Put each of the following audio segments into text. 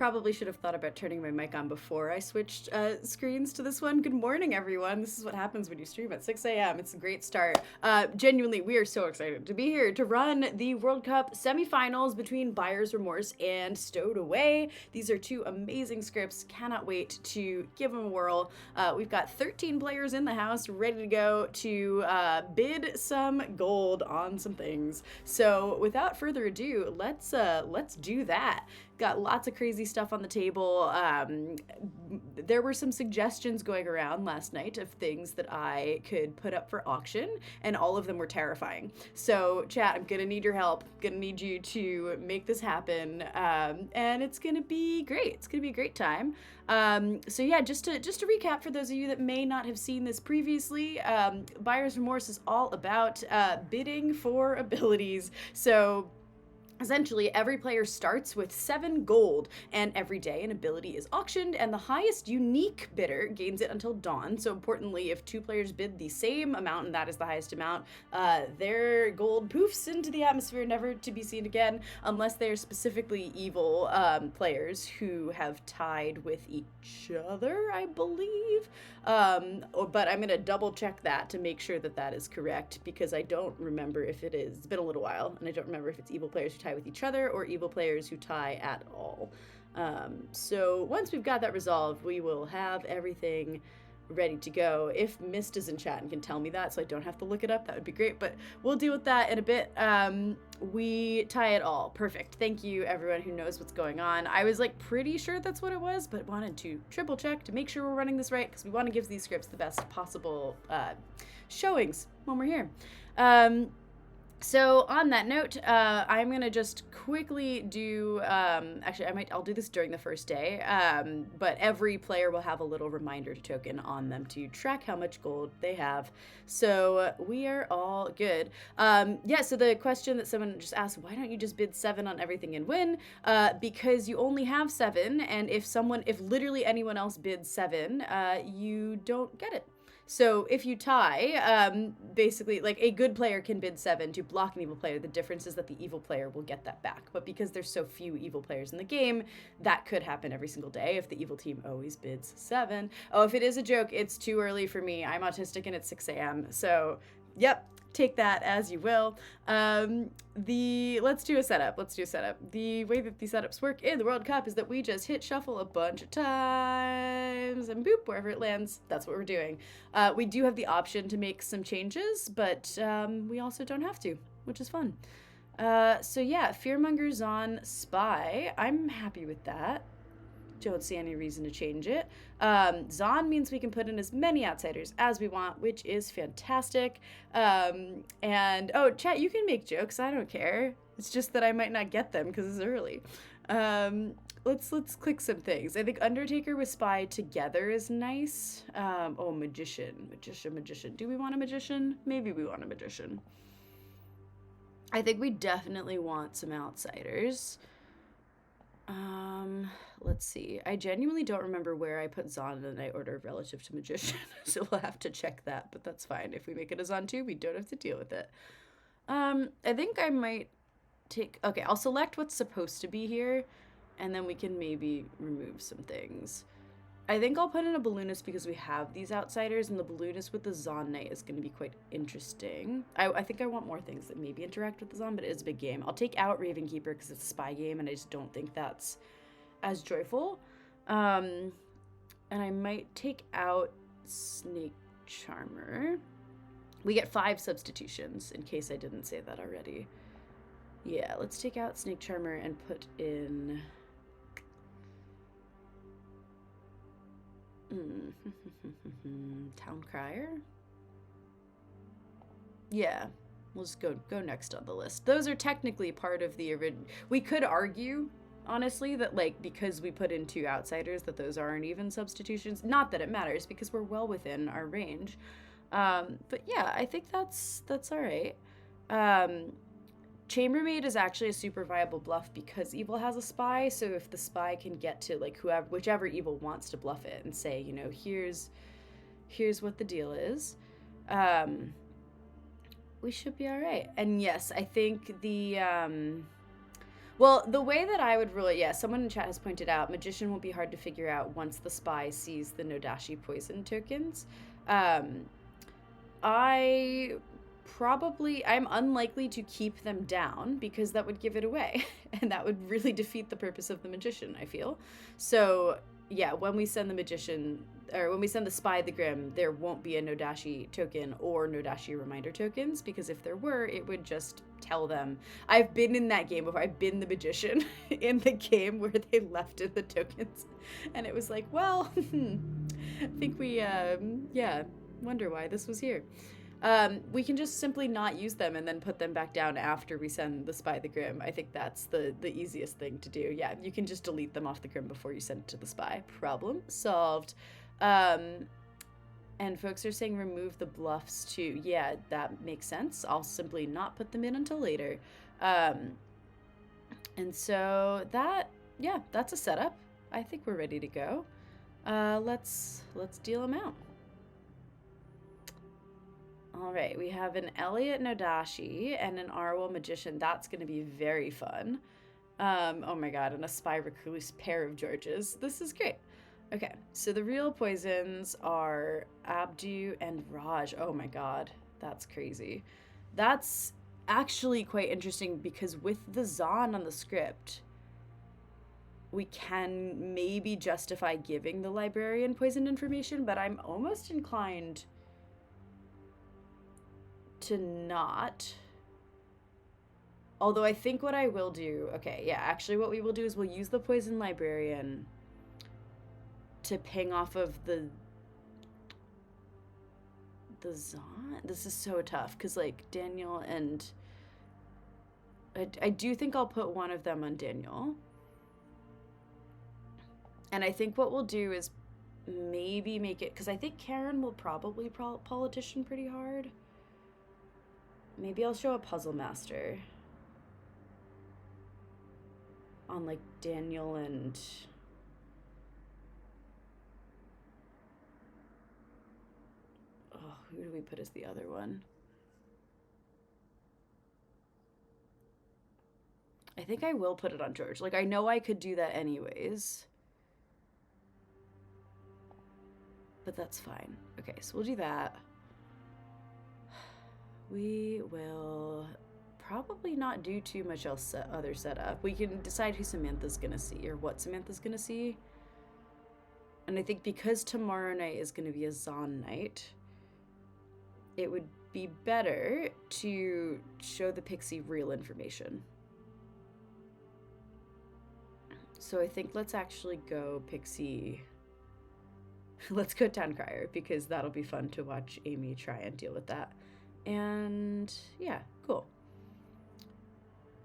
Probably should have thought about turning my mic on before I switched screens to this one. Good morning, everyone. This is what happens when you stream at 6 a.m. It's a great start. Genuinely, we are so excited to be here to run the World Cup semifinals between Buyer's Remorse and Stowed Away. These are two amazing scripts. Cannot wait to give them a whirl. We've got 13 players in the house ready to go to bid some gold on some things. So without further ado, let's do that. Got lots of crazy stuff on the table. There were some suggestions going around last night of things that I could put up for auction, and all of them were terrifying. So, chat, I'm gonna need your help. Gonna need you to make this happen, and it's gonna be great. It's gonna be a great time. So yeah, just to recap for those of you that may not have seen this previously, Buyer's Remorse is all about bidding for abilities. So essentially, every player starts with 7 gold, and every day an ability is auctioned, and the highest unique bidder gains it until dawn. So importantly, if 2 players bid the same amount, and that is the highest amount, their gold poofs into the atmosphere, never to be seen again, unless they are specifically evil players who have tied with each other, I believe. But I'm gonna double check that to make sure that that is correct, because I don't remember if it is. It's been a little while, and I don't remember if it's evil players who tie with each other or evil players who tie at all. So once we've got that resolved, we will have everything ready to go. If Mist is in chat and can tell me that so I don't have to look it up, that would be great, but we'll deal with that in a bit. We tie it all. Perfect. Thank you, everyone who knows what's going on. I was like pretty sure that's what it was, but wanted to triple check to make sure we're running this right, because we want to give these scripts the best possible showings when we're here. So on that note, I'm gonna just quickly do, actually I'll do this during the first day, but every player will have a little reminder token on them to track how much gold they have. So we are all good. Yeah, so the question that someone just asked, why don't you just bid 7 on everything and win? Because you only have 7, and if literally anyone else bids 7, you don't get it. So if you tie, basically, like, a good player can bid 7 to block an evil player. The difference is that the evil player will get that back. But because there's so few evil players in the game, that could happen every single day if the evil team always bids 7. Oh, if it is a joke, it's too early for me. I'm autistic and it's 6 a.m. So, yep. Take that as you will. Let's do a setup. The way that these setups work in the World Cup is that we just hit shuffle a bunch of times and boop, wherever it lands, that's what we're doing. We do have the option to make some changes, but we also don't have to, which is fun. So yeah, Fearmonger's on Spy. I'm happy with that. Don't see any reason to change it. Zon means we can put in as many outsiders as we want, which is fantastic. And oh, chat, you can make jokes. I don't care. It's just that I might not get them because it's early. Let's click some things. I think Undertaker with Spy together is nice. Oh, Magician. Do we want a Magician? Maybe we want a Magician. I think we definitely want some outsiders. Let's see. I genuinely don't remember where I put Zon in the night order relative to Magician, so we'll have to check that, but that's fine. If we make it a Zon 2, we don't have to deal with it. I think I might take... Okay, I'll select what's supposed to be here, and then we can maybe remove some things. I think I'll put in a Balloonist because we have these outsiders, and the Balloonist with the Zon Knight is going to be quite interesting. I think I want more things that maybe interact with the Zon, but it is a big game. I'll take out Ravenkeeper because it's a spy game, and I just don't think that's as joyful. And I might take out Snake Charmer. We get 5 substitutions, in case I didn't say that already. Yeah, let's take out Snake Charmer and put in... Town Crier? Yeah, we'll just go next on the list. Those are technically part of the original. We could argue, honestly, that, like, because we put in 2 outsiders, that those aren't even substitutions. Not that it matters, because we're well within our range. But yeah, I think that's all right. Chambermaid is actually a super viable bluff because Evil has a spy, so if the spy can get to, like, whichever Evil wants to bluff it and say, you know, here's what the deal is, we should be all right. And yes, I think the, Well, the way that I would rule it, yeah, someone in chat has pointed out, Magician won't be hard to figure out once the spy sees the Nodashi poison tokens. Um, I'm unlikely to keep them down because that would give it away, and that would really defeat the purpose of the Magician, I feel. So, yeah, when we send the Magician, or when we send the Spy the Grim, there won't be a Nodashi token or Nodashi reminder tokens, because if there were, it would just tell them. I've been in that game before. I've been the Magician in the game where they left in the tokens, and it was like, well, I think we, yeah, wonder why this was here. We can just simply not use them and then put them back down after we send the Spy the Grim. I think that's the easiest thing to do. Yeah, you can just delete them off the Grim before you send it to the Spy. Problem solved. And folks are saying remove the bluffs too. Yeah, that makes sense. I'll simply not put them in until later. And so that, yeah, that's a setup. I think we're ready to go. Let's deal them out. All right, we have an Elliot Nodashi and an Arwol Magician. That's going to be very fun. Oh my god, and a Spy Recluse pair of Georges. This is great. Okay, so the real poisons are Abdu and Raj. Oh my god, that's crazy. That's actually quite interesting because with the Zahn on the script, we can maybe justify giving the librarian poisoned information, but I'm almost inclined to not. Although I think what I will do, okay, yeah, actually what we will do is we'll use the poison librarian to ping off of the Zahn. This is so tough because like Daniel and I do think I'll put one of them on Daniel. And I think what we'll do is maybe make it, because I think Karen will probably politician pretty hard. Maybe I'll show a puzzle master on like Daniel and who do we put as the other one? I think I will put it on George. Like I know I could do that anyways, but that's fine. Okay, so we'll do that. We will probably not do too much else other setup. We can decide who Samantha's gonna see or what Samantha's gonna see. And I think because tomorrow night is gonna be a Zahn night, it would be better to show the Pixie real information. So I think let's actually go Pixie. Let's go Town Crier because that'll be fun to watch Amy try and deal with that. And yeah, cool.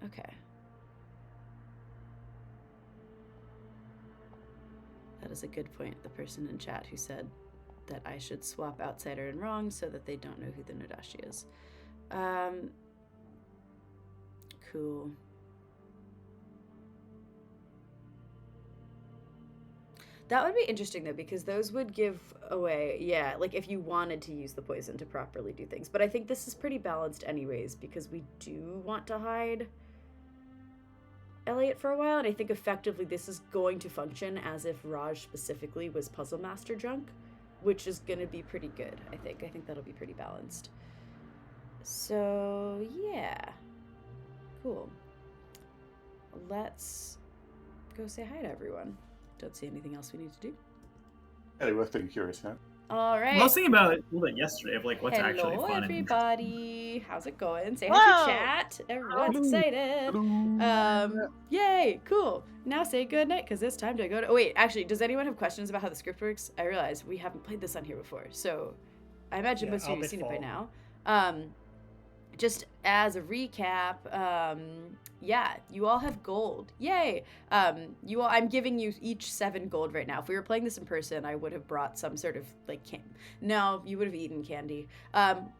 Okay. That is a good point. The person in chat who said that I should swap Outsider and Wrong so that they don't know who the Nodashi is. Cool. That would be interesting though, because those would give away, yeah, like if you wanted to use the poison to properly do things. But I think this is pretty balanced anyways, because we do want to hide Elliot for a while, and I think effectively this is going to function as if Raj specifically was Puzzle Master drunk, which is going to be pretty good, I think. I think that'll be pretty balanced. So, yeah. Cool. Let's go say hi to everyone. Don't see anything else we need to do. Yeah, worth being curious, huh? All right. I was thinking about it a little bit yesterday of like what's Hello, actually fun. everybody. How's it going? Say hi to chat. Everyone's excited. Yay, cool. Now say good night because it's time to go to. Oh wait, actually, does anyone have questions about how the script works? I realize we haven't played this on here before, so I imagine most of you have seen it by now. Just as a recap, yeah, you all have gold. Yay! You all, I'm giving you each 7 gold right now. If we were playing this in person, I would have brought some sort of like no, you would have eaten candy.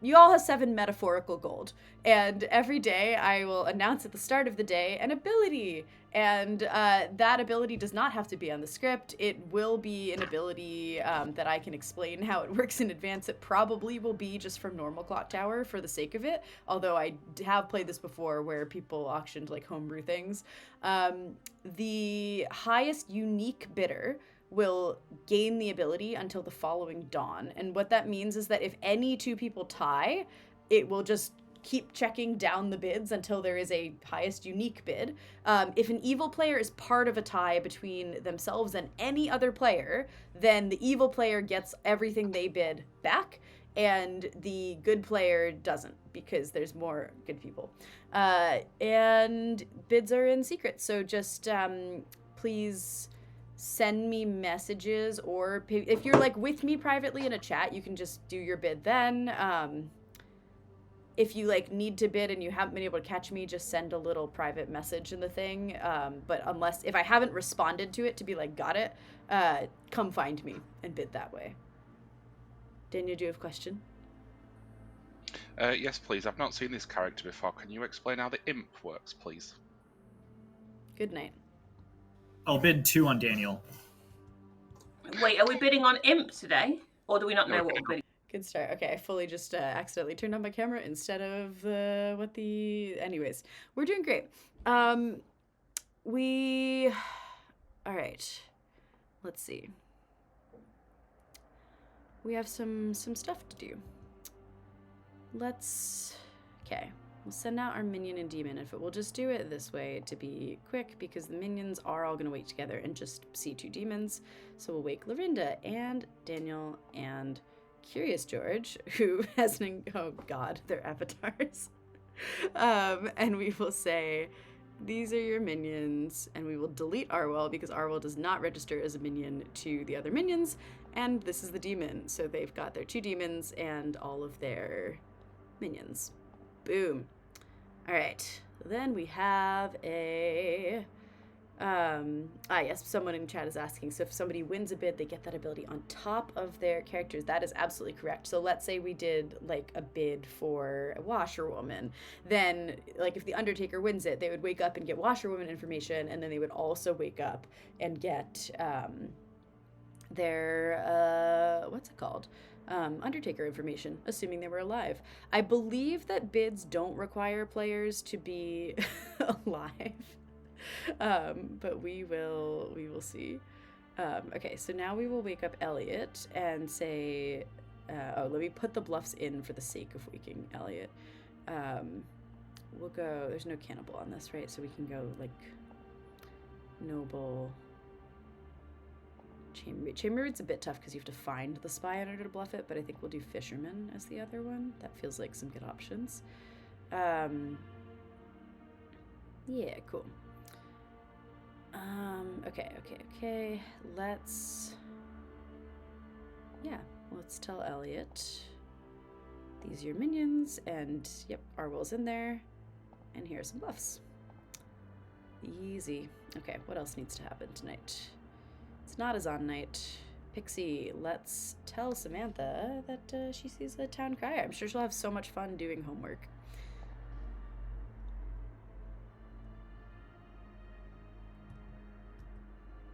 You all have 7 metaphorical gold, and every day I will announce at the start of the day an ability. And that ability does not have to be on the script. It will be an ability that I can explain how it works in advance. It probably will be just from normal Clocktower for the sake of it, although I have played this before where people auctioned like homebrew things. The highest unique bidder will gain the ability until the following dawn. And what that means is that if any two people tie, it will just keep checking down the bids until there is a highest unique bid. If an evil player is part of a tie between themselves and any other player, then the evil player gets everything they bid back, and the good player doesn't, because there's more good people. And bids are in secret, so just please send me messages, or if you're like with me privately in a chat, you can just do your bid then. If you like need to bid and you haven't been able to catch me, just send a little private message in the thing. But if I haven't responded to it to be like, got it, come find me and bid that way. Daniel, do you have a question? Yes, please. I've not seen this character before. Can you explain how the imp works, please? Good night. I'll bid 2 on Daniel. Wait, are we bidding on imp today? Or do we not know what we're bidding? Good start. Okay, I fully just accidentally turned on my camera instead of anyways, we're doing great. All right. Let's see. We have some stuff to do. Okay. We'll send out our minion and demon. We'll just do it this way to be quick, because the minions are all going to wake together and just see 2 demons. So we'll wake Lorinda and Daniel and Curious George, who has oh god, their avatars. And we will say, these are your minions, and we will delete Arwell because Arwell does not register as a minion to the other minions, and this is the demon. So they've got their 2 demons and all of their minions. Boom. All right. Then we have a yes, someone in chat is asking, so if somebody wins a bid, they get that ability on top of their characters. That is absolutely correct. So let's say we did like a bid for a washerwoman, then like if the Undertaker wins it, they would wake up and get washerwoman information, and then they would also wake up and get their what's it called, Undertaker information, assuming they were alive. I believe that bids don't require players to be alive. But we will see. Okay, so now we will wake up Elliot and say, let me put the bluffs in for the sake of waking Elliot. We'll go, there's no cannibal on this, right? So we can go like noble. Chambermaid's a bit tough because you have to find the spy in order to bluff it, but I think we'll do fisherman as the other one. That feels like some good options. Yeah, cool. Okay. Let's tell Elliot, these are your minions, and yep, Arwell's in there, and here are some buffs. Easy. Okay, what else needs to happen tonight? It's not a Zon night. Pixie, let's tell Samantha that she sees the town crier. I'm sure she'll have so much fun doing homework.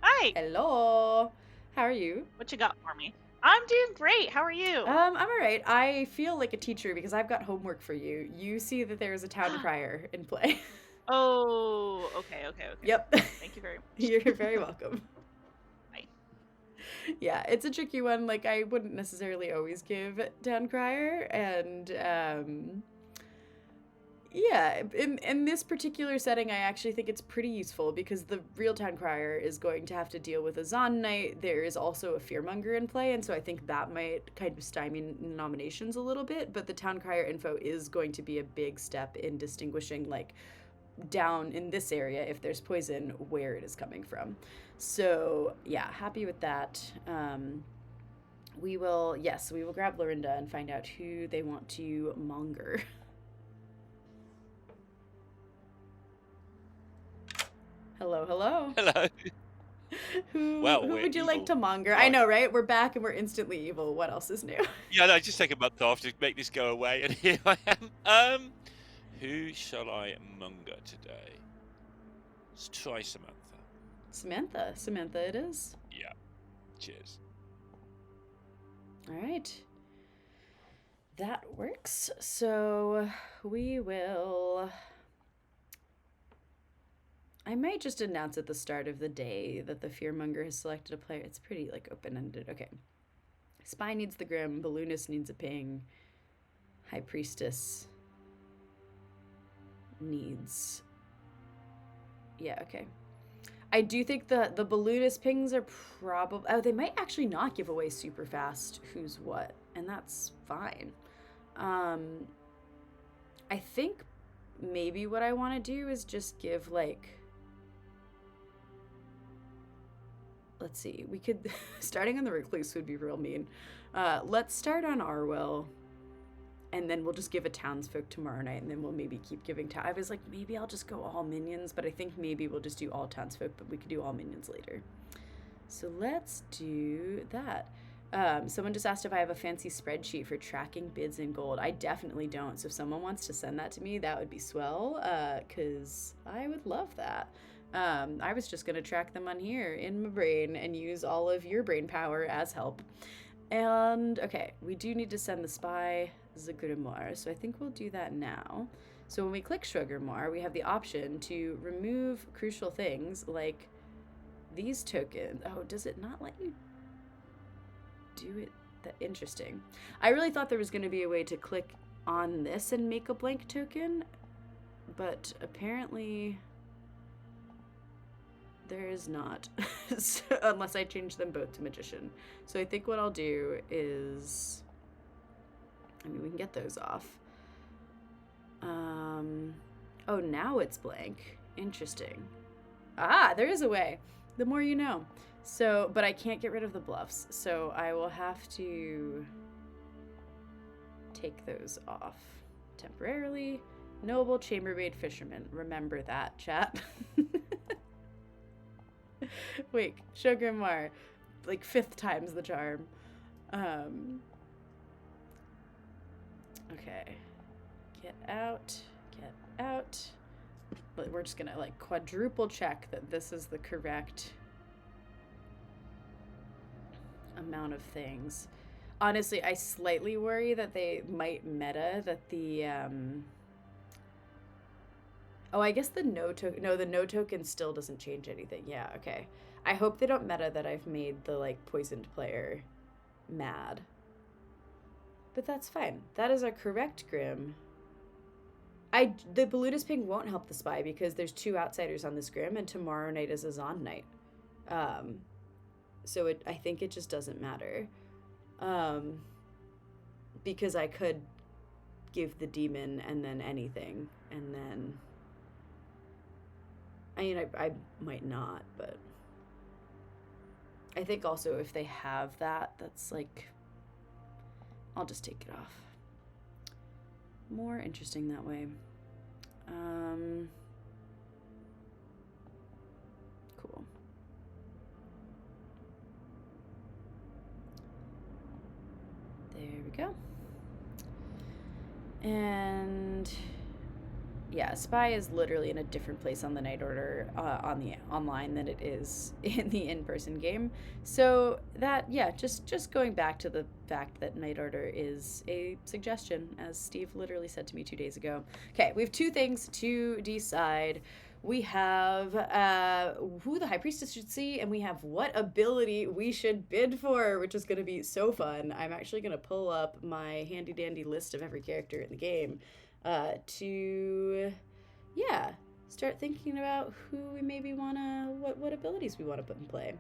Hi. Hello. How are you? What you got for me? I'm doing great. How are you? I'm all right. I feel like a teacher because I've got homework for you. You see that there is a town crier in play. Oh, okay. Yep. Thank you very much. You're very welcome. Bye. Yeah, it's a tricky one. Like, I wouldn't necessarily always give town crier, and yeah, in this particular setting, I actually think it's pretty useful because the real town crier is going to have to deal with a Zon Knight. There is also a fearmonger in play, and so I think that might kind of stymie nominations a little bit, but the town crier info is going to be a big step in distinguishing, like, down in this area, if there's poison, where it is coming from. So, yeah, happy with that. We will grab Lorinda and find out who they want to monger. Hello. Hello. Who Well, would you evil. like to monger? Sorry. I know, right? We're back and we're instantly evil. What else is new? Yeah, no, just take a month off to make this go away, and here I am. Who shall I monger today? Let's try Samantha. Samantha it is. Yeah. Cheers. All right. That works. So we will... I might just announce at the start of the day that the Fearmonger has selected a player. It's pretty, like, open-ended. Okay. Spy needs the Grim. Balloonist needs a ping. High Priestess needs... Yeah, okay. I do think the Balloonist pings are probably... Oh, they might actually not give away super fast who's what. And that's fine. I think maybe what I want to do is just give, like... Let's see. We could... Starting on the Recluse would be real mean. Let's start on Arwell. And then we'll just give a townsfolk tomorrow night. And then we'll maybe keep giving... I was like, maybe I'll just go all minions. But I think maybe we'll just do all townsfolk. But we could do all minions later. So let's do that. Someone just asked if I have a fancy spreadsheet for tracking bids in gold. I definitely don't. So if someone wants to send that to me, that would be swell. Because I would love that. I was just going to track them on here in my brain and use all of your brain power as help. And, okay, we do need to send the spy the Grimoire, so I think we'll do that now. So when we click Show Grimoire, we have the option to remove crucial things like these tokens. Oh, does it not let you do it? That interesting. I really thought there was going to be a way to click on this and make a blank token, but apparently... There is not, so, unless I change them both to Magician. So I think what I'll do is, I mean, we can get those off. Oh, now it's blank. Interesting. Ah, there is a way. The more you know. So, but I can't get rid of the bluffs, so I will have to take those off temporarily. Noble Chambermaid Fisherman. Remember that, chat. Wait, Show Grimoire. Like 5th time's the charm. Okay. Get out. Get out. But we're just gonna like quadruple check that this is the correct amount of things. Honestly, I slightly worry that they might meta that the oh, I guess the no token... No, the no token still doesn't change anything. Yeah, okay. I hope they don't meta that I've made the, like, poisoned player mad. But that's fine. That is our correct Grim. The Balloonist ping won't help the spy because there's 2 outsiders on this Grim, and tomorrow night is a Zon night. So I think it just doesn't matter. Because I could give the demon and then anything, and then... I mean, I might not, but I think also if they have that, that's like, I'll just take it off. More interesting that way. Cool. There we go. And... yeah, Spy is literally in a different place on the Night Order on the online than it is in the in-person game. So that, yeah, just going back to the fact that Night Order is a suggestion, as Steve literally said to me 2 days ago. Okay, we have 2 things to decide. We have who the High Priestess should see, and we have what ability we should bid for, which is going to be so fun. I'm actually going to pull up my handy-dandy list of every character in the game. To, yeah, start thinking about who we maybe want to, what abilities we want to put in play.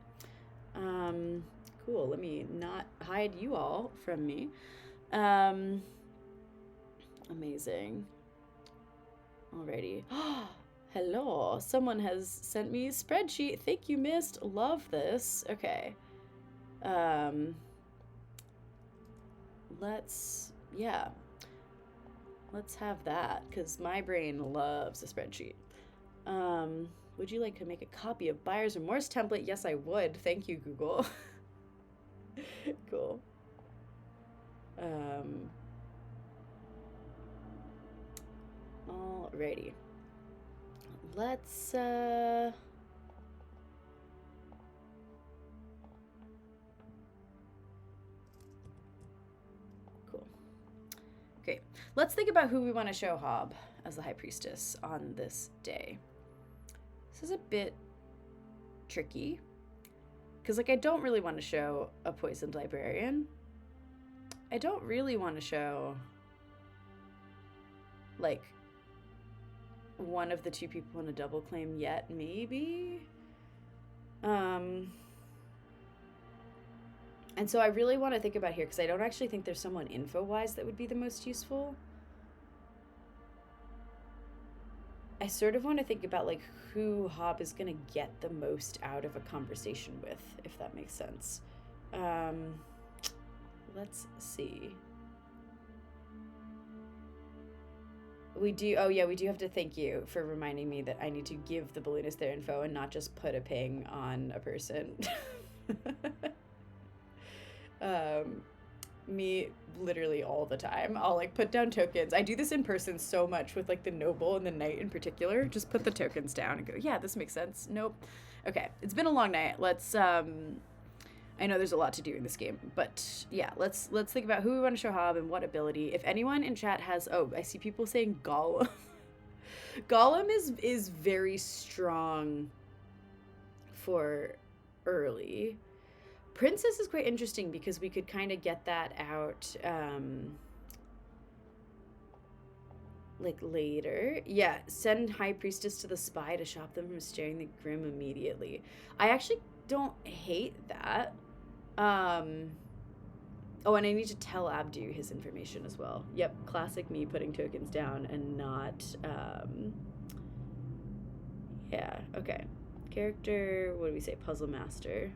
Cool, let me not hide you all from me. Amazing. Alrighty. Hello, someone has sent me a spreadsheet. Thank you, Mist. Love this. Okay. Yeah. Let's have that, because my brain loves a spreadsheet. Would you like to make a copy of Buyer's Remorse template? Yes, I would. Thank you, Google. Cool. Alrighty. Let's, cool. Great. Let's think about who we want to show Hob as the High Priestess on this day. This is a bit tricky. Because, like, I don't really want to show a Poisoned Librarian. I don't really want to show, like, one of the two people in a double claim yet, maybe? And so I really want to think about here, because I don't actually think there's someone info-wise that would be the most useful. I sort of want to think about, like, who Hob is going to get the most out of a conversation with, if that makes sense. Let's see. We do have to thank you for reminding me that I need to give the balloonist their info and not just put a ping on a person. Me literally all the time. I'll like put down tokens. I do this in person so much with like the noble and the knight in particular. Just put the tokens down and go, yeah, this makes sense. Nope. Okay, it's been a long night. Let's I know there's a lot to do in this game, but yeah, let's think about who we want to show Hob and what ability. If anyone in chat has, oh, I see people saying Gollum. Gollum is very strong for early. Princess is quite interesting because we could kind of get that out like later. Yeah, send High Priestess to the spy to stop them from staring the Grim immediately. I actually don't hate that. Oh, and I need to tell Abdu his information as well. Yep, classic me putting tokens down and not yeah, okay. Character, what do we say? Puzzle Master.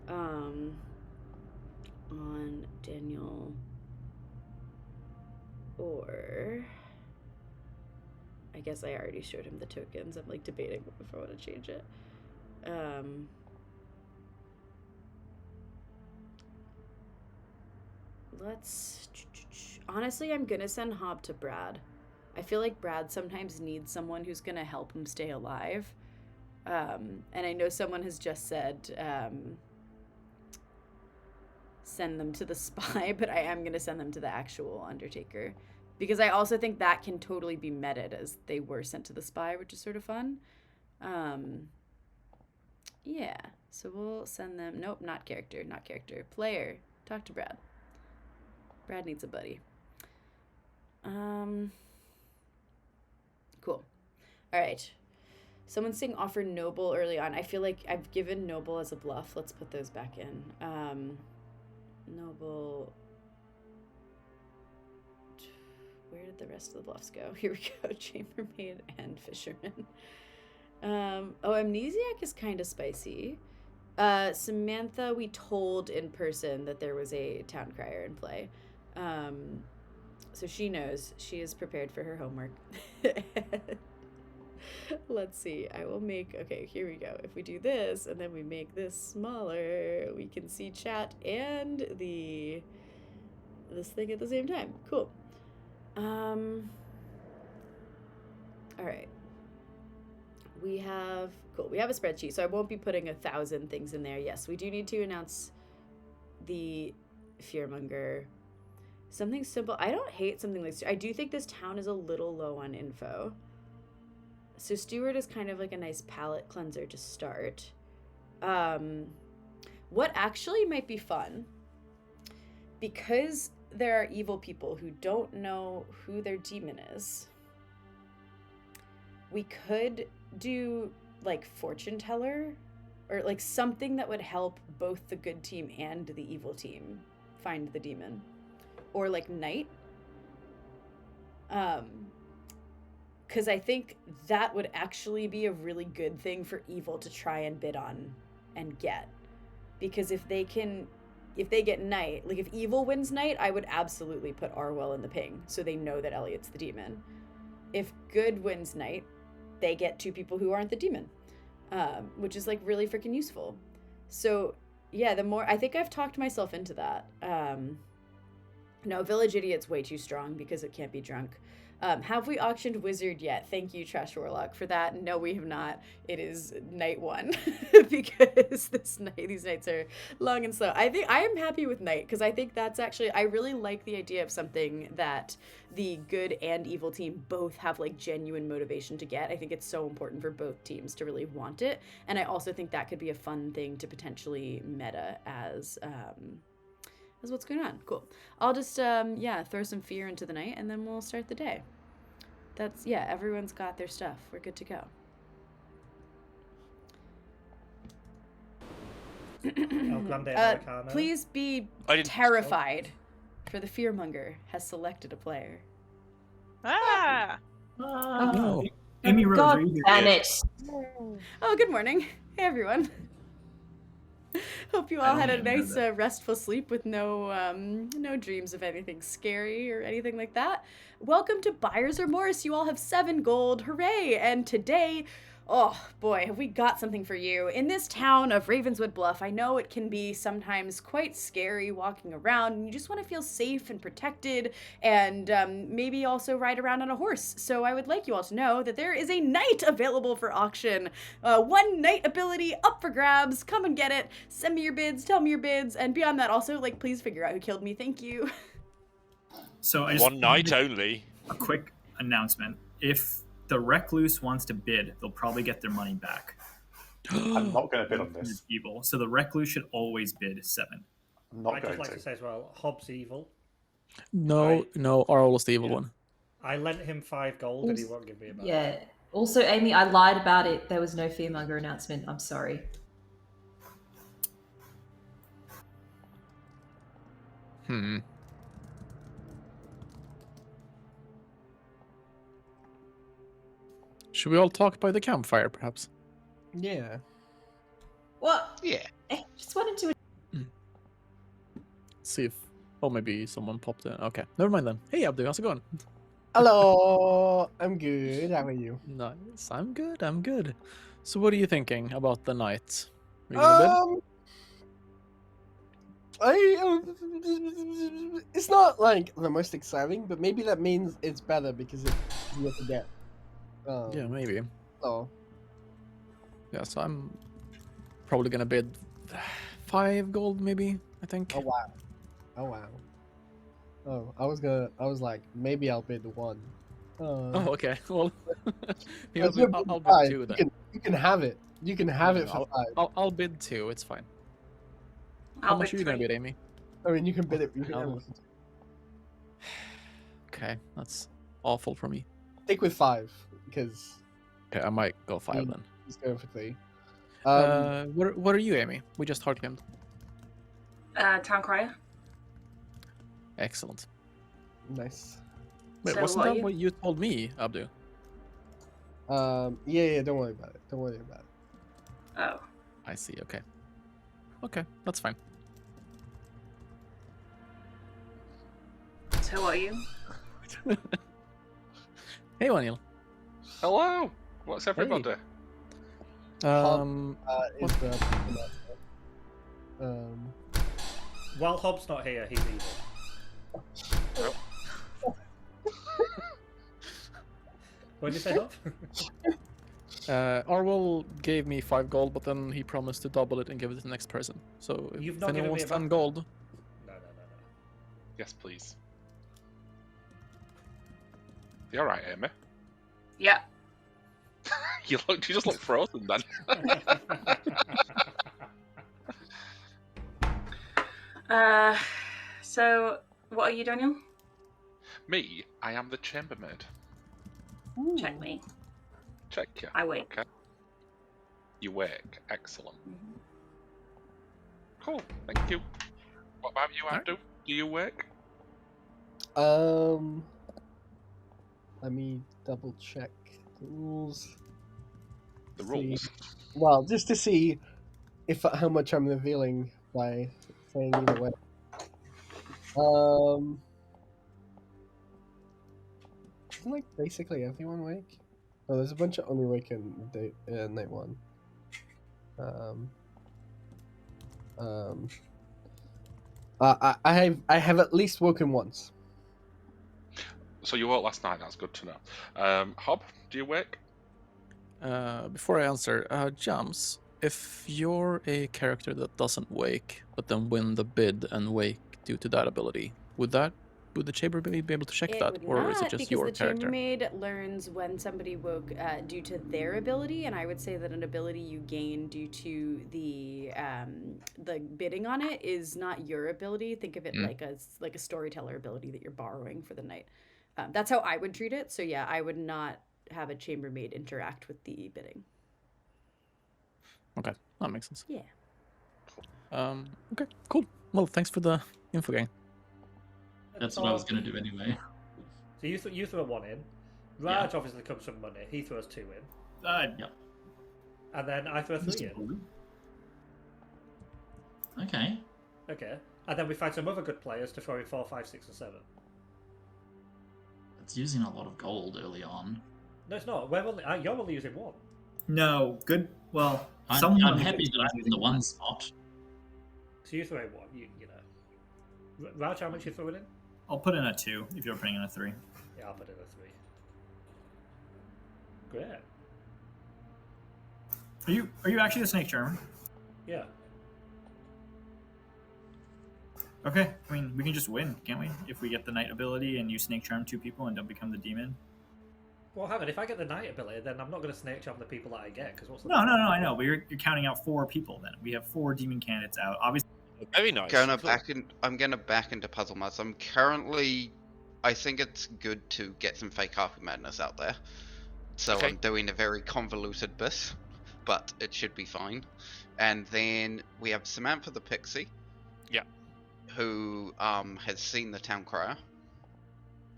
On Daniel, or I guess I already showed him the tokens. I'm like debating if I want to change it. Honestly, I'm gonna send Hob to Brad. I feel like Brad sometimes needs someone who's gonna help him stay alive. And I know someone has just said send them to the spy, but I am going to send them to the actual Undertaker. Because I also think that can totally be meted as they were sent to the spy, which is sort of fun. Yeah, so we'll send them... Nope, not character. Player. Talk to Brad. Brad needs a buddy. Cool. All right. Someone's saying offer Noble early on. I feel like I've given Noble as a bluff. Let's put those back in. Noble. Where did the rest of the bluffs go? Here we go. Chambermaid and Fisherman. Oh, Amnesiac is kind of spicy. Samantha, we told in person that there was a town crier in play. So she knows. She is prepared for her homework. Let's see. I will make... Okay, here we go. If we do this, and then we make this smaller, we can see chat and this thing at the same time. Cool. All right. We have... Cool. We have a spreadsheet, so I won't be putting 1,000 things in there. Yes, we do need to announce the Fearmonger. Something simple. I don't hate something like... I do think this town is a little low on info. So Steward is kind of like a nice palate cleanser to start. What actually might be fun, because there are evil people who don't know who their demon is, we could do like fortune teller or like something that would help both the good team and the evil team find the demon, or like knight. Because I think that would actually be a really good thing for evil to try and bid on and get. Because if they get knight, like if evil wins knight, I would absolutely put Arwell in the ping so they know that Elliot's the demon. If good wins knight, they get two people who aren't the demon, which is like really freaking useful. So yeah, the more, I think I've talked myself into that. No, Village Idiot's way too strong because it can't be drunk. Have we auctioned Wizard yet? Thank you, Trash Warlock, for that. No, we have not. It is night 1 because these nights are long and slow. I think I am happy with night because I think that's actually, I really like the idea of something that the good and evil team both have like genuine motivation to get. I think it's so important for both teams to really want it. And I also think that could be a fun thing to potentially meta as what's going on. Cool. I'll just throw some fear into the night and then we'll start the day. That's everyone's got their stuff. We're good to go. Please be terrified, for the fearmonger has selected a player. Ah! No. Amy Rose, God are you here? damn it. Oh, good morning. Hey, everyone. Hope you all had a don't even nice restful sleep with no dreams of anything scary or anything like that. Welcome to Buyer's Remorse. You all have 7 gold. Hooray! And today, oh boy, have we got something for you. In this town of Ravenswood Bluff, I know it can be sometimes quite scary walking around and you just want to feel safe and protected and maybe also ride around on a horse. So I would like you all to know that there is a knight available for auction. 1 knight ability up for grabs. Come and get it. Send me your bids, tell me your bids, and beyond that also, like, please figure out who killed me. Thank you. So I just One night only. A quick announcement. If the Recluse wants to bid, they'll probably get their money back. I'm not going to bid on this. Evil. So the Recluse should always bid 7. I'm not I'd going just like to. to say as well, Hobbs evil. No, Arl was the evil one. I lent him 5 gold and he won't give me a back. Yeah. Also, Amy, I lied about it. There was no fearmonger announcement. I'm sorry. Should we all talk by the campfire, perhaps? Yeah. What? Yeah. I just wanted to. See if... Oh, maybe someone popped in. Okay, never mind then. Hey, Abdu, how's it going? Hello. I'm good. How are you? Nice. I'm good. So what are you thinking about the night? Are you gonna bid? It's not like the most exciting, but maybe that means it's better because it's easier to get. Yeah, maybe. Oh. Yeah, so I'm probably gonna bid 5 gold, maybe, I think. Oh wow. Oh wow. Oh, I was like, maybe I'll bid 1. Oh, okay. Well, yeah, I'll bid 2 then. You can have it. You can have it for 5. I'll bid 2. It's fine. I'll How much bid are you gonna 3. bid, Amy? I mean, you can bid it. You can have it. Okay, that's awful for me. Stick with 5 because. Okay, I might go 5 then. He's going for 3. What are you, Amy? We just hard claimed. Town Crier. Excellent. Nice. Wait, So wasn't what are that you? what you told me, Abdu? Yeah, don't worry about it. Don't worry about it. Oh. I see, okay. Okay, that's fine. So what are you? Hey, Waniel. Hello. What's everybody? Is the While Hobbs not here, he's evil. What did you say, Hobbs? Arwell gave me 5 gold, but then he promised to double it and give it to the next person. So You've if not anyone given wants me a 10 back. gold, No. Yes, please. You alright, Amy? Yeah. You just look frozen then. So what are you, Daniel? Me, I am the chambermaid. Check me. Check you. I wake. Okay. You wake. Excellent. Mhm. Cool. Thank you. What about you, Alright. Abdu? Do you wake? Let me double check the rules. The See. rules. Well, just to see if how much I'm revealing by saying either way. Isn't like basically everyone awake? Oh, there's a bunch of only awake in night 1. I have at least woken once. So you woke last night. That's good to know. Hob, do you wake? Before I answer, Jams, if you're a character that doesn't wake, but then win the bid and wake due to that ability, would the chambermaid be able to check that, or is it just your because the character? chambermaid learns when somebody woke due to their ability, and I would say that an ability you gain due to the bidding on it is not your ability. Think of it like a storyteller ability that you're borrowing for the night. That's how I would treat it. So yeah, I would not have a chambermaid interact with the bidding. Okay, that makes sense. Yeah. Okay, cool. Well, thanks for the info, gang. That's what I was going to do anyway. So you throw 1 in. Raj obviously comes from money. He throws 2 in. Yeah. And then I throw 3 in. Okay. Okay. And then we find some other good players to throw in 4, 5, 6, and 7. It's using a lot of gold early on. No, it's not. You're only using 1. No, good. Well, I'm happy that I'm in the 1 spot. So you throw in 1. You know. Raj, how much you throwing in? I'll put in a 2 if you're putting in a 3. Yeah, I'll put in a 3. Great. Are you actually the snake charmer? Yeah. Okay, I mean we can just win, can't we? If we get the knight ability and you snake charm 2 people and don't become the demon. Well, hang on. If I get the knight ability, then I'm not going to snake charm the people that I get. Because what's the No, I know. But you're counting out 4 people. Then we have 4 demon candidates out. Obviously, very nice. I'm gonna back into Puzzle Mass. I'm currently. I think it's good to get some fake Harpy Madness out there. So Okay. I'm doing a very convoluted bit, but it should be fine. And then we have Samantha the Pixie. Yeah. Who has seen the Town Crier.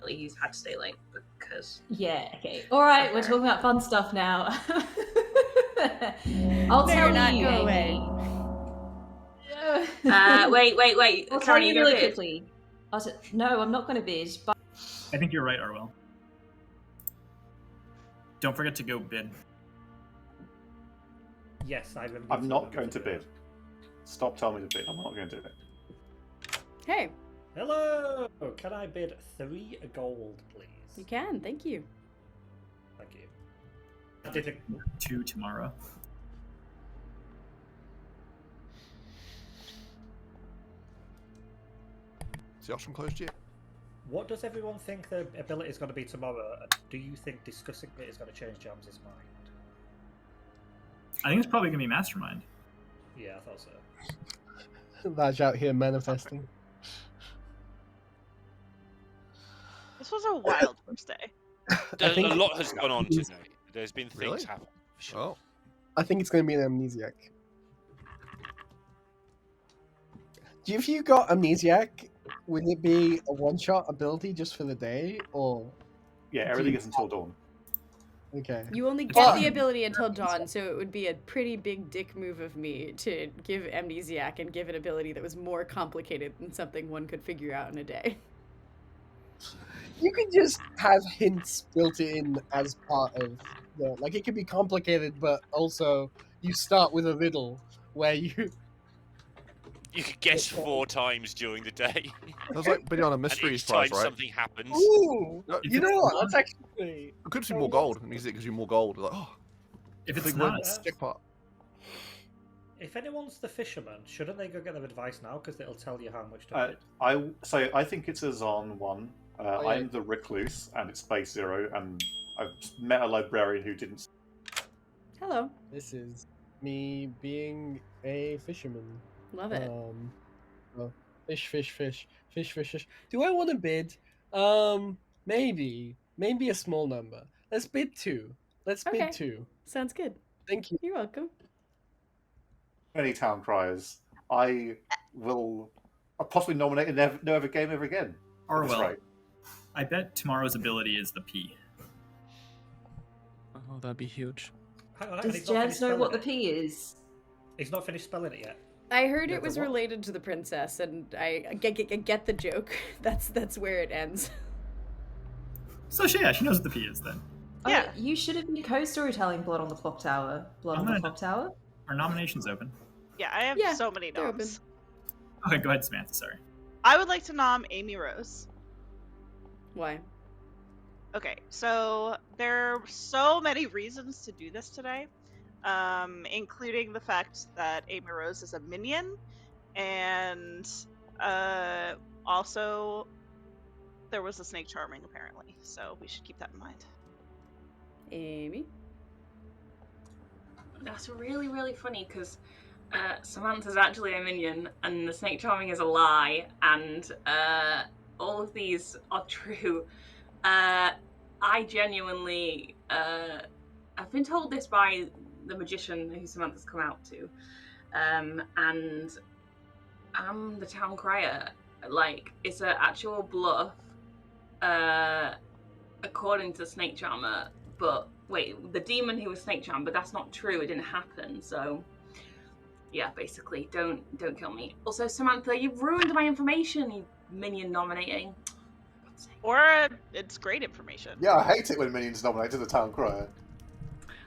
He's had to stay late because. Yeah, okay. Alright, we're talking about fun stuff now. I'll tell you. Go away. Wait. I'll tell Karen, you you really gonna bid? quickly. No, I'm not going to bid, but I think you're right, Arwell. Don't forget to go bid. Yes, I remember. I'm not going to bid. Stop telling me to bid. I'm not going to do it. Hey. Hello! Can I bid 3 gold, please? You can, thank you. Thank you. I did it. 2 tomorrow. Is the auction closed yet? What does everyone think the ability is going to be tomorrow? And do you think discussing it is going to change Jams's mind? I think it's probably gonna be Mastermind. Yeah, I thought so. Raj out here manifesting. This was a wild first day. A lot has gone on today. There's been things happen. Oh. I think it's going to be an amnesiac. If you got amnesiac, would it be a one-shot ability just for the day, or? Yeah, everything is until dawn. Okay. You only get the ability until dawn, so it would be a pretty big dick move of me to give amnesiac and give an ability that was more complicated than something one could figure out in a day. You could just have hints built in as part of the... Like, it could be complicated, but also you start with a riddle where you... You could guess 4 times during the day. That was like bidding on a mystery each prize, time right? something happens. Ooh! You know what? That's actually... It could be more gold. It means it gives you more gold. Like, oh, if it's big not, win, stick part. If anyone's the fisherman, shouldn't they go get their advice now? Because it'll tell you how much to bid. I think it's a Zon one. I'm the recluse, and it's base 0, and I've met a librarian who didn't. Hello. This is me being a fisherman. Love it. Well, fish. Do I want to bid? Maybe a small number. Let's bid 2. Let's bid 2. Sounds good. Thank you. You're welcome. Any town criers, I will possibly nominate in no other game ever again. Or That's well, right. I bet tomorrow's ability is the P. Oh, that'd be huge. Hang on, does Jams know what the P is? He's not finished spelling it yet. I heard it was related to the princess, and I get the joke. That's where it ends. So she knows what the P is then. Yeah. Oh, you should have been co-storytelling Blood on the Clocktower. Blood on the Clocktower? Our nomination's open. Yeah, I have so many noms. Okay, go ahead, Samantha, sorry. I would like to nom Amy Rose. Why? Okay, so there are so many reasons to do this today, including the fact that Amy Rose is a minion, and also there was a snake charming apparently, so we should keep that in mind. Amy? That's really, really funny because Samantha's actually a minion and the snake charming is a lie, and all of these are true. I genuinely, I've been told this by the magician who Samantha's come out to, and I'm the town crier. Like, it's an actual bluff, according to Snake Charmer, but wait, the demon who was Snake Charmer, but that's not true, it didn't happen, so yeah, basically, don't kill me. Also, Samantha, you've ruined my information, you minion nominating. Or it's great information. Yeah, I hate it when minions nominate to the town crier.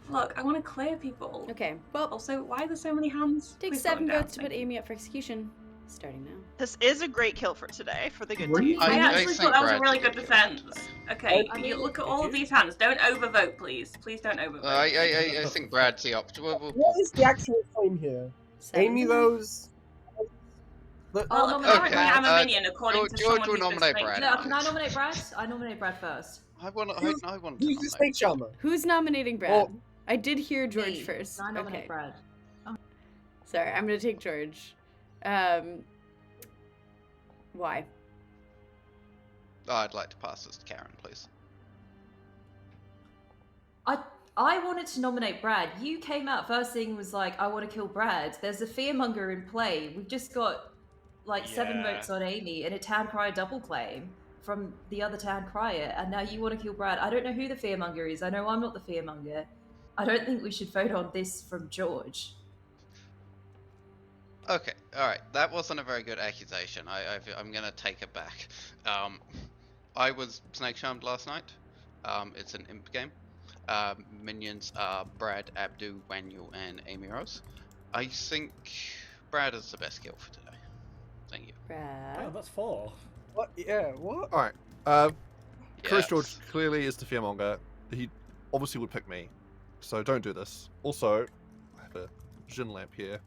Look, I want to clear people. Okay, well... Also, why are there so many hands? Take Please 7 calm votes to down, put Amy up for execution. Starting now. This is a great kill for today, for the good What do team. you- I actually think thought that was a Brad's really a good good defense. Okay, I you mean, look at all of these hands. Don't overvote, please. Please don't overvote. I think Brad's the optimal. What is the actual claim here? 7. Amy Rose. Well, I'll apparently Okay, I'm a minion, according to George someone will who's nominate been Brad. snake No, can I nominate Brad? I nominate Brad first. I want to Who's the nominate. snake charmer? Who's nominating Brad? Well, I did hear George Me. first. I nominate Okay. Brad. Sorry, I'm gonna take George. Why? I'd like to pass this to Karen, please. I wanted to nominate Brad. You came out first thing and was like, I want to kill Brad. There's a fearmonger in play. We've just got like 7 Yeah. votes on Amy and a town crier double claim from the other town crier, and now you want to kill Brad. I don't know who the fearmonger is. I know I'm not the fearmonger. I don't think we should vote on this from George. Okay, all right. That wasn't a very good accusation. I'm gonna take it back. I was snake charmed last night. It's an imp game. Minions are Brad, Abdu, Wanyul, and Amy Rose. I think Brad is the best kill for today. Thank you. Brad. Oh, that's 4. What? Yeah, what? All right. Chris Yes. George clearly is the fearmonger. He obviously would pick me, so don't do this. Also, I have a Jin lamp here.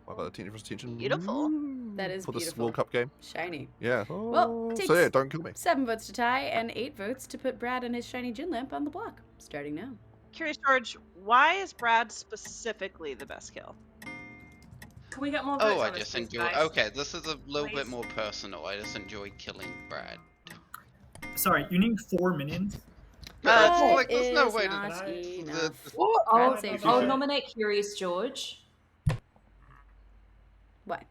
I've got a teeny attention. Beautiful. That is for this beautiful. World Cup game. Shiny. Yeah. Well, So yeah, don't kill me. 7 votes to tie and 8 votes to put Brad and his shiny gin lamp on the block. Starting now. Curious George, why is Brad specifically the best kill? Can we get more votes Oh, I on this, just please, enjoy. guys? Okay, this is a little Please. bit more personal. I just enjoy killing Brad. Sorry, you need 4 minions? Like, there's no is way not to. enough. What? I'll, Brad saved I'll you. nominate Curious George. Why?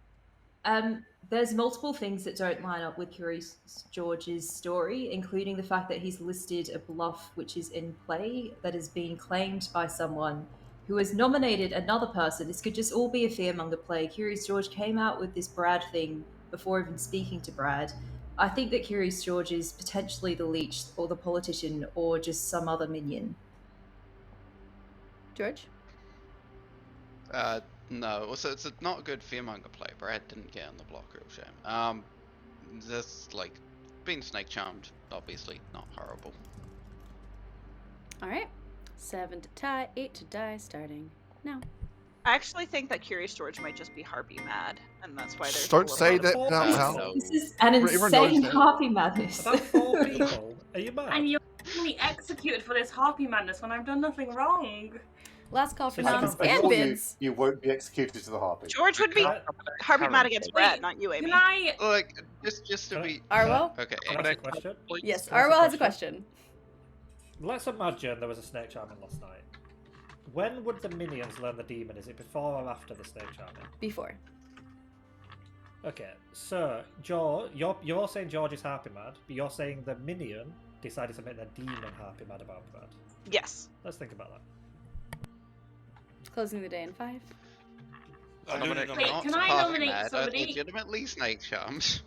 There's multiple things that don't line up with Curious George's story, including the fact that he's listed a bluff which is in play that is being claimed by someone who has nominated another person. This could just all be a fearmonger play. Curious George came out with this Brad thing before even speaking to Brad. I think that Curious George is potentially the leech or the politician or just some other minion. George? No. So it's not a good fearmonger play. Brad didn't get on the block, real shame. This like being snake charmed, obviously not horrible. All right. 7 to tie, 8 to die. Starting now. I actually think that Curious George might just be Harpy mad, and that's why there's. Don't a say little that bit of- out loud. This is an Everyone knows insane that. harpy madness. About 4 people. Are you mad? And you're being executed for this harpy madness when I've done nothing wrong. Last call for I noms can and assure you, bids. you won't be executed to the harpy. George would be Can Harpy mad against Brad, Wait, not you, Amy. Can I? Like just to Can I- be. Arwell? Okay. Can I ask a question? Yes, Can I ask a Arwell has a question? question. Let's imagine there was a snake charming last night. When would the minions learn the demon? Is it before or after the snake charming? Before. Okay, so George, you're saying George is harpy mad, but you're saying the minion decided to make the demon harpy mad about Brad. Yes. Let's think about that. Closing the day in 5. I nominate Wait, Not can I harpy nominate mad, somebody? legitimately snake charms.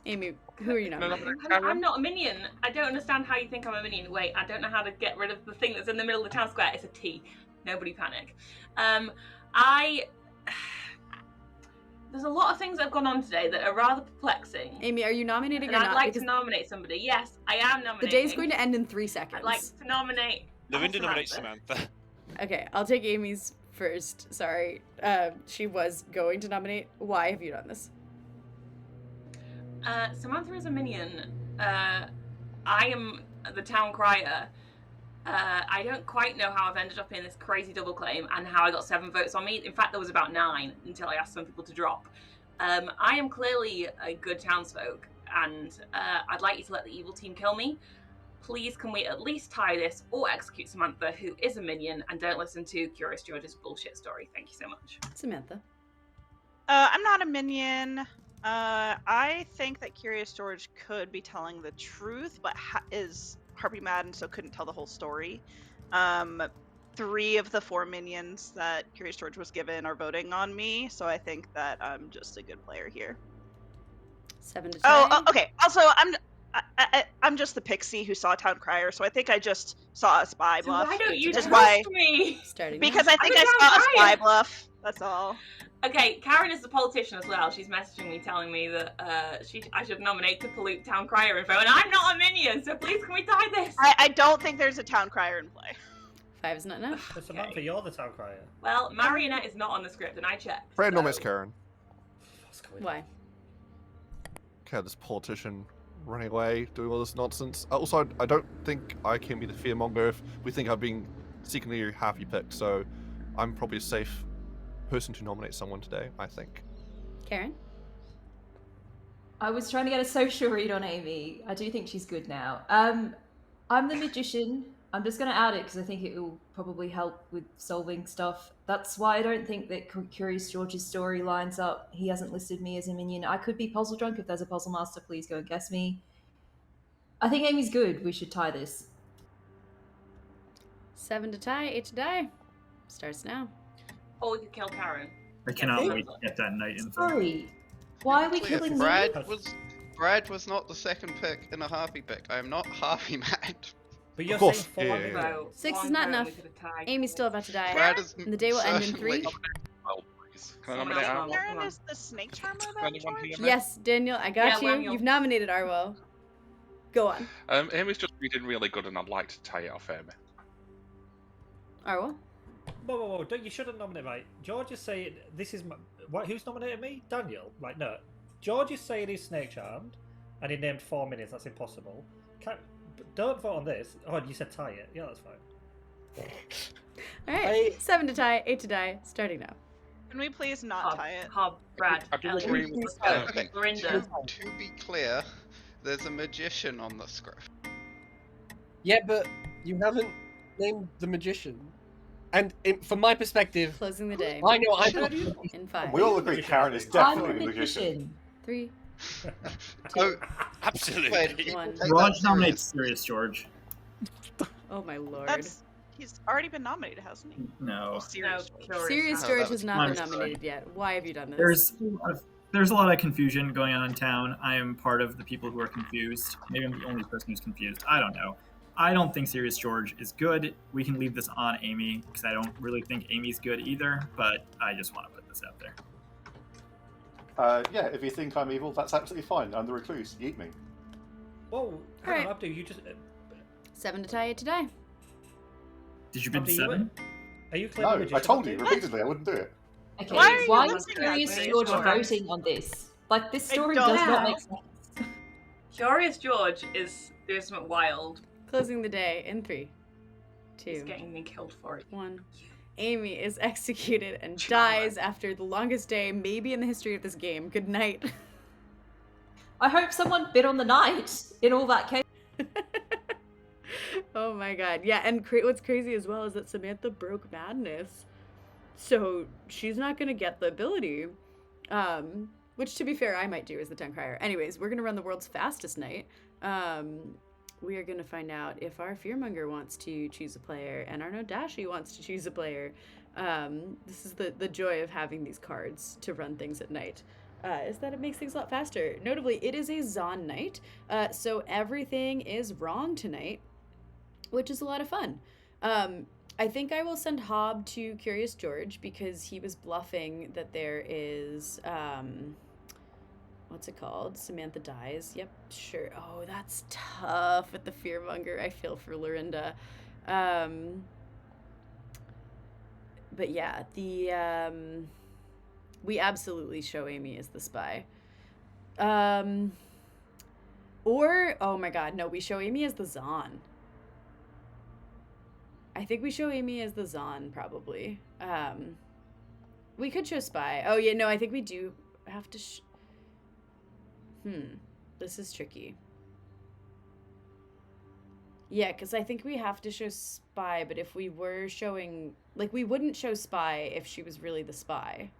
Amy, who are you nominating? I'm not a minion. I don't understand how you think I'm a minion. Wait, I don't know how to get rid of the thing that's in the middle of the town square. It's a T. Nobody panic. there's a lot of things that have gone on today that are rather perplexing. Amy, are you nominating And or I'd not? like Because to nominate somebody. Yes, I am nominating. the day's going to end in 3 seconds. I'd like to nominate. Lorinda nominates Samantha. Okay, I'll take Amy's first. Sorry. She was going to nominate. Why have you done this? Samantha is a minion. I am the town crier. I don't quite know how I've ended up in this crazy double claim and how I got 7 votes on me. In fact, there was about 9 until I asked some people to drop. I am clearly a good townsfolk, and I'd like you to let the evil team kill me. Please, can we at least tie this or execute Samantha, who is a minion, and don't listen to Curious George's bullshit story. Thank you so much. Samantha. I'm not a minion. I think that Curious George could be telling the truth, but is Harpy mad and so couldn't tell the whole story. 3 of the 4 minions that Curious George was given are voting on me, so I think that I'm just a good player here. 7 to 10. Oh, okay. Also, I'm just the pixie who saw Town Crier, so I think I just saw a spy bluff. Why don't you which is trust why? me? Starting Because now. I think I'm I a saw Town a spy Crier. bluff. That's all. Okay, Karen is the politician as well. She's messaging me telling me that I should nominate to pollute Town Crier info, and I'm not a minion, so please can we tie this? I don't think there's a Town Crier in play. 5 is not enough. But Samantha, you're the town crier. Well, Marionette is not on the script, and I checked. Fred so- nominates Karen. Why? Okay, this politician running away, doing all this nonsense. Also, I don't think I can be the fearmonger if we think I've been secretly happy picked, so I'm probably a safe person to nominate someone today, I think. Karen? I was trying to get a social read on Amy. I do think she's good now. I'm the magician. I'm just going to add it because I think it will probably help with solving stuff. That's why I don't think that Curious George's story lines up. He hasn't listed me as a minion. I could be puzzle drunk. If there's a puzzle master, please go and guess me. I think Amy's good. We should tie this. 7 to tie, 8 to die. Starts now. Or we could kill Karen. I cannot wait to get that night info. Sorry. Why are we Clear. killing Brad was not the second pick in a Harpy pick. I am not Harpy mad. But you're Of course, saying 4 yeah, yeah, million. yeah. 6 is not enough. Amy's still about to die. Brad is And the day will end in 3. Well, please. Can I nominate Arwell? Karen is the snake charmer then, Anyone George? here? Yes, Daniel, I got Yeah, you. Daniel. You've nominated Arwell. Go on. Amy's just reading really good, and I'd like to tie it off Amy. Arwell? Whoa, don't, you shouldn't nominate, right? George is saying, this is my... What, who's nominated me? Daniel? Like, no. George is saying he's snake charmed, and he named 4 minutes, that's impossible. Don't vote on this. Oh, you said tie it. Yeah, that's fine. Alright, 7 to tie, 8 to die. Starting now. Can we please not tie it? Hob, Brad, I do Elliot, agree with let's that. go. Okay, Lorinda. to be clear, there's a magician on the script. Yeah, but you haven't named the magician. And from my perspective, Closing the day. I know I'm In 5. We all agree Karen is I'm definitely the the magician. magician. 3, Oh, Absolutely. wait, 1. take that Raj nominates serious. Curious George. Oh my lord. He's already been nominated, hasn't he? No. Oh, serious. Serious Oh, George that was has not been I'm sorry. nominated yet. Why have you done this? There's a lot of confusion going on in town. I am part of the people who are confused. Maybe I'm the only person who's confused. I don't know. I don't think Serious George is good. We can leave this on Amy because I don't really think Amy's good either. But I just want to put this out there. Yeah, if you think I'm evil, that's absolutely fine. I'm the recluse. Eat me. Whoa, hang Alright. on, Abdu, you just... 7 to tie, 8 to die. Did you bid Abdu, 7? Are you claiming No, magician? I told you Abdu? repeatedly I wouldn't do it. Okay, Why are you why is listening to Curious that? George George? voting on this? Like, this I story don't does not know. make sense. Curious George is doing something wild. Closing the day in 3, He's 2, getting me killed for it. 1. Amy is executed and dies after the longest day maybe in the history of this game. Good night. I hope someone bid on the night in all that case. Oh my god. Yeah, and what's crazy as well is that Samantha broke madness. So she's not going to get the ability. Which, to be fair, I might do as the Town Crier. Anyways, we're going to run the world's fastest night. We are going to find out if our Fearmonger wants to choose a player and our Nodashi wants to choose a player. This is the joy of having these cards to run things at night. Is that it makes things a lot faster. Notably, it is a Zon night, so everything is wrong tonight, which is a lot of fun. I think I will send Hob to Curious George because he was bluffing that there is, what's it called? Samantha dies. Yep, sure. Oh, that's tough with the Fearmonger. I feel for Lorinda. But yeah, we absolutely show Amy as the spy. Or, oh my god, no, we show Amy as the Zon. I think we show Amy as the Zon, probably. We could show Spy. Oh, yeah, no, I think we do have to this is tricky. Yeah, because I think we have to show Spy, but if we were showing... Like, we wouldn't show Spy if she was really the spy.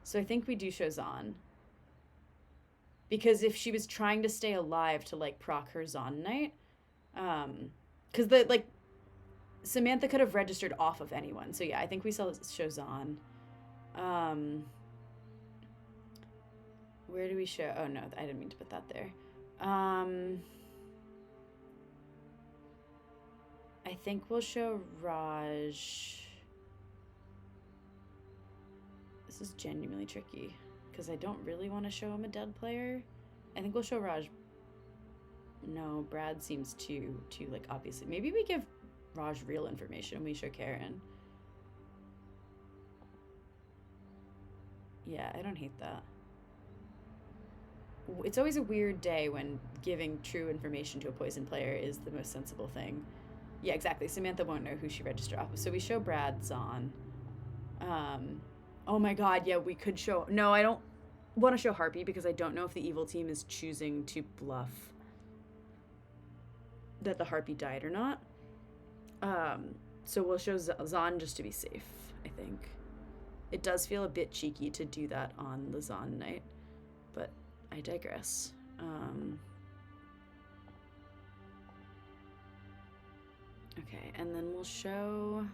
So I think we do show Zon. Because if she was trying to stay alive to, like, proc her Zon Knight... Because, Samantha could have registered off of anyone. So, yeah, I think we show Zon. Where do we show... Oh, no, I didn't mean to put that there. I think we'll show Raj. This is genuinely tricky because I don't really want to show him a dead player. I think we'll show Raj. No, Brad seems too like obviously. Maybe we give Raj real information and we show Karen. Yeah, I don't hate that. It's always a weird day when giving true information to a poison player is the most sensible thing. Yeah, exactly. Samantha won't know who she registered off of. So we show Brad Zon. Oh my god, yeah, we could show... No, I don't want to show Harpy because I don't know if the evil team is choosing to bluff that the Harpy died or not. So we'll show Zon just to be safe, I think. It does feel a bit cheeky to do that on the Zon night, but I digress. Okay, and then we'll show...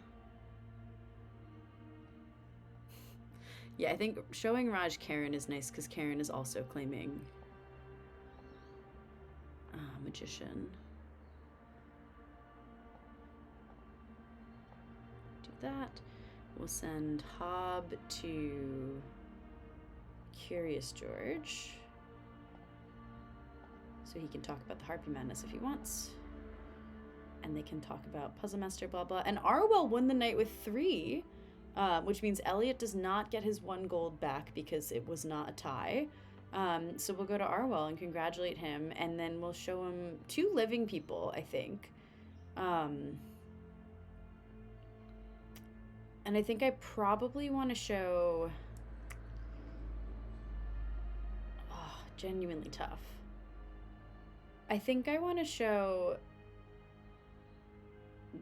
Yeah, I think showing Raj Karen is nice because Karen is also claiming Magician. Do that. We'll send Hob to Curious George so he can talk about the Harpy Madness if he wants. And they can talk about Puzzle Master, blah, blah. And Arwell won the night with 3, which means Elliot does not get his 1 gold back because it was not a tie. So we'll go to Arwell and congratulate him, and then we'll show him 2 living people, I think. And I think I probably want to show... Oh, genuinely tough. I think I want to show...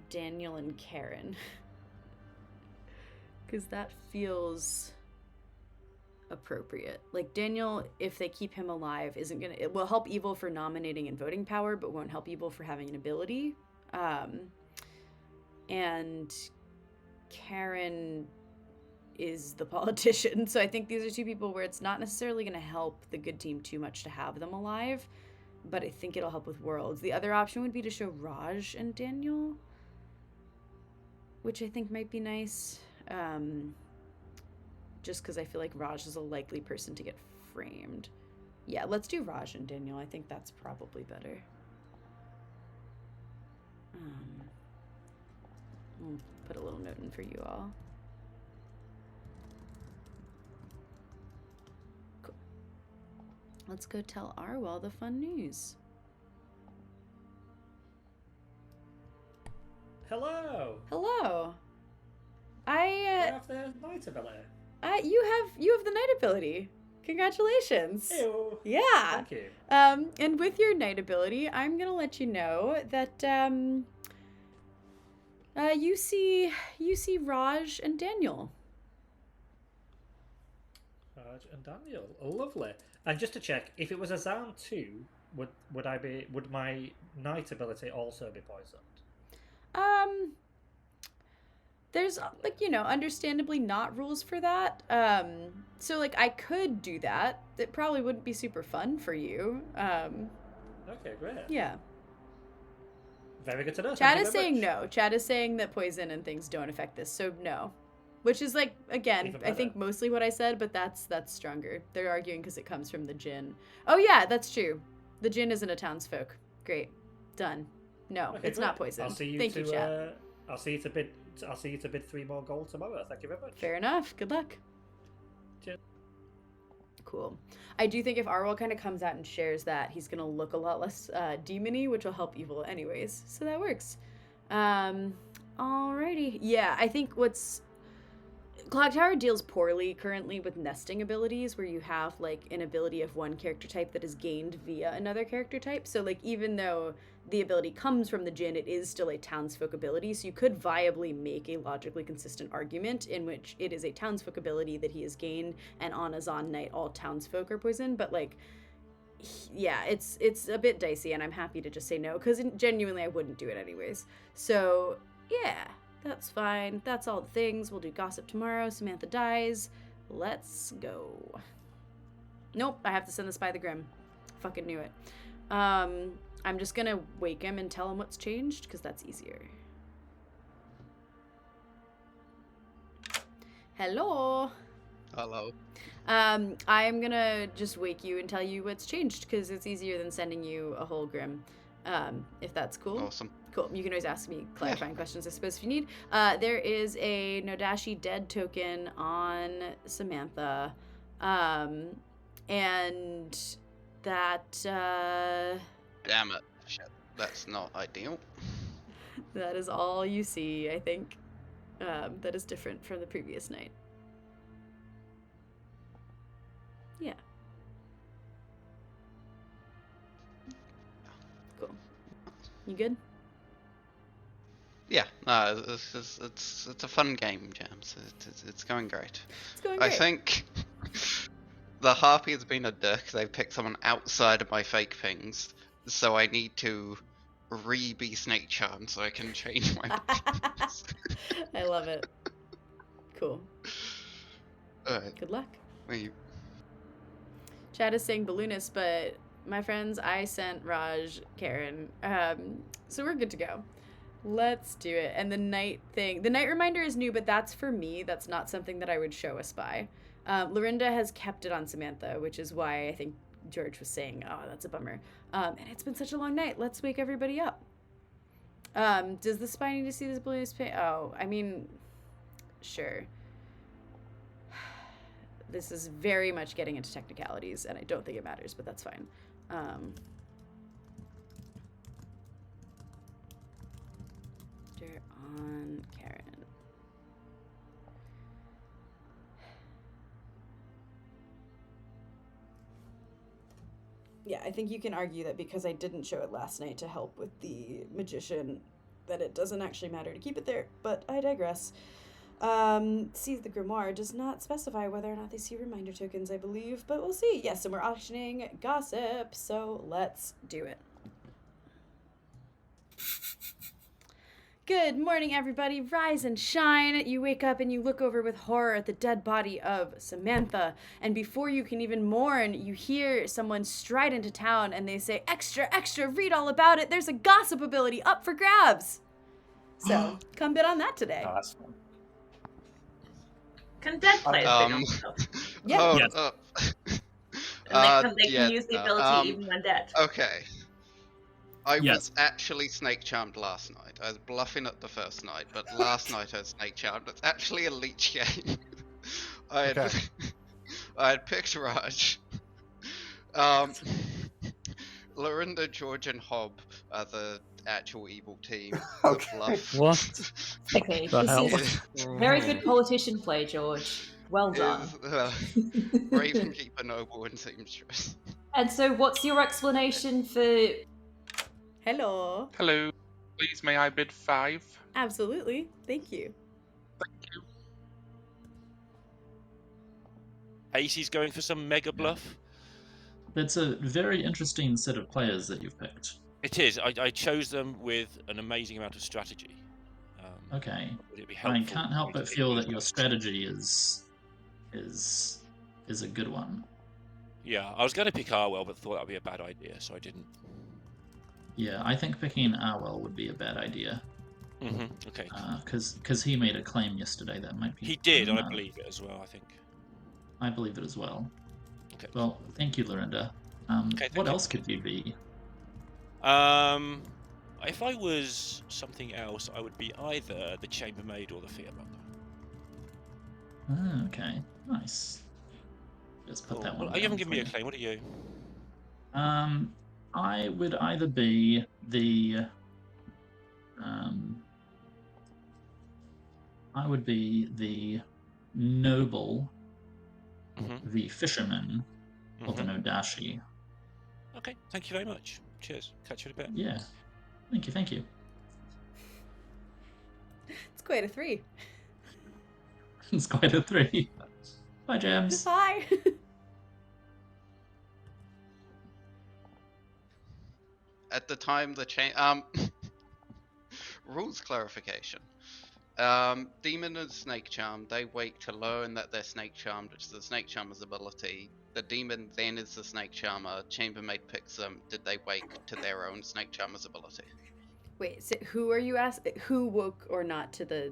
Daniel and Karen. Because that feels appropriate. Like, Daniel, if they keep him alive, isn't gonna... It will help Evil for nominating and voting power, but won't help Evil for having an ability. And Karen is the politician. So I think these are 2 people where it's not necessarily going to help the good team too much to have them alive, but I think it'll help with Worlds. The other option would be to show Raj and Daniel, which I think might be nice. Just because I feel like Raj is a likely person to get framed. Yeah, let's do Raj and Daniel. I think that's probably better. We'll put a little note in for you all. Cool. Let's go tell Arwell the fun news. Hello. Hello. You have the night ability. You have the night ability. Congratulations. Ew. Yeah. Thank you. And with your night ability, I'm gonna let you know that you see Raj and Daniel. Raj and Daniel. Lovely. And just to check, if it was a Zan 2, would my night ability also be poisoned? There's, like, you know, understandably not rules for that. So, like, I could do that. It probably wouldn't be super fun for you. Okay, great. Yeah. Very good to know. Chad is saying no. Chad is saying that poison and things don't affect this, so no. Which is like, again, I think mostly what I said, but that's stronger. They're arguing because it comes from the Djinn. Oh yeah, that's true. The Djinn isn't a townsfolk. Great. Done. No, Okay, it's great. not poison. I'll see you Thank you, Chad. I'll see you to bid. I'll see you to bid 3 more gold tomorrow. Thank you very much. Fair enough. Good luck. Cheers. Cool. I do think if Arwell kind of comes out and shares that, he's gonna look a lot less demony, which will help evil anyways. So that works. Alrighty. Yeah, I think Clocktower deals poorly currently with nesting abilities, where you have like an ability of one character type that is gained via another character type. So like even though the ability comes from the Djinn, it is still a townsfolk ability. So you could viably make a logically consistent argument in which it is a townsfolk ability that he has gained, and on a Zon night all townsfolk are poisoned. But like, yeah, it's a bit dicey, and I'm happy to just say no because genuinely I wouldn't do it anyways. So yeah. That's fine. That's all the things. We'll do gossip tomorrow. Samantha dies. Let's go. Nope, I have to send this by the Grim. Fucking knew it. I'm just gonna wake him and tell him what's changed, because that's easier. Hello. Hello. I'm gonna just wake you and tell you what's changed, because it's easier than sending you a whole Grim. If that's cool. Awesome. Cool. You can always ask me clarifying questions, I suppose, if you need. There is a Nodashi dead token on Samantha. And that, Damn it. Shit. That's not ideal. that is all you see, I think. That is different from the previous night. Yeah. Cool. You good? Yeah, no, it's a fun game, Jams. It's going great. It's going I great. think the Harpy has been a dick. They've picked someone outside of my fake pings, so I need to be Snake Charm so I can change my pings. I love it. Cool. Alright. Good luck. We... Chad is saying balloonist, but my friends, I sent Raj, Karen, so we're good to go. Let's do it. And the night thing, the night reminder is new, but that's for me. That's not something that I would show a spy. Lorinda has kept it on Samantha, which is why I think George was saying, oh, that's a bummer. And it's been such a long night. Let's wake everybody up. Does the spy need to see this balloonist pay? Oh, I mean, sure. This is very much getting into technicalities, and I don't think it matters, but that's fine. On Karen. Yeah, I think you can argue that because I didn't show it last night to help with the magician, that it doesn't actually matter to keep it there, but I digress. See, the grimoire does not specify whether or not they see reminder tokens, I believe, but we'll see. Yes, and we're auctioning gossip, so let's do it. Good morning, everybody. Rise and shine. You wake up and you look over with horror at the dead body of Samantha. And before you can even mourn, you hear someone stride into town and they say, extra, extra, read all about it. There's a gossip ability up for grabs. So come bid on that today. Oh, that's fun. Can dead players bid on stuff? Yeah. Hold Yes. up. And they can yeah, use the ability even when dead. Okay. I Yes. was actually Snake Charmed last night. I was bluffing it the first night, but last night I was Snake Charmed. It's actually a leech game. I had, Okay. I had picked Raj. Lorinda, George, and Hob are the actual evil team. Okay. The bluff. What? Okay, The hell? this is very good politician play, George. Well done. Is, Ravenkeeper, Noble, and Seamstress. And so, what's your explanation for? Hello. Hello. Please, may I bid 5? Absolutely. Thank you. Acey's going for some mega bluff. It's a very interesting set of players that you've picked. It is. I chose them with an amazing amount of strategy. Okay. Would it be I helpful can't for help me to but be feel that used? your strategy is a good one. Yeah, I was going to pick Arwell, but thought that would be a bad idea, so I didn't. Yeah, I think picking Arwell would be a bad idea. Okay. Because he made a claim yesterday that might be. He did, and I believe it as well. I think. I believe it as well. Okay. Well, thank you, Lorinda. What else could you be? If I was something else, I would be either the chambermaid or the fearmonger. Okay, nice. Just put that one. You haven't given me a claim. What are you? I would either be the. I would be the noble, the fisherman, or the Nodashi. Okay, thank you very much. Cheers. Catch you in a bit. Yeah. Thank you, thank you. It's quite a 3. It's quite a 3. Bye, Jams. Bye. At the time the rules clarification. Demon and Snake Charm, they wake to learn that they're Snake Charmed, which is the Snake Charmer's ability. The demon then is the Snake Charmer. Chambermaid picks them. Did they wake to their own Snake Charmer's ability? Wait, so who are you asking? Who woke or not to the...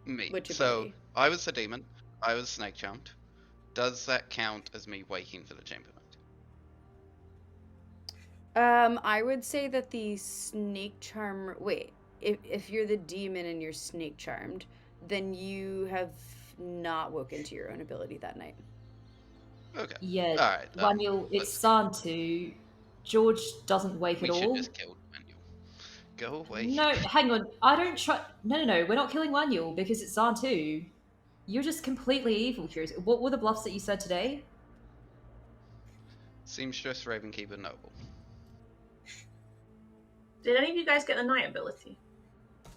Me. Which so, ability? I was the demon. I was Snake Charmed. Does that count as me waking for the Chambermaid? I would say that the Snake Charmer... Wait, if you're the demon and you're Snake Charmed, then you have not woken to your own ability that night. Okay. Yeah, Alright. Waniel, it's Santu. George doesn't wake at all. We should just kill Waniel. Go away. No, hang on. I don't try. No. We're not killing Waniel because it's Santu. You're just completely evil, Curious. What were the bluffs that you said today? Seamstress, Ravenkeeper, Noble. Did any of you guys get the night ability?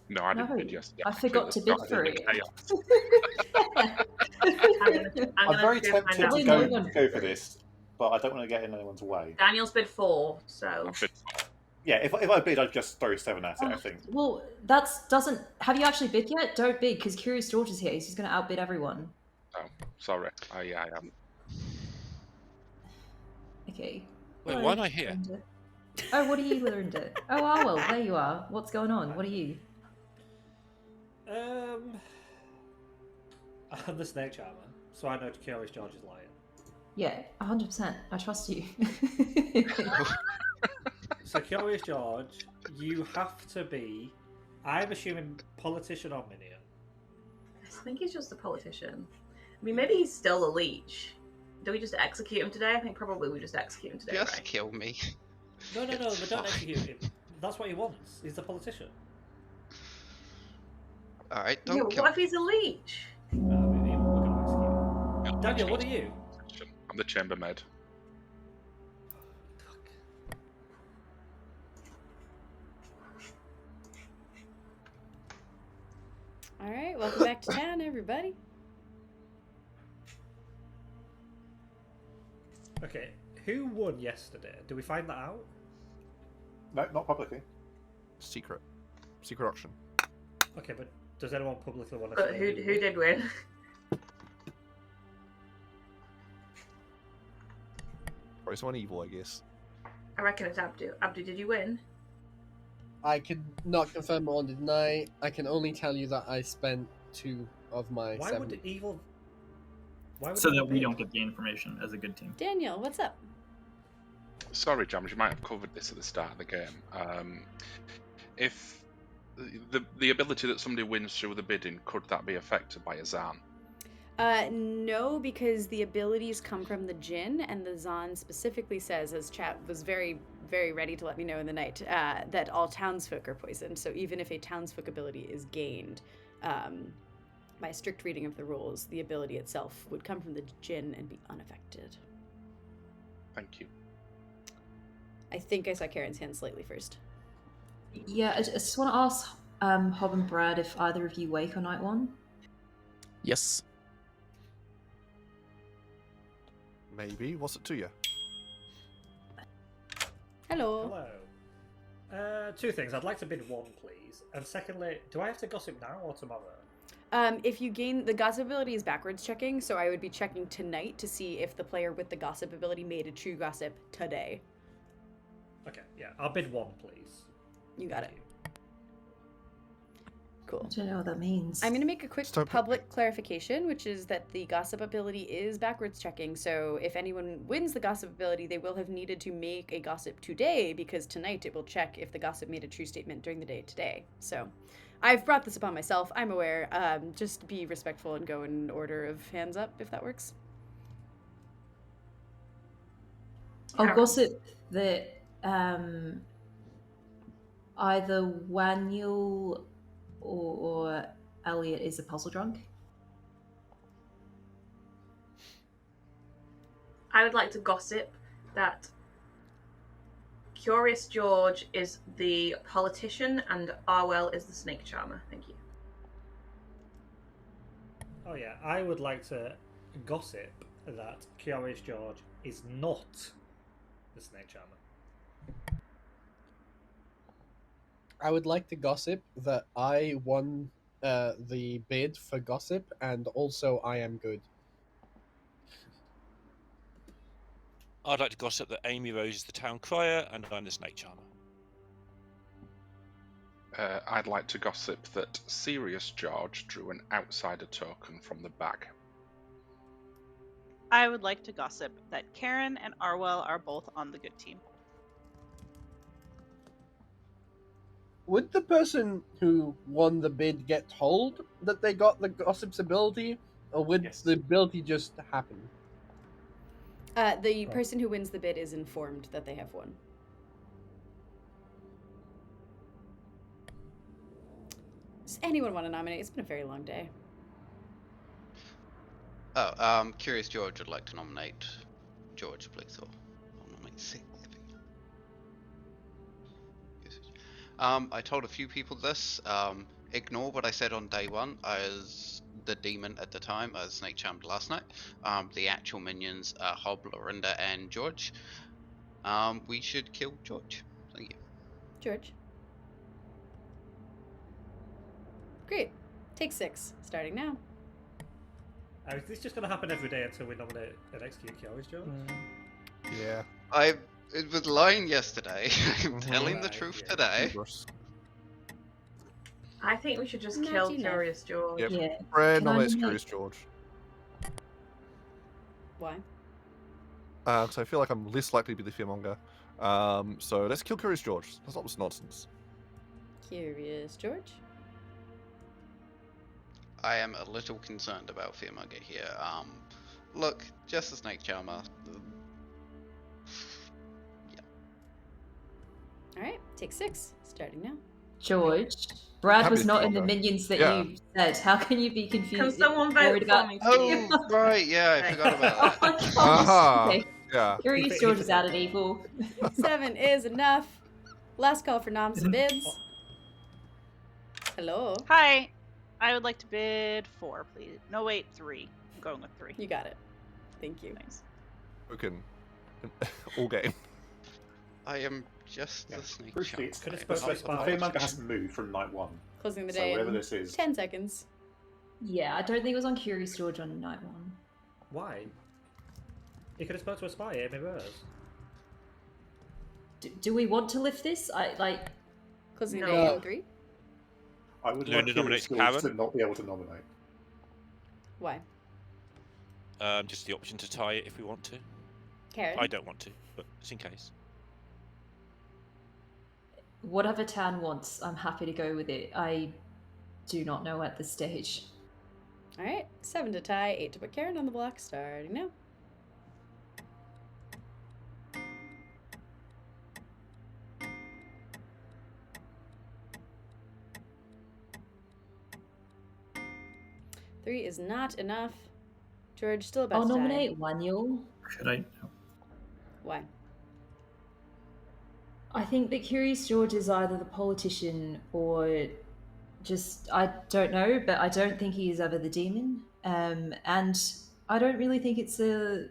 No, I didn't bid yesterday. I forgot to bid for it. I'm very tempted to go for this, but I don't want to get in anyone's way. Daniel's bid 4, so... Yeah, if I bid, I'd just throw 7 at it, I think. Well, doesn't... Have you actually bid yet? Don't bid, because Curious George is here. He's just going to outbid everyone. Oh, sorry. I am. Okay. Wait, why am I here? Lorinda. Oh, what are you, Lorinda? Oh, well, there you are. What's going on? What are you? I'm the Snake Charmer, so I know Curious George is lying. Yeah, 100%. I trust you. So, Curious George, you have to be, I'm assuming, politician or minion. I think he's just a politician. I mean, maybe he's still a leech. Do we just execute him today? I think probably we just execute him today, Just right? kill me. No, we don't execute him. That's what he wants. He's the politician. Alright, don't Yeah, kill what if he's a leech? We're gonna execute him. Daniel, what are you? I'm the chambermaid. All right, welcome back to town, everybody. Okay, who won yesterday? Did we find that out? No, not publicly. Secret auction. Okay, but does anyone publicly want to But say who did win? Probably someone evil, I guess. I reckon it's Abdu. Abdu, did you win? I can not confirm or deny. I can only tell you that I spent 2 of my Why 7. would evil... Why would So evil that we be- don't get the information as a good team. Daniel, what's up? Sorry, Jams, you might have covered this at the start of the game. If the ability that somebody wins through the bidding, could that be affected by a Zan? No, because the abilities come from the Jinn, and the Zan specifically says, as chat was very, very ready to let me know in the night, that all townsfolk are poisoned. So even if a townsfolk ability is gained, by a strict reading of the rules, the ability itself would come from the Jinn and be unaffected. Thank you. I think I saw Karen's hand slightly first. Yeah, I just want to ask Hob and Brad if either of you wake on night 1. Yes. Maybe. What's it to you? Hello. Hello. 2 things. I'd like to bid 1, please. And secondly, do I have to gossip now or tomorrow? If you gain the gossip ability is backwards checking, so I would be checking tonight to see if the player with the gossip ability made a true gossip today. Okay, yeah, I'll bid 1, please. You got it. Cool. I don't know what that means. I'm going to make a quick public clarification, which is that the gossip ability is backwards checking. So if anyone wins the gossip ability, they will have needed to make a gossip today, because tonight it will check if the gossip made a true statement during the day today. So I've brought this upon myself. I'm aware. Just be respectful and go in order of hands up, if that works. I'll gossip that either Waniel or Elliot is a puzzle drunk. I would like to gossip that Curious George is the politician and Arwell is the snake charmer. Thank you. Oh yeah, I would like to gossip that Curious George is not the snake charmer. I would like to gossip that I won the bid for gossip, and also I am good. I'd like to gossip that Amy Rose is the town crier and I'm the snake charmer. I'd like to gossip that Serious George drew an outsider token from the bag. I would like to gossip that Karen and Arwell are both on the good team. Would the person who won the bid get told that they got the gossip's ability, or would the ability just happen? The person who wins the bid is informed that they have won. Does anyone want to nominate? It's been a very long day. Oh, Curious George would like to nominate George, please, or nominate C. I told a few people this. Ignore what I said on day 1. I was the demon at the time. I was snake charmed last night. The actual minions are Hob, Lorinda, and George. We should kill George. Thank you. George. Great. Take 6. Starting now. Is this just going to happen every day until we nominate and execute Curious George? Yeah. I was lying yesterday. I'm telling the truth today. I think we should just Not kill enough. Curious George. Yep. Yeah. Brad Can I nominates nominate- Curious George. Why? Because I feel like I'm less likely to be the fearmonger. So let's kill Curious George. That's not this nonsense. Curious George. I am a little concerned about Fearmonger here. Look, just a snake charmer. Alright, take 6. Starting now. George, Brad Happy was to not do in the that. minions that Yeah. you said. How can you be confused? Can someone worried vote for about... me? Oh, right, yeah, I forgot about Oh that. my gosh. Aha! Okay. Yeah. Curious George is out of evil. 7 is enough. Last call for noms and bids. Hello. Hi, I would like to bid 4, please. No, wait, 3. I'm going with 3. You got it. Thank you. Thanks. Broken. All game. I am just the snake Crucially, charmer. it's Could have the spoken to Spy. Fearmonger hasn't moved from night 1. Closing the So day whatever in this is. 10 seconds. Yeah, I don't think it was on Curious George on night 1. Why? You could have spoken to a spy, Amy Rose. Do we want to lift this? Closing the No. day in 3. I would No, like to Curious nominate George to Karen? not be able to nominate. Why? Just the option to tie it if we want to. Karen? I don't want to, but just in case. Whatever Tan wants, I'm happy to go with it. I do not know at this stage. Alright, 7 to tie, 8 to put Karen on the block. Starting now. Three is not enough. George, still about I'll to die. nominate Waniel. Should I? No. Why? I think that Curious George is either the politician or just, I don't know, but I don't think he is ever the demon. And I don't really think it's a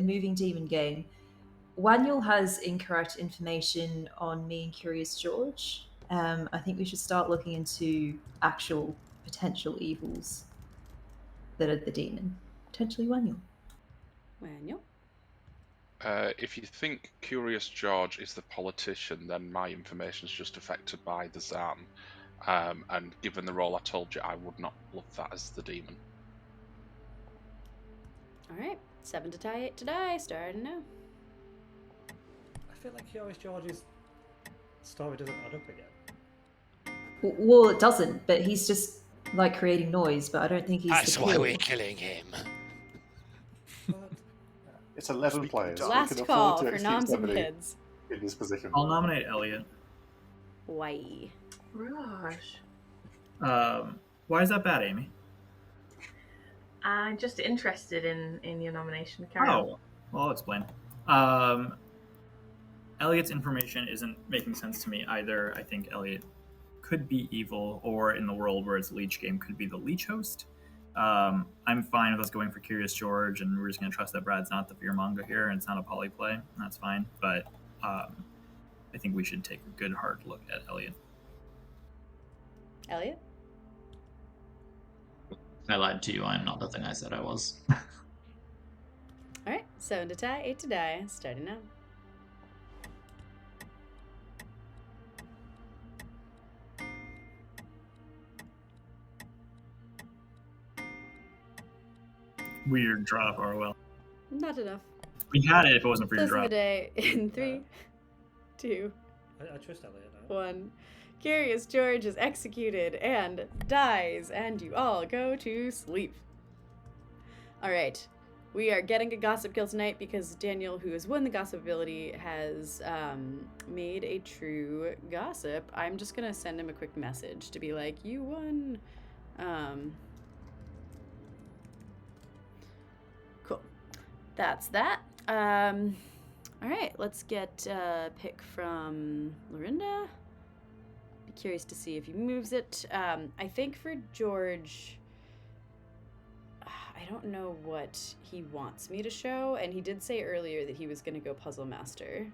moving demon game. Waniel has incorrect information on me and Curious George. I think we should start looking into actual potential evils that are the demon. Potentially Waniel. Manuel. If you think Curious George is the politician, then my information is just affected by the Zan. And given the role I told you, I would not bluff that as the demon. All right, 7 to tie, 8 to die. Starting now. I feel like Curious George's story doesn't add up again. Well, it doesn't, but he's just like creating noise, but I don't think he's That's the why kill. we're killing him. It's 11 Speak players. We Last can call afford to for execute noms and somebody kids. in this position. I'll nominate Elliot. Why? Rush. Why is that bad, Amy? I'm just interested in your nomination. Carry on. Oh, well, I'll explain. Elliot's information isn't making sense to me either. I think Elliot could be evil, or in the world where it's a leech game, could be the leech host. I'm fine with us going for Curious George, and we're just going to trust that Brad's not the fearmonger here, and it's not a poly play. That's fine. But I think we should take a good hard look at Elliot. Elliot? I lied to you. I'm not the thing I said I was. All right, 7 to tie, 8 to die. Starting now. Weird drop, Orwell. Not enough. We had it if it wasn't for your Close of the drop. day in 3, 2, I trust Elliot now. 1. Curious George is executed and dies, and you all go to sleep. All right. We are getting a gossip kill tonight because Daniel, who has won the gossip ability, has made a true gossip. I'm just going to send him a quick message to be like, you won. Cool. That's that. All right, let's get a pick from Lorinda. Be curious to see if he moves it. I think for George, I don't know what he wants me to show, and he did say earlier that he was going to go Puzzle Master.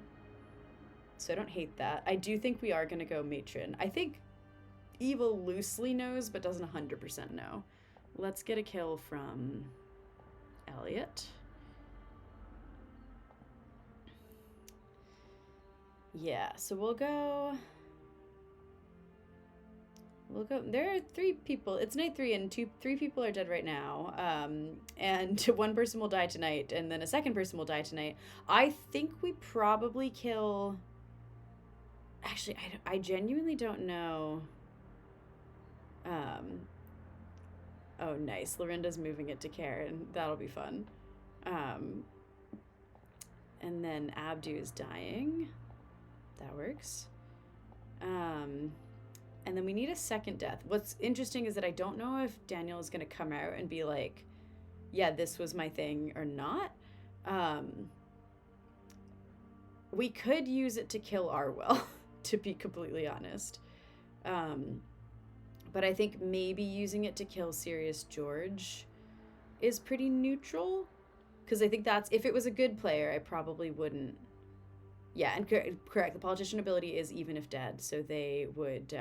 So I don't hate that. I do think we are going to go Matron. I think Evil loosely knows, but doesn't 100% know. Let's get a kill from Elliot. Yeah, so we'll go. There are 3 people. It's night 3, and 3 people are dead right now. And 1 person will die tonight, and then a second person will die tonight. I think we probably kill. Actually, I genuinely don't know. Oh, nice. Lorinda's moving it to Karen. That'll be fun. And then Abdu is dying. That works. And then we need a second death. What's interesting is that I don't know if Daniel is going to come out and be like, yeah, this was my thing or not. We could use it to kill Arwell, to be completely honest. But I think maybe using it to kill Sirius George is pretty neutral. Because I think that's, if it was a good player, I probably wouldn't. Yeah, and correct. The politician ability is even if dead, so they would.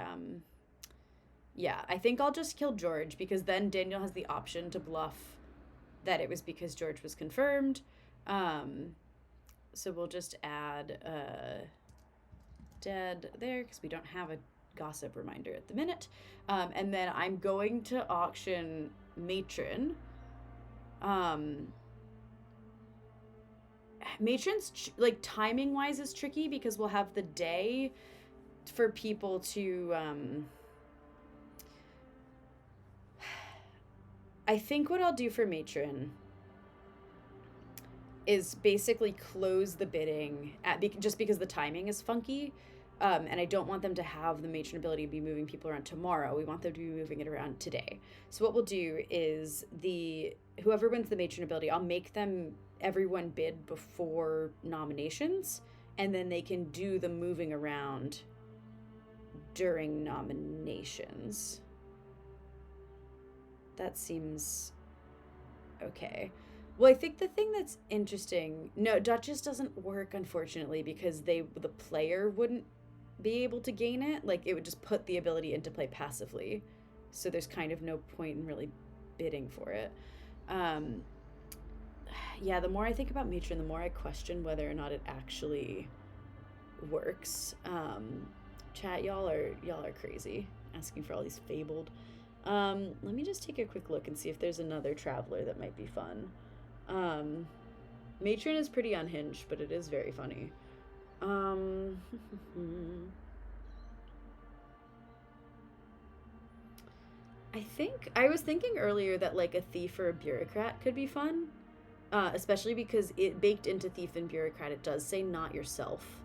Yeah, I think I'll just kill George because then Daniel has the option to bluff that it was because George was confirmed. So we'll just add dead there because we don't have a gossip reminder at the minute. And then I'm going to auction Matron. Matron's like timing wise is tricky because we'll have the day for people to I think what I'll do for Matron is basically close the bidding at just because the timing is funky, and I don't want them to have the Matron ability to be moving people around tomorrow. We want them to be moving it around today. So what we'll do is whoever wins the Matron ability, I'll make everyone bid before nominations, and then they can do the moving around during nominations. That seems okay. Well, I think the thing that's interesting, no, Duchess doesn't work, unfortunately, because the player wouldn't be able to gain it. Like, it would just put the ability into play passively. So there's kind of no point in really bidding for it. yeah, the more I think about Matron, the more I question whether or not it actually works. Chat, y'all are crazy, asking for all these fabled. Let me just take a quick look and see if there's another traveler that might be fun. Matron is pretty unhinged, but it is very funny. I was thinking earlier that like a thief or a bureaucrat could be fun, especially because it baked into thief and bureaucrat it does say not yourself.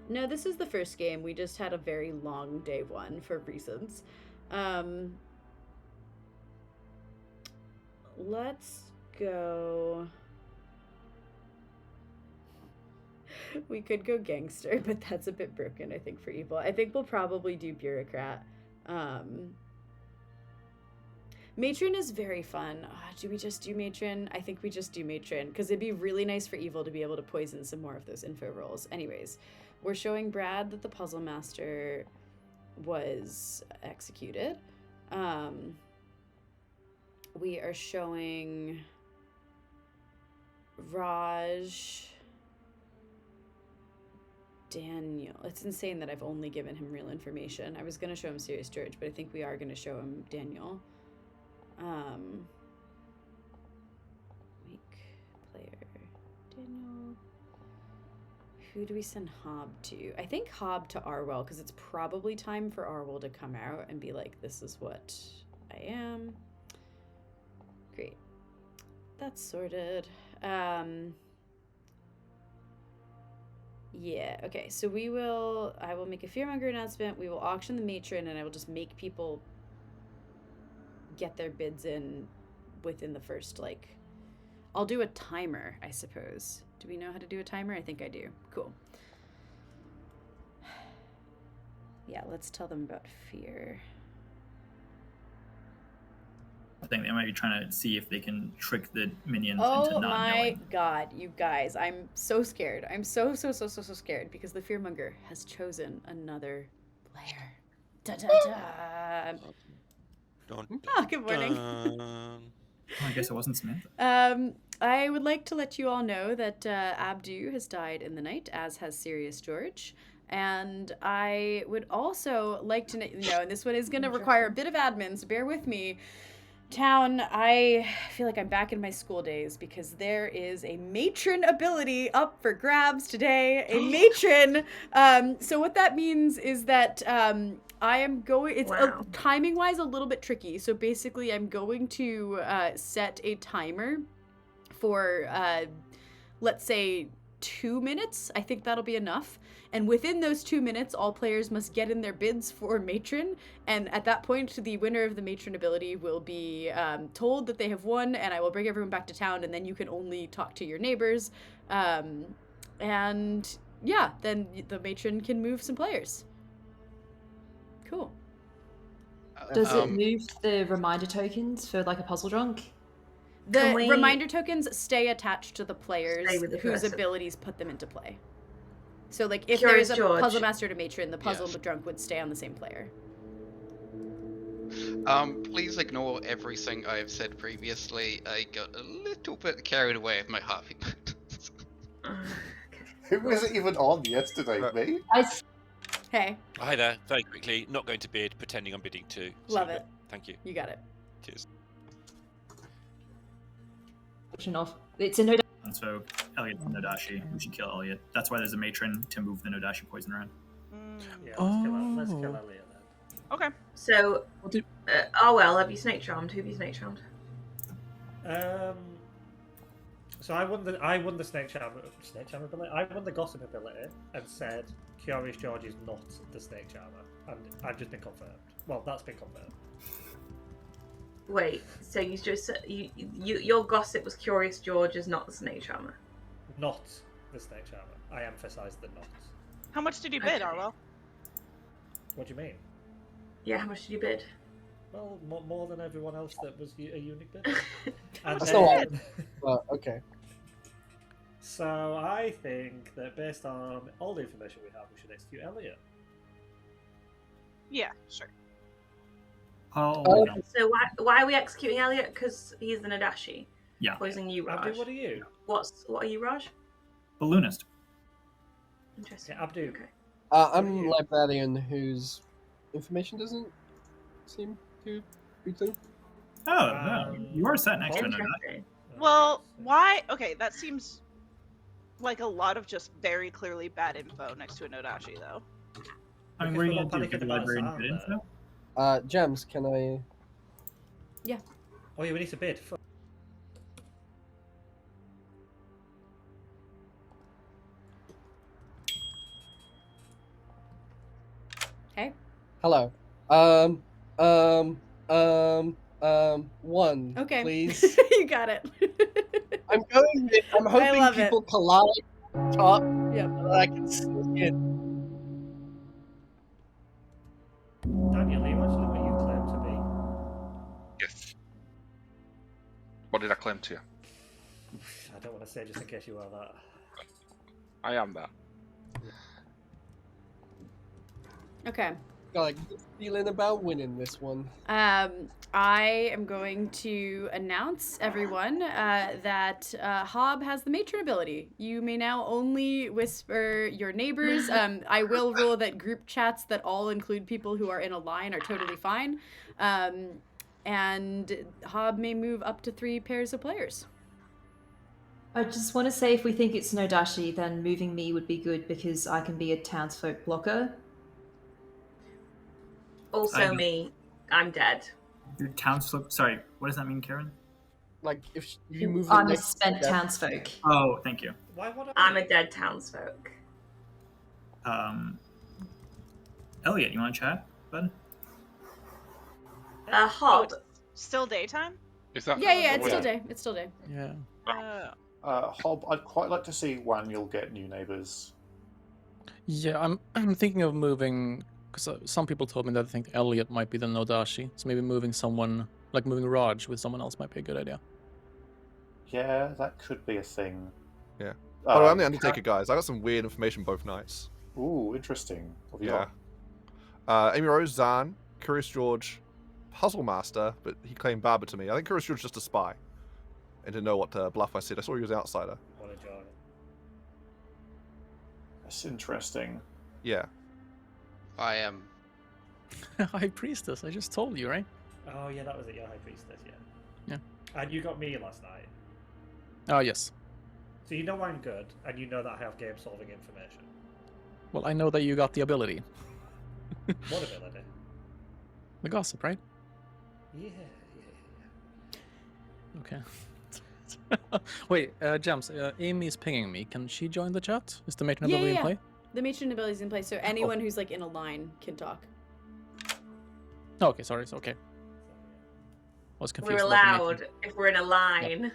No, this is the first game. We just had a very long day one for reasons. Let's go. We could go gangster, but that's a bit broken, I think, for evil. I think we'll probably do bureaucrat. Matron is very fun. Do we just do Matron? I think we just do Matron, because it'd be really nice for evil to be able to poison some more of those info rolls. Anyways, we're showing Brad that the puzzle master was executed. We are showing Raj, Daniel. It's insane that I've only given him real information. I was going to show him Serious George, but I think we are going to show him Daniel. Weak player. Daniel. Who do we send Hob to? I think Hob to Arwell, because it's probably time for Arwell to come out and be like, this is what I am. Great. That's sorted. Yeah, okay, so I will make a Fearmonger announcement, we will auction the matron, and I will just make people get their bids in within the first, like, I'll do a timer, I suppose. Do we know how to do a timer? I think I do. Cool. Yeah, let's tell them about fear. I think they might be trying to see if they can trick the minions into not knowing. Oh my god, you guys. I'm so scared. I'm so scared because the Fearmonger has chosen another player. Da da da. Oh, good morning. I guess it wasn't Samantha. I would like to let you all know that Abdu has died in the night, as has Serious George. And I would also like to know, and this one is going to require a bit of admin, so bear with me. Town, I feel like I'm back in my school days because there is a matron ability up for grabs today. A matron. So what that means is that I am going, it's timing wise a little bit tricky. So basically I'm going to set a timer for, let's say, 2 minutes. I think that'll be enough. And within those 2 minutes, all players must get in their bids for matron. And at that point, the winner of the matron ability will be told that they have won, and I will bring everyone back to town, and then you can only talk to your neighbors. And yeah, then the matron can move some players. Cool. Does it move the reminder tokens for like a puzzle drunk? The reminder tokens stay attached to the players whose person. Abilities put them into play. So, like, if Curious there's a George. puzzle master to matron, the puzzle drunk would stay on the same player. Please ignore everything I've said previously. I got a little bit carried away with my harpy. Who isn't even on yesterday, me? Hey. Hi there. Very quickly, not going to bid, pretending I'm bidding too. Love it. Thank you. You got it. Cheers. Off. It's a no. And so Elliot and Nodashi, we should kill Elliot. That's why there's a matron to move the Nodashi poison around. Yeah, let's kill Elliot then. Okay. So, have you snake charmed? Who have you snake charmed? So I won the snake charm ability. I won the gossip ability and said Curious George is not the snake charmer, and I've just been confirmed. Well, that's been confirmed. Wait, so you just your gossip was Curious George is not the snake charmer? Not the snake charmer. I emphasise the not. How much did you bid, Arlo? What do you mean? Yeah, how much did you bid? Well, more than everyone else that was a unique bid. And That's not well, okay. So I think that based on all the information we have, we should execute Elliot. Yeah, sure. Oh, So why are we executing Elliot? Because he's the Nadashi. Yeah. Poisoning you, Abdu, Raj. what are you? What are you, Raj? balloonist. Interesting. Yeah, Abdu. Okay. I'm librarian whose information doesn't seem to be true. Oh, no, you are sat next to another. Interesting. Well, why? Okay, that seems like a lot of just very clearly bad info next to a Nodashi, though. I mean, what are you going to do? Get the librarian good info? Gems, can I? Yeah. Oh yeah, we need to bid. Hey. Hello. One. Okay. Please. You got it. I'm hoping love people collide top. Yep. So that I can see it. Daniel, are you actually what you claim to be? Yes. What did I claim to you? I don't want to say just in case you are that. I am that. Okay. Got a good feeling about winning this one. I am going to announce everyone that Hob has the matron ability. You may now only whisper your neighbors. I will rule that group chats that all include people who are in a line are totally fine. And Hob may move up to 3 pairs of players. I just want to say if we think it's Nodashi, then moving me would be good because I can be a townsfolk blocker. Also me. I'm dead. Your townsfolk. Sorry, what does that mean, Karen? Like if you move. I'm a spent townsfolk. Oh, thank you. I'm a dead townsfolk. Elliot, you want to chat, bud? Hob. Still daytime? Is that? Yeah, it's still day. It's still day. Yeah. Hob, I'd quite like to see when you'll get new neighbors. Yeah, I'm thinking of moving because some people told me that they think Elliot might be the Nodashi, so maybe moving someone like moving Raj with someone else might be a good idea. Yeah, that could be a thing. Yeah. Oh, I'm the Undertaker, guys. I got some weird information both nights. Ooh, interesting. What have you Yeah. got? Amy Rose, Zan, Curious George, Puzzle Master, but he claimed Barber to me. I think Curious George is just a spy. And didn't know what bluff I said. I saw he was an outsider. What a joy. That's interesting. Yeah. I am. High Priestess, I just told you, right? Oh yeah, that was it. Your High Priestess, yeah. Yeah. And you got me last night. Oh, yes. So you know I'm good, and you know that I have game-solving information. Well, I know that you got the ability. What ability? The gossip, right? Yeah. Okay. Wait, Gems, Amy's pinging me. Can she join the chat? Is the matron ability in play? The matron ability is in place, so anyone who's like in a line can talk. Oh, okay, sorry, it's okay. I was confused. We're about the allowed matron. if we're in a line.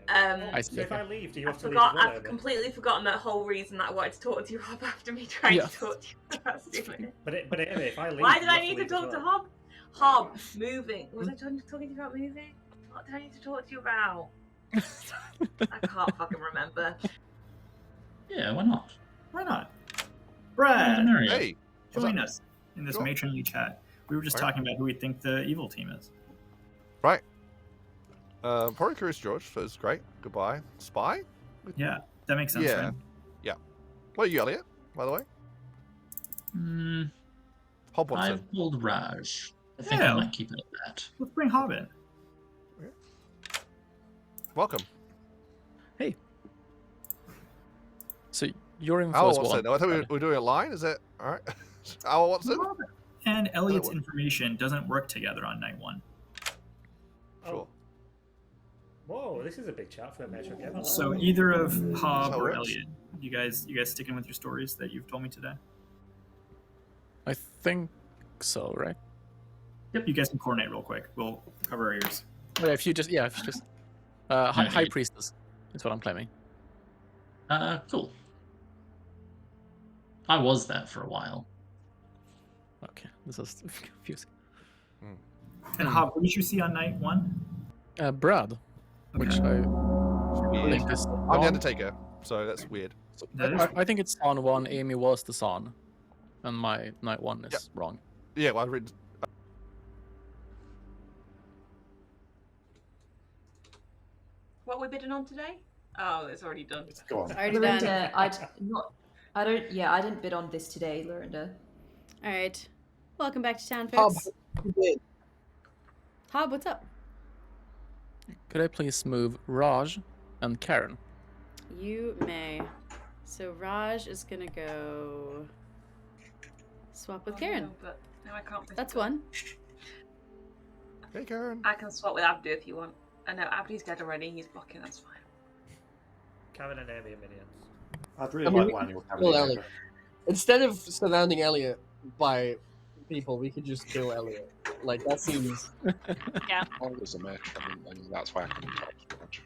I see, So if okay. I leave, do you have to leave as well? I've completely forgotten that whole reason that I wanted to talk to you, Hob, after me trying Yeah. to talk to you. That's stupid. But Amy, if I leave, Why you did I have need to leave as talk to well. Hob? Hob, moving. Was I talking to you about moving? What did I need to talk to you about? I can't fucking remember. Yeah, why not? Why not? Brad, Hey. join us in this Sure. matronly chat. We were just Right. talking about who we think the evil team is. Right. Probably Curious George, so it's great. Goodbye. Spy? Yeah, that makes sense, Yeah. right? Yeah. What are you, Elliot, by the way? Hob wants in. I've pulled Raj. I think Yeah. I might keep it at that. Let's bring Hob in. Welcome. Hey. So your info Owl is wants well. in. I thought we were doing a line. Is that all right? Owl wants in. And Elliot's information doesn't work together on night 1. Sure. Whoa, this is a big chat for a major game. So either of Hob how it or works. Elliot, you guys sticking with your stories that you've told me today? I think so, right? Yep, you guys can coordinate real quick. We'll cover our ears. Yeah, if you just High Priestess is what I'm claiming. Cool. I was there for a while. Okay, this is confusing. And Hob, what did you see on night 1? Brad, which I Weird. think is I'm on. the Undertaker, so that's weird. I think it's on 1. Amy was the Son, and my night 1 is wrong. Yeah, well, I've written. What are we bidding on today? Oh, it's already done. It's gone. Already done. Lorinda, I didn't bid on this today, Lorinda. All right. Welcome back to town, Hob, folks. you did. Hob, what's up? Could I please move Raj and Karen? You may. So Raj is gonna go swap with Karen. No, but now I can't. That's one. Hey, Karen. I can swap with Abdu if you want. I know Abdu's dead already. He's blocking. That's fine. Karen and Amy are minions. I'd really I mean, like one your Kill family. Elliot. Instead of surrounding Elliot by people, we could just kill Elliot. Like, that seems... Yeah. I was a merchant, and that's why I couldn't talk so much.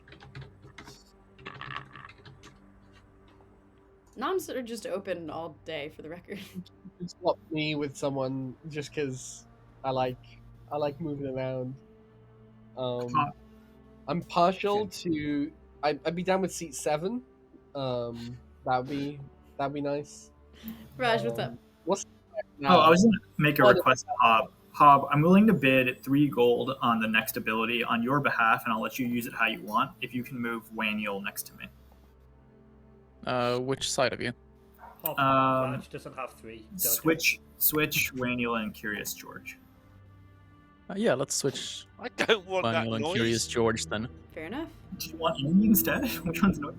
Noms are just open all day, for the record. Swap me with someone just because I like moving around. I'm partial to... I'd be down with seat 7. That'd be nice. Raj, what's up? What's Oh, I was going to make a request to Hob. Hob, I'm willing to bid 3 gold on the next ability on your behalf, and I'll let you use it how you want, if you can move Waniel next to me. Which side of you? Raj doesn't have 3. Switch Waniel and Curious George. Yeah, let's switch. I don't want that Waniel and noise. Curious George then. Fair enough. Do you want Amy instead? Which one's noise?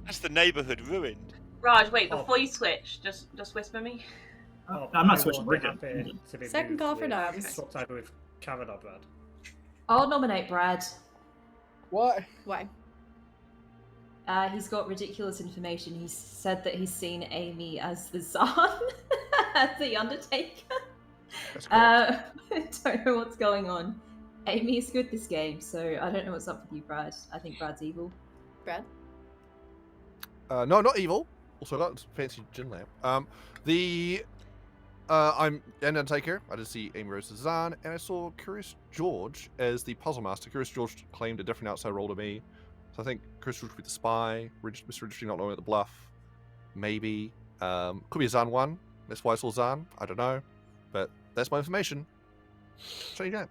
That's the neighbourhood ruined. Raj, wait, before you switch, just whisper me. I'm not switching. We're good. Second call for Noms. Swapped either with Karen or Brad. I'll nominate Brad. What? Why? He's got ridiculous information. He said that he's seen Amy as the Zahn, as the Undertaker. I don't know what's going on. Amy's good this game, so I don't know what's up with you, Brad. I think Brad's evil. Brad? No, not evil. Also got fancy gin lamp. I'm an Undertaker. I did see Amy Rose as Zahn, and I saw Curious George as the Puzzle Master. Curious George claimed a different outside role to me. So I think Curious George would be the spy, Mr. Interesting not knowing the bluff. Maybe. Could be a Zahn one. That's why I saw Zahn. I don't know. But that's my information. So you go.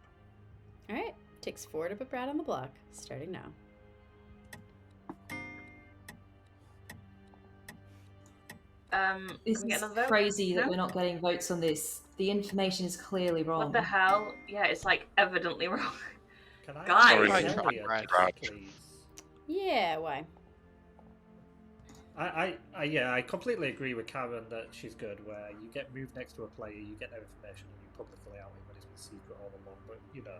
Alright. Takes 4 to put Brad on the block. Starting now. This can we get is another vote? crazy that No? we're not getting votes on this. The information is clearly wrong. What the hell? Yeah, it's like evidently wrong. Can I Guys! Sorry, Elliot, Brad. please? Yeah, why? I completely agree with Karen that she's good. Where you get moved next to a player, you get their information, and you publicly out it when it's been secret all along. But you know,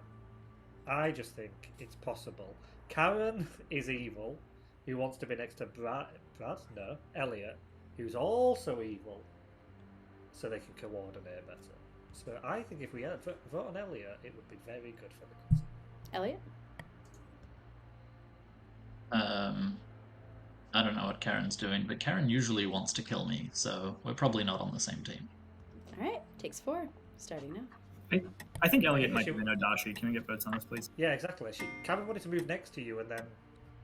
I just think it's possible. Karen is evil, who wants to be next to Brad? No, Elliot, who's also evil, so they can coordinate better. So I think if we had vote on Elliot, it would be very good for the concept. Elliot? I don't know what Karen's doing, but Karen usually wants to kill me, so we're probably not on the same team. Alright. Takes 4. Starting now. I think Elliot might be an Odashi. Can we get votes on this, please? Yeah, exactly. Karen wanted to move next to you and then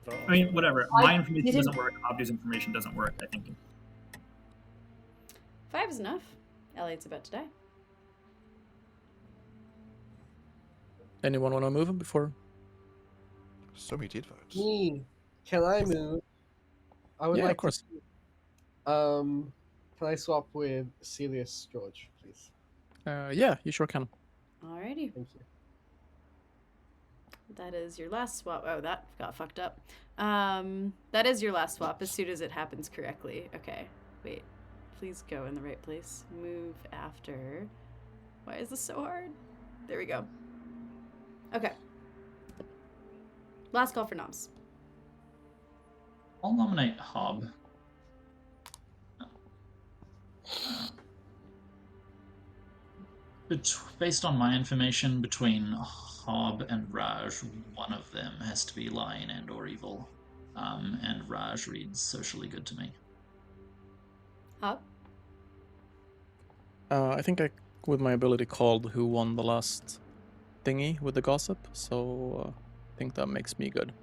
vote on I mean, someone. whatever. My information doesn't work. Abdu's information doesn't work, I think. 5 is enough. Elliot's about to die. Anyone want to move him before? So many did votes. Me. Can I move? I would Yeah, like of course. To, can I swap with Serious George, please? Yeah, you sure can. Alrighty. Thank you. That is your last swap. Oh, that got fucked up. That is your last swap as soon as it happens correctly. Okay. Wait. Please go in the right place. Move after. Why is this so hard? There we go. Okay. Last call for noms. I'll nominate Hob. Based on my information, between Hob and Raj, one of them has to be lying and or evil. And Raj reads socially good to me. Hob? I think with my ability called who won the last thingy with the gossip, so I think that makes me good.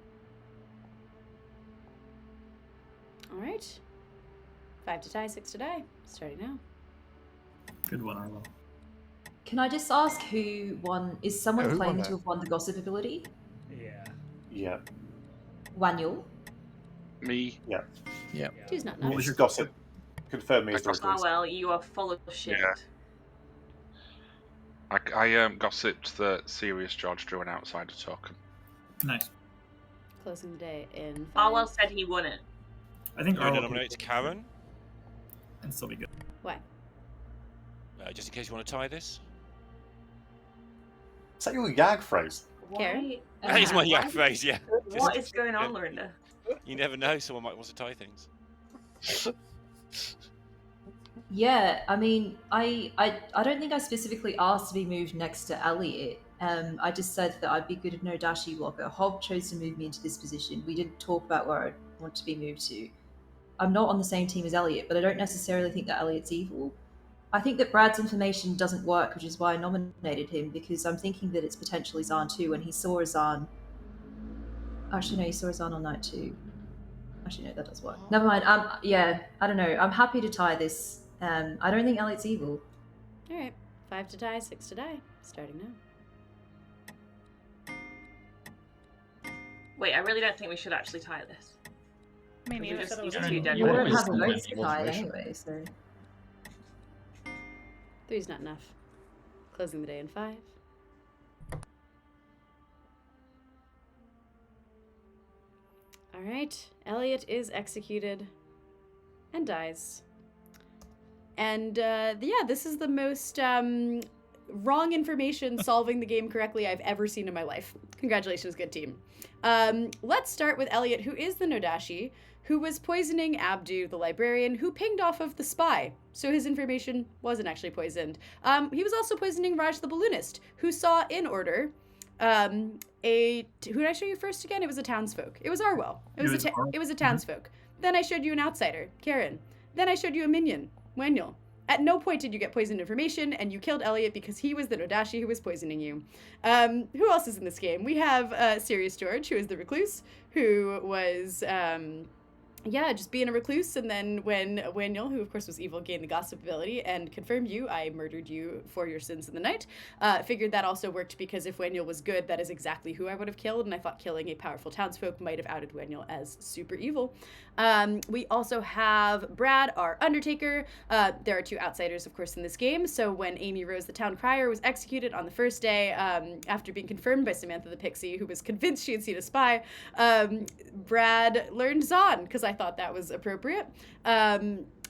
Alright. 5 to die, 6 to die. Starting now. Good one, Arlo. Can I just ask who won? Is someone Yeah, who won claiming that? to have won the gossip ability? Yeah. Yeah. Waniel. Me. Yeah. Yeah. Two's not What enough. was your Gossip. Confirm me as the I got- recluse. Farwell, you are full of shit. Yeah. I gossiped that Serious George drew an outsider token. Nice. Closing the day in 5. Farwell said he won it. I think You're going to Arlo nominate Karen, and still be good. Why? just in case you want to tie this. Is that your Yag phrase? Karen? Why? That is my Why- yak phrase, yeah. What is going on, Lorinda? You never know, someone might want to tie things. Yeah, I mean, I don't think I specifically asked to be moved next to Elliot. I just said that I'd be good at no Dashi blocker. Hob chose to move me into this position. We didn't talk about where I want to be moved to. I'm not on the same team as Elliot, but I don't necessarily think that Elliot's evil. I think that Brad's information doesn't work, which is why I nominated him, because I'm thinking that it's potentially Zahn too, and he saw Zahn. Actually, no, he saw Zahn on night 2. Actually, no, that does work. Never mind. Yeah, I don't know. I'm happy to tie this. I don't think Elliot's evil. All right. 5 to tie, 6 to die. Starting now. Wait, I really don't think we should actually tie this. Me We neither. just I use said it was two evil. dead You wouldn't always have a know vote any to tie motivation. anyway, so. 3's not enough. Closing the day in 5. All right. Elliot is executed and dies. And yeah, this is the most wrong information solving the game correctly I've ever seen in my life. Congratulations, good team. Let's start with Elliot, who is the Nodashi, who was poisoning Abdu, the librarian, who pinged off of the spy. So his information wasn't actually poisoned. He was also poisoning Raj the balloonist, who saw in order who did I show you first again? It was a townsfolk. It was Arwell. It was a townsfolk. Then I showed you an outsider, Karen. Then I showed you a minion, Waniel. At no point did you get poisoned information, and you killed Elliot because he was the Nodashi who was poisoning you. Who else is in this game? We have Serious George, who is the recluse, who was just being a recluse, and then when Waniel, who of course was evil, gained the gossip ability and confirmed you, I murdered you for your sins in the night. Figured that also worked because if Waniel was good, that is exactly who I would have killed, and I thought killing a powerful townsfolk might have outed Waniel as super evil. We also have Brad, our Undertaker. There are 2 outsiders, of course, in this game. So when Amy Rose, the town crier, was executed on the first day, after being confirmed by Samantha the Pixie, who was convinced she had seen a spy, Brad learned Zahn, because I thought that was appropriate.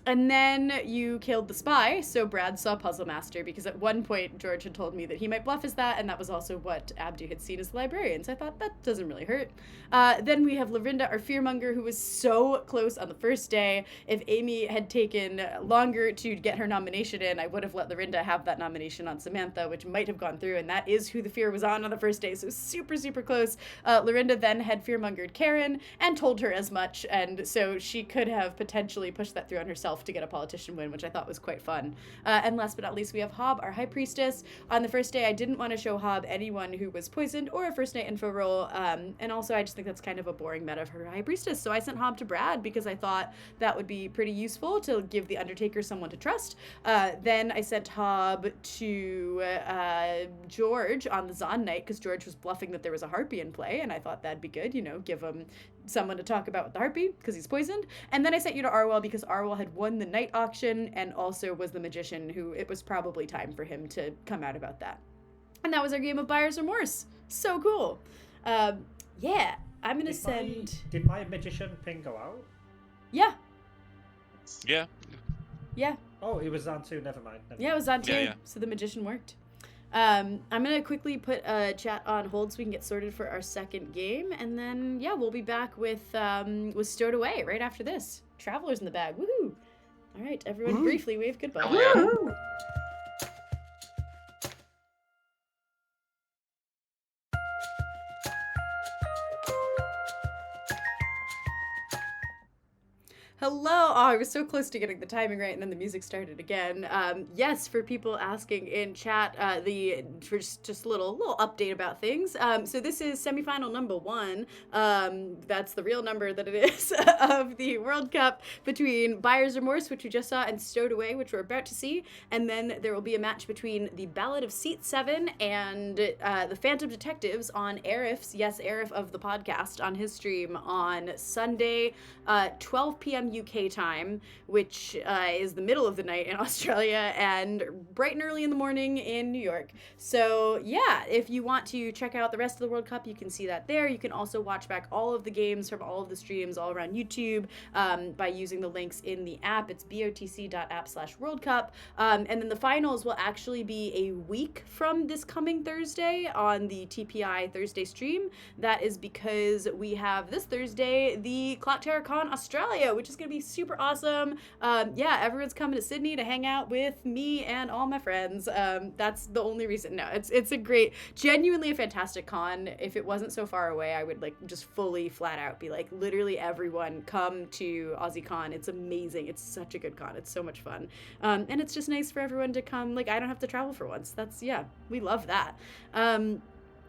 And then you killed the spy, so Brad saw Puzzle Master, because at one point George had told me that he might bluff as that, and that was also what Abdu had seen as the librarian, so I thought that doesn't really hurt. Then we have Lorinda, our fearmonger, who was so close on the first day. If Amy had taken longer to get her nomination in, I would have let Lorinda have that nomination on Samantha, which might have gone through, and that is who the fear was on the first day, so super, super close. Lorinda then had fearmongered Karen and told her as much, and so she could have potentially pushed that through on herself to get a politician win, which I thought was quite fun. And last but not least, we have Hob, our high priestess. On the first day, I didn't want to show Hob anyone who was poisoned or a first night info roll, and also I just think that's kind of a boring meta for high priestess, so I sent Hob to Brad because I thought that would be pretty useful to give the Undertaker someone to trust. Then I sent Hob to George on the Zahn night because George was bluffing that there was a harpy in play, and I thought that'd be good, give him someone to talk about with the harpy because he's poisoned. And then I sent you to Arwell because Arwell had won the night auction and also was the magician who it was probably time for him to come out about that. And that was our game of Buyer's Remorse. So cool. Yeah, I'm gonna send. Did my magician ping go out? Yeah. Yeah. Yeah. Oh, it was on 2. Never mind. Yeah, it was on 2. Yeah. So the magician worked. I'm gonna quickly put chat on hold so we can get sorted for our second game, and then we'll be back with Stowed Away right after this. Travelers in the bag, woohoo! All right, everyone, briefly wave goodbye. Woo! Hello. Oh, I was so close to getting the timing right, and then the music started again. Yes, for people asking in chat, for just a little update about things. So this is semifinal number 1. That's the real number that it is of the World Cup between Buyer's Remorse, which we just saw, and Stowed Away, which we're about to see. And then there will be a match between the Ballad of Seat 7 and the Phantom Detectives on Arif's, yes, Arif of the podcast, on his stream on Sunday, 12 p.m. UK time, which is the middle of the night in Australia and bright and early in the morning in New York. So yeah, if you want to check out the rest of the World Cup, you can see that there. You can also watch back all of the games from all of the streams all around YouTube by using the links in the app. It's botc.app/World Cup. And then the finals will actually be a week from this coming Thursday on the TPI Thursday stream. That is because we have this Thursday the Clocktower Con Australia, which is going to be super awesome. Yeah, everyone's coming to Sydney to hang out with me and all my friends. That's the only reason. No, it's a great, genuinely a fantastic con. If it wasn't so far away, I would like just fully flat out be like, literally everyone come to AussieCon. It's amazing. It's such a good con. It's so much fun. And it's just nice for everyone to come. Like, I don't have to travel for once. That's, yeah, we love that.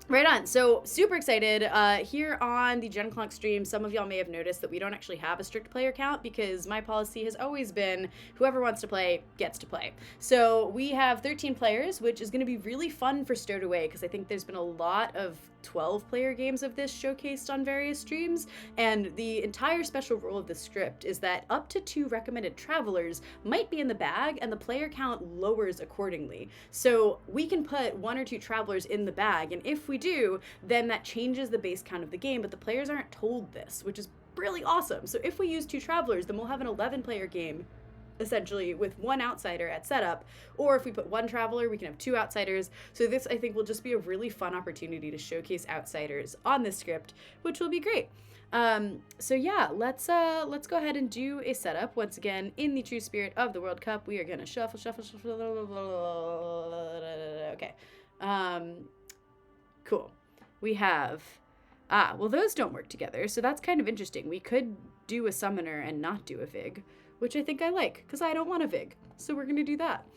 Right on. So super excited. Here on the GenClonk stream, some of y'all may have noticed that we don't actually have a strict player count because my policy has always been whoever wants to play gets to play. So we have 13 players, which is going to be really fun for Stowed Away because I think there's been a lot of 12-player games of this showcased on various streams, and the entire special rule of the script is that up to 2 recommended travelers might be in the bag and the player count lowers accordingly. So we can put 1 or 2 travelers in the bag, and if we do, then that changes the base count of the game, but the players aren't told this, which is really awesome. So if we use 2 travelers, then we'll have an 11-player game essentially with 1 outsider at setup, or if we put 1 traveler, we can have 2 outsiders. So this, I think, will just be a really fun opportunity to showcase outsiders on this script, which will be great. So yeah, let's go ahead and do a setup. Once again, in the true spirit of the World Cup, we are gonna shuffle. Okay. Cool. We have, well, those don't work together, so that's kind of interesting. We could do a summoner and not do a Vig, which I think I like, because I don't want a Vig, so we're going to do that.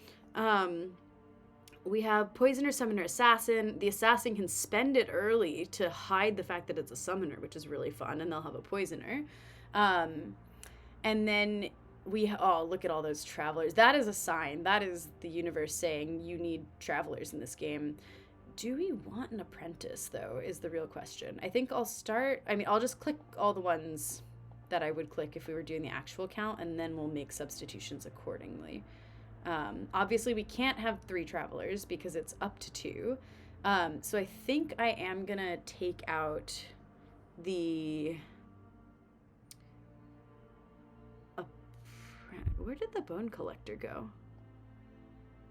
We have Poisoner, Summoner, Assassin. The Assassin can spend it early to hide the fact that it's a Summoner, which is really fun, and they'll have a Poisoner. And then oh, look at all those Travelers. That is a sign. That is the universe saying you need Travelers in this game. Do we want an Apprentice, though, is the real question. I think I'll just click all the ones that I would click if we were doing the actual count, and then we'll make substitutions accordingly. Obviously, we can't have 3 travelers because it's up to 2. So I think I am going to take out the... Where did the Bone Collector go?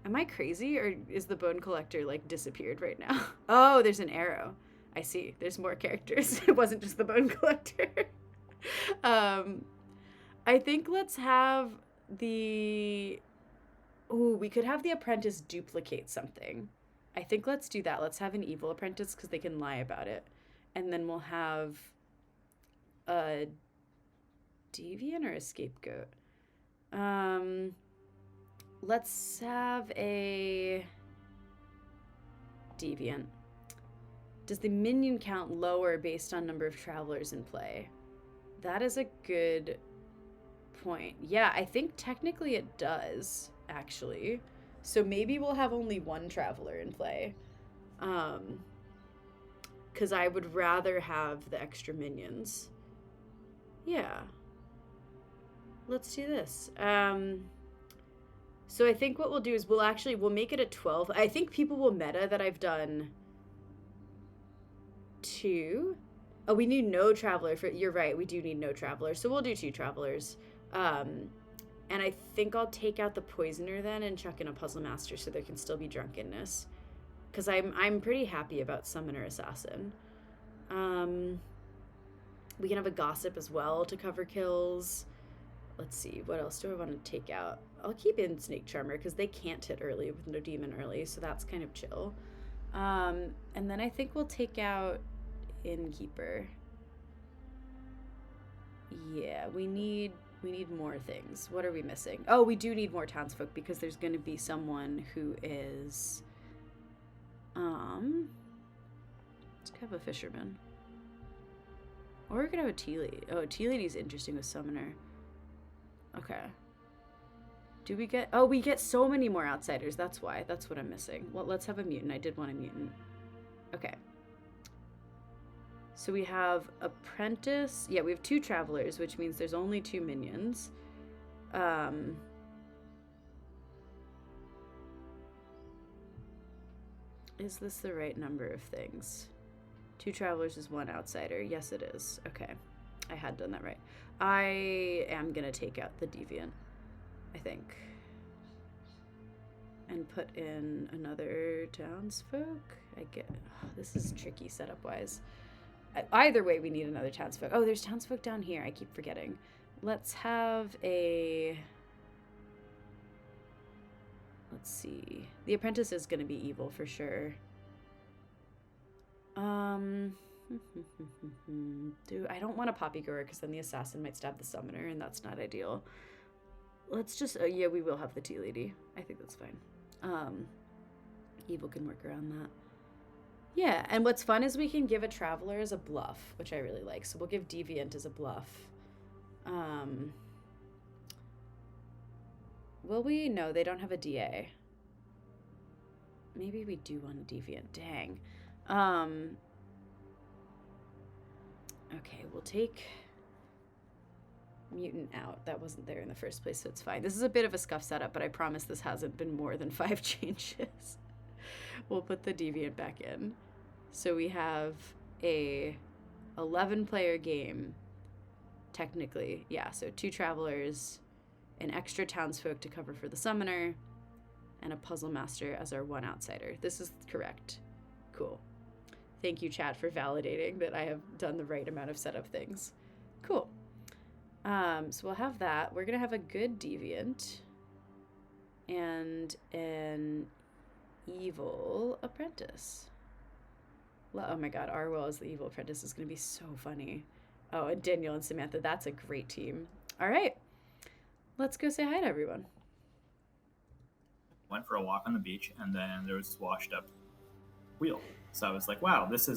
Am I crazy, or is the Bone Collector, like, disappeared right now? Oh, there's an arrow. I see. There's more characters. It wasn't just the Bone Collector. I think let's have the... Ooh, we could have the Apprentice duplicate something. I think let's do that. Let's have an Evil Apprentice because they can lie about it. And then we'll have a Deviant or a Scapegoat. Let's have a Deviant. Does the minion count lower based on number of travelers in play? That is a good point. Yeah, I think technically it does, actually. So maybe we'll have only 1 traveler in play. Because I would rather have the extra minions. Yeah. Let's do this. So I think what we'll do is we'll make it a 12. I think people will meta that I've done 2. Oh, we need no traveler for... You're right, we do need no traveler. So we'll do 2 travelers. And I think I'll take out the Poisoner then and chuck in a Puzzle Master so there can still be drunkenness. Because I'm pretty happy about Summoner Assassin. We can have a Gossip as well to cover kills. Let's see, what else do I want to take out? I'll keep in Snake Charmer because they can't hit early with no demon early, so that's kind of chill. And then I think we'll take out Innkeeper. Yeah, we need We need more things. What are we missing? Oh, we do need more townsfolk because there's going to be someone who is... Let's have a fisherman. Or we're going to have a tea lady. Oh, a tea lady's interesting with summoner. Okay. Do we get... Oh, we get so many more outsiders. That's why. That's what I'm missing. Well, let's have a mutant. I did want a mutant. Okay. So we have apprentice. Yeah, we have 2 travelers, which means there's only 2 minions. Is this the right number of things? 2 travelers is 1 outsider. Yes, it is. Okay. I had done that right. I am going to take out the deviant, I think. And put in another townsfolk. I get... Oh, this is tricky setup-wise. Either way, we need another townsfolk. Oh, there's townsfolk down here. I keep forgetting. Let's have a... Let's see. The apprentice is going to be evil for sure. I don't want a poppy grower because then the assassin might stab the summoner and that's not ideal. Let's just... yeah, we will have the tea lady. I think that's fine. Evil can work around that. Yeah, and what's fun is we can give a traveler as a bluff, which I really like. So we'll give deviant as a bluff. Will we? No, they don't have a DA. Maybe we do want a deviant. Dang. Okay, we'll take mutant out. That wasn't there in the first place, so it's fine. This is a bit of a scuff setup, but I promise this hasn't been more than 5 changes. We'll put the deviant back in. So we have a 11-player game, technically. Yeah, so 2 travelers, an extra townsfolk to cover for the summoner, and a puzzle master as our 1 outsider. This is correct. Cool. Thank you, chat, for validating that I have done the right amount of setup things. Cool. So we'll have that. We're going to have a good deviant and an evil apprentice. Oh my god, Arwell as the evil apprentice is going to be so funny. Oh, and Daniel and Samantha, that's a great team. All right, let's go say hi to everyone. Went for a walk on the beach, and then there was this washed up wheel. So I was like, wow, it's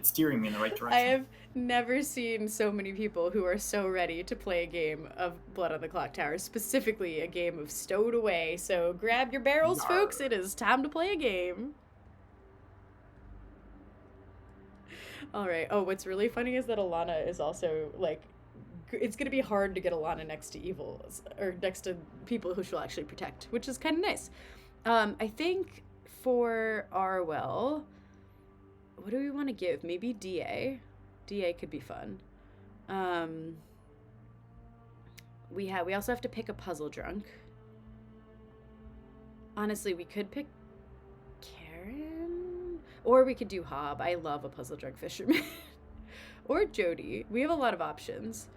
steering me in the right direction. I have never seen so many people who are so ready to play a game of Blood on the Clocktower, specifically a game of Stowed Away. So grab your barrels, folks. It is time to play a game. All right. Oh, what's really funny is that Alana is also, like, it's going to be hard to get Alana next to evils, or next to people who she'll actually protect, which is kind of nice. I think for Arwell, what do we want to give? Maybe DA. DA could be fun. We also have to pick a puzzle drunk. Honestly, we could pick Karen, or we could do Hob. I love a puzzle drunk fisherman. Or Jody. We have a lot of options.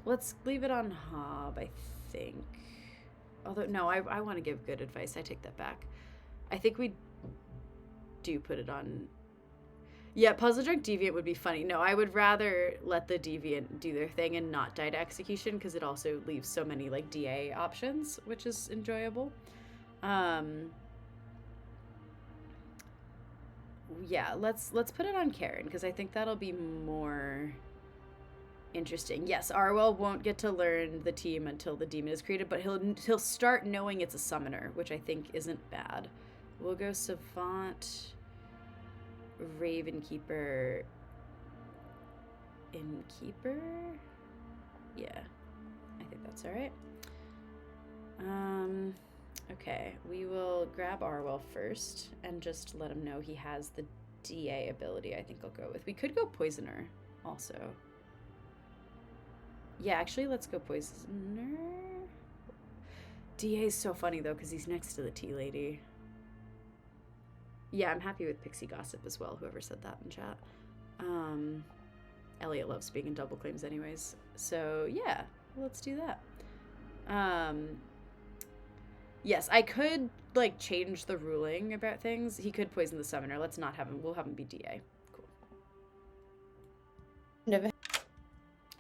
Let's leave it on Hob, I think. Although, no, I want to give good advice. I take that back. I think we do put it on... Yeah, Puzzle Drunk Deviant would be funny. No, I would rather let the Deviant do their thing and not die to execution, because it also leaves so many, like, DA options, which is enjoyable. Yeah, let's put it on Karen, because I think that'll be more interesting. Yes, Arwell won't get to learn the team until the demon is created, but he'll start knowing it's a summoner, which I think isn't bad. We'll go Savant, Ravenkeeper, Innkeeper? Yeah, I think that's all right. Okay, we will grab Arwell first and just let him know he has the DA ability. I think I'll go with. We could go Poisoner also. Yeah, actually, let's go Poisoner. DA is so funny, though, because he's next to the tea lady. Yeah, I'm happy with Pixie Gossip as well, whoever said that in chat. Elliot loves being in double claims anyways. So, yeah, let's do that. Yes, I could, like, change the ruling about things. He could poison the summoner. Let's not have him. We'll have him be DA. Cool.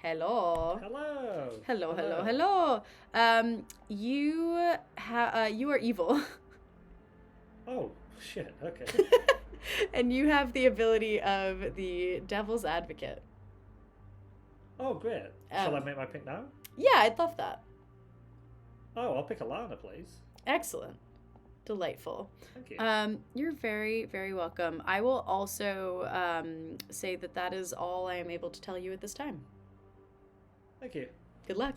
Hey, Hello. Hello. Hello, hello, hello. You are evil. Oh, shit, okay. And you have the ability of the Devil's Advocate. Oh, great. Shall I make my pick now? Yeah, I'd love that. Oh, I'll pick Alana, please. Excellent. Delightful. Thank you. You're very, very welcome. I will also say that that is all I am able to tell you at this time. Thank you. Good luck.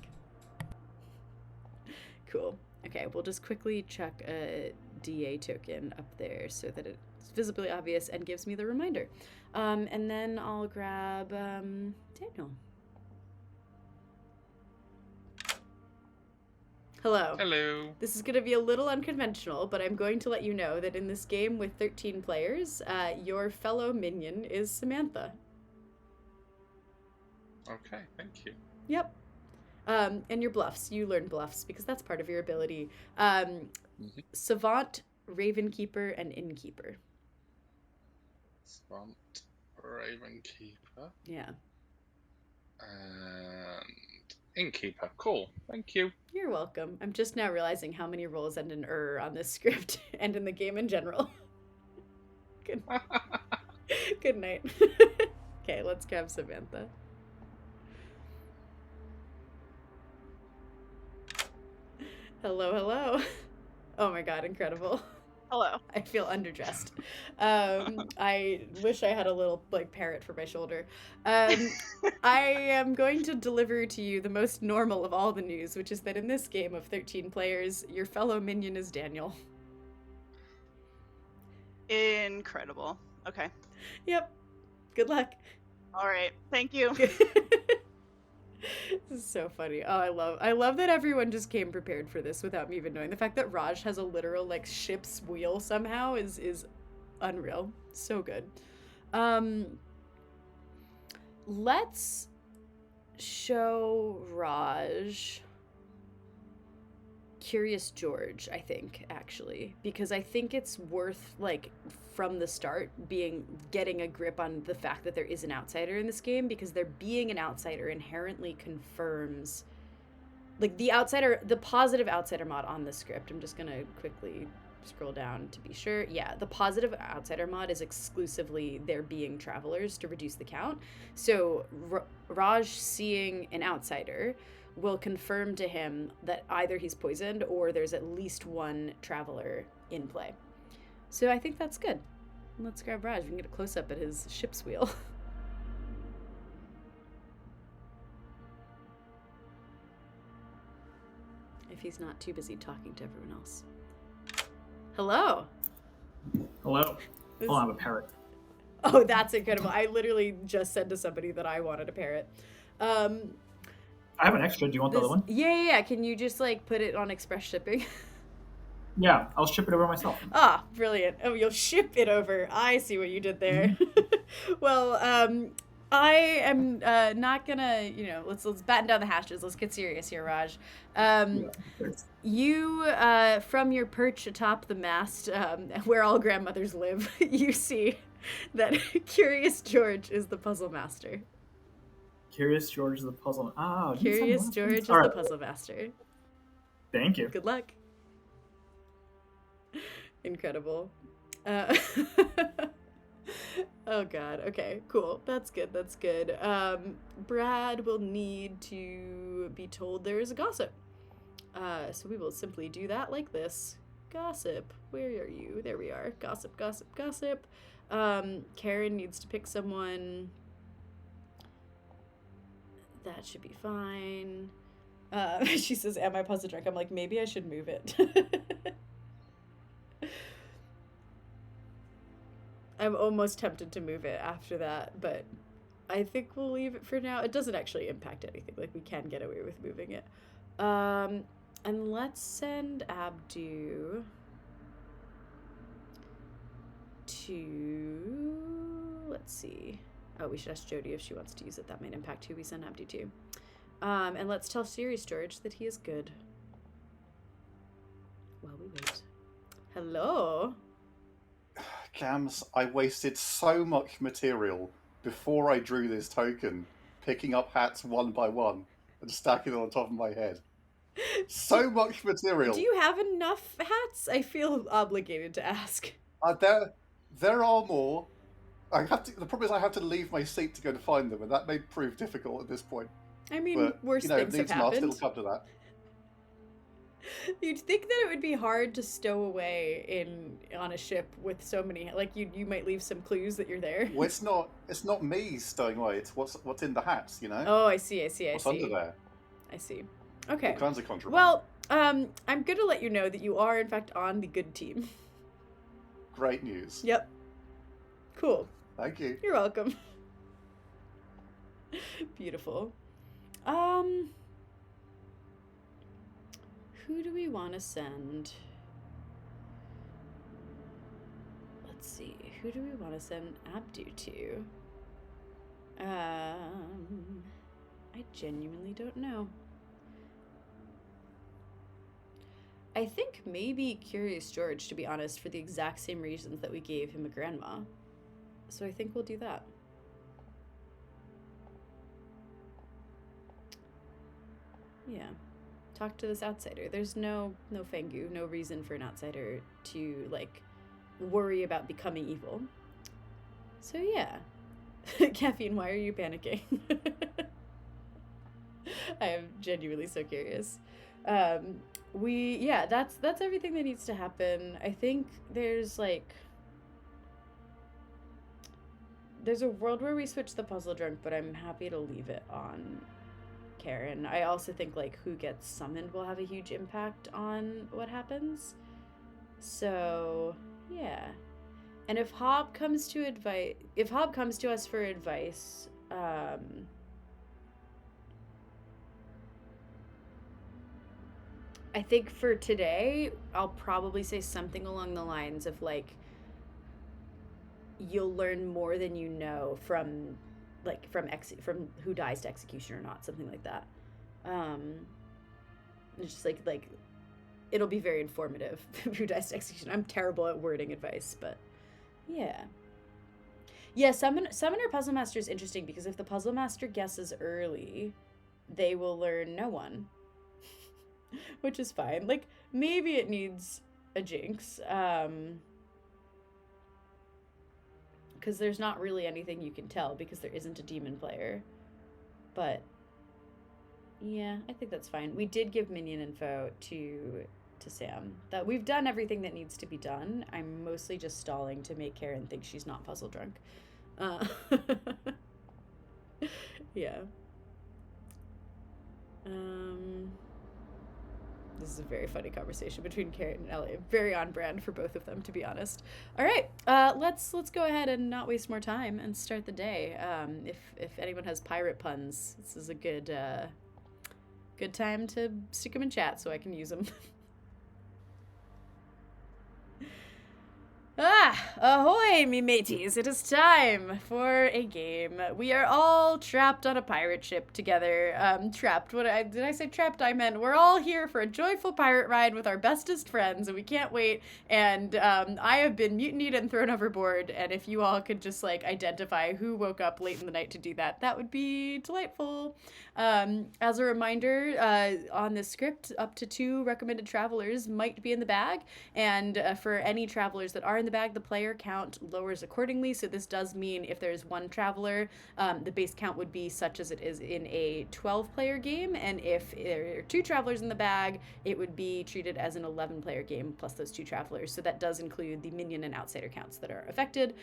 Cool. Okay, we'll just quickly chuck a DA token up there so that it's visibly obvious and gives me the reminder. And then I'll grab Daniel. Hello. Hello. This is going to be a little unconventional, but I'm going to let you know that in this game with 13 players, your fellow minion is Samantha. Okay, thank you. Yep. And your bluffs. You learn bluffs because that's part of your ability. Savant, Ravenkeeper, and Innkeeper. Savant, Ravenkeeper. Yeah. And Innkeeper. Cool. Thank you. You're welcome. I'm just now realizing how many roles end in on this script and in the game in general. Good. Good night. Okay, let's grab Samantha. Hello, hello. Oh my god, incredible. Hello. I feel underdressed. I wish I had a little parrot for my shoulder. I am going to deliver to you the most normal of all the news, which is that in this game of 13 players, your fellow minion is Daniel. Incredible. Okay. Yep. Good luck. All right. Thank you. This is so funny. Oh, I love that everyone just came prepared for this without me even knowing. The fact that Raj has a literal ship's wheel somehow is unreal. So good. Let's show Raj Curious George, I think, actually, because I think it's worth from the start getting a grip on the fact that there is an outsider in this game, because there being an outsider inherently confirms the positive outsider mod on the script. I'm just gonna quickly scroll down to be sure. Yeah, the positive outsider mod is exclusively there being travelers to reduce the count. So Raj seeing an outsider will confirm to him that either he's poisoned or there's at least one traveler in play. So I think that's good. Let's grab Raj. We can get a close-up at his ship's wheel. If he's not too busy talking to everyone else. Hello. Hello. Oh, I'm a parrot. Oh, that's incredible. I literally just said to somebody that I wanted a parrot. I have an extra. Do you want the other one? Yeah. Can you just put it on express shipping? Yeah, I'll ship it over myself. Ah, brilliant. Oh, you'll ship it over. I see what you did there. Well, I am not gonna, let's batten down the hatches. Let's get serious here, Raj. You, from your perch atop the mast, where all grandmothers live, you see that Curious George is the puzzle master. Curious George is the puzzle. Curious George is the puzzle master. Thank you. Good luck. Incredible. Oh god. Okay, cool. That's good. Brad will need to be told there is a gossip. So we will simply do that like this. Gossip. Where are you? There we are. Gossip. Karen needs to pick someone. That should be fine. She says, am I puzzle drunk? I'm like, maybe I should move it. I'm almost tempted to move it after that, but I think we'll leave it for now. It doesn't actually impact anything. We can get away with moving it. And let's send Abdu to... Let's see. Oh, we should ask Jody if she wants to use it. That might impact who we send Abdu to. And let's tell Sirius George that he is good. While we wait. Hello? Jams, I wasted so much material before I drew this token picking up hats one by one and stacking them on top of my head. So much material. Do you have enough hats? I feel obligated to ask. There are more. The problem is I have to leave my seat to go to find them, and that may prove difficult at this point. I mean, But, worse things have happened. It'll come to that. You'd think that it would be hard to stow away on a ship with so many. Like you might leave some clues that you're there. Well, it's not me stowing away. It's what's in the hats, you know. Oh, I see. What's under there? I see. Okay. All kinds of contraband. Well, I'm going to let you know that you are in fact on the good team. Great news. Yep. Cool. Thank you. You're welcome. Beautiful. Who do we want to send? Let's see. Who do we want to send Abdu to? I genuinely don't know. I think maybe Curious George, to be honest, for the exact same reasons that we gave him a grandma. So I think we'll do that. Yeah. Talk to this outsider. There's no Fengu, no reason for an outsider to, like, worry about becoming evil. So yeah. Caffeine, why are you panicking? I am genuinely so curious. That's everything that needs to happen. I think there's a world where we switch the puzzle drunk, but I'm happy to leave it on Karen. I also think like who gets summoned will have a huge impact on what happens. So yeah. And if Hob comes to us for advice, I think for today, I'll probably say something along the lines of like, you'll learn more than you know from who dies to execution or not, something like that. It's just like it'll be very informative who dies to execution. I'm terrible at wording advice, but yeah. Summoner Puzzle Master is interesting because if the Puzzle Master guesses early, they will learn no one. Which is fine. Like, maybe it needs a jinx. Because there's not really anything you can tell because there isn't a demon player. But, yeah, I think that's fine. We did give minion info to Sam. That we've done everything that needs to be done. I'm mostly just stalling to make Karen think she's not puzzle drunk. Yeah. This is a very funny conversation between Karen and Elliot. Very on brand for both of them, to be honest. All right, let's go ahead and not waste more time and start the day. If anyone has pirate puns, this is a good time to stick them in chat so I can use them. Ahoy, me mateys! It is time for a game. We are all trapped on a pirate ship together. Trapped. Did I say trapped? I meant we're all here for a joyful pirate ride with our bestest friends, and we can't wait. And I have been mutinied and thrown overboard. And if you all could just like identify who woke up late in the night to do that, that would be delightful. As a reminder, on the script, up to 2 recommended travelers might be in the bag, and for any travelers that are in the bag, the player count lowers accordingly. So this does mean if there's 1 traveler, the base count would be such as it is in a 12-player game, and if there are 2 travelers in the bag, it would be treated as an 11-player game plus those 2 travelers. So that does include the minion and outsider counts that are affected.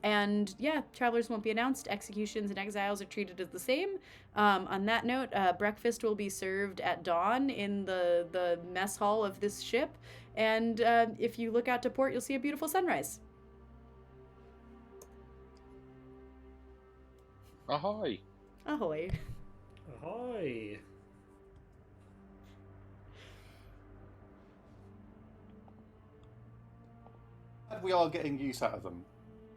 And yeah, travelers won't be announced. Executions and exiles are treated as the same. On that note, breakfast will be served at dawn in the mess hall of this ship. And if you look out to port, you'll see a beautiful sunrise. Ahoy! Ahoy! Ahoy! We are getting use out of them.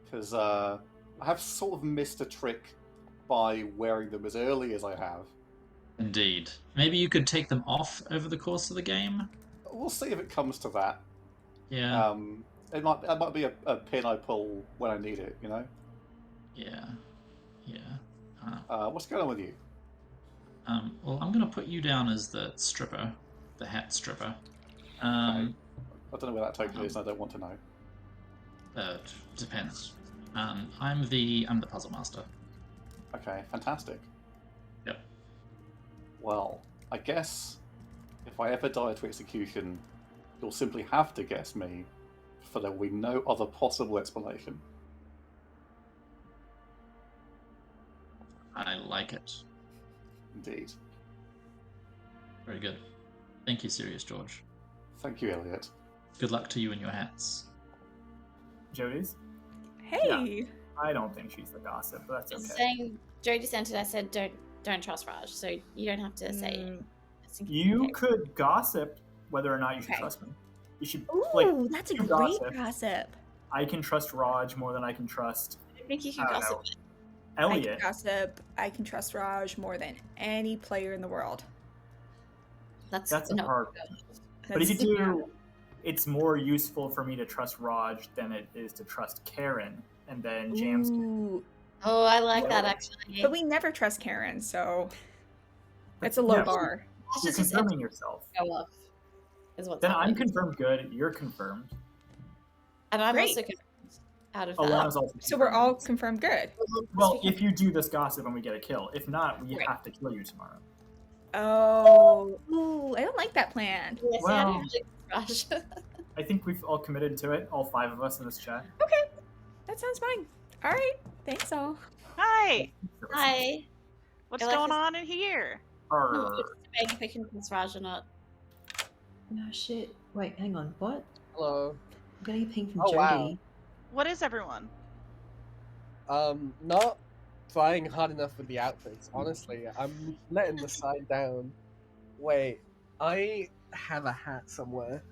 Because I have sort of missed a trick by wearing them as early as I have. Indeed. Maybe you could take them off over the course of the game? We'll see if it comes to that. Yeah. It might be a pin I pull when I need it, you know? Yeah. What's going on with you? Well, I'm going to put you down as the stripper, the hat stripper. Okay. I don't know where that token is, and I don't want to know. Depends. I'm the puzzle master. Okay, fantastic. Yep. Well, I guess if I ever die to execution, you'll simply have to guess me, for there will be no other possible explanation. I like it. Indeed. Very good. Thank you, Sirius George. Thank you, Elliot. Good luck to you and your hats. Jody's? Hey. Yeah, I don't think she's the gossip, but that's okay. Saying Jody sent it. I said don't trust Raj, so you don't have to say it. You could gossip whether or not you should trust me. You should. Ooh, that's a you great gossip. I can trust Raj more than I can trust. I think you can gossip. Elliot. I can gossip. I can trust Raj more than any player in the world. That's a hard. But if you do, it's more useful for me to trust Raj than it is to trust Karen, and then James. Ooh. Oh, I like that actually. But we never trust Karen, so it's a low bar. You're confirming yourself. Go off. Is what's Then happening. I'm confirmed good. You're confirmed. And I'm Great. also confirmed out of Alana's that. also So we're all confirmed good. Well, if you do this gossip and we get a kill. If not, we have to kill you tomorrow. Oh, ooh, I don't like that plan. Well, I think we've all committed to it, all 5 of us in this chat. Okay, that sounds fine. All right, thanks all. Hi. Hi. What's I like going this- on in here? No, I'm just debating if I can trust Raj or not. No shit. Wait, hang on. What? Hello. I'm getting a ping from Oh, Jody. wow. What is everyone? Not trying hard enough with the outfits. Honestly, I'm letting the side down. Wait, I have a hat somewhere.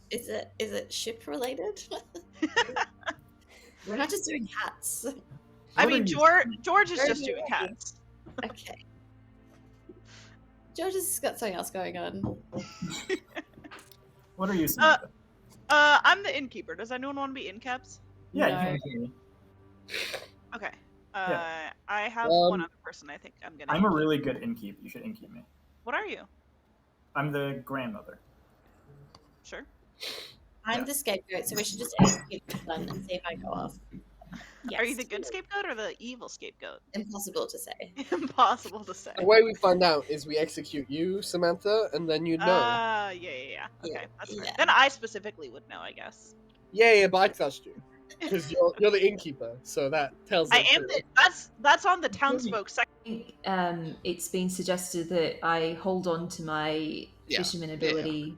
Is it ship related? We're not just doing hats. I mean, George is just doing hats. Okay. George has got something else going on. What are you saying? I'm the innkeeper. Does anyone want to be innkeps? Yeah, you can hear me. Okay. Yeah. I have one other person I think I'm gonna. I'm a really good innkeep. You should innkeep me. What are you? I'm the grandmother. Sure. I'm the scapegoat, so we should just execute this one and see if I go off. Yes. Are you the good scapegoat or the evil scapegoat? Impossible to say. Impossible to say. The way we find out is we execute you, Samantha, and then you know. Yeah. Okay, that's fair. Then I specifically would know, I guess. Yeah, but I trust you because you're the innkeeper, so that tells. I am. That's on the townsfolk section. It's been suggested that I hold on to my fisherman ability.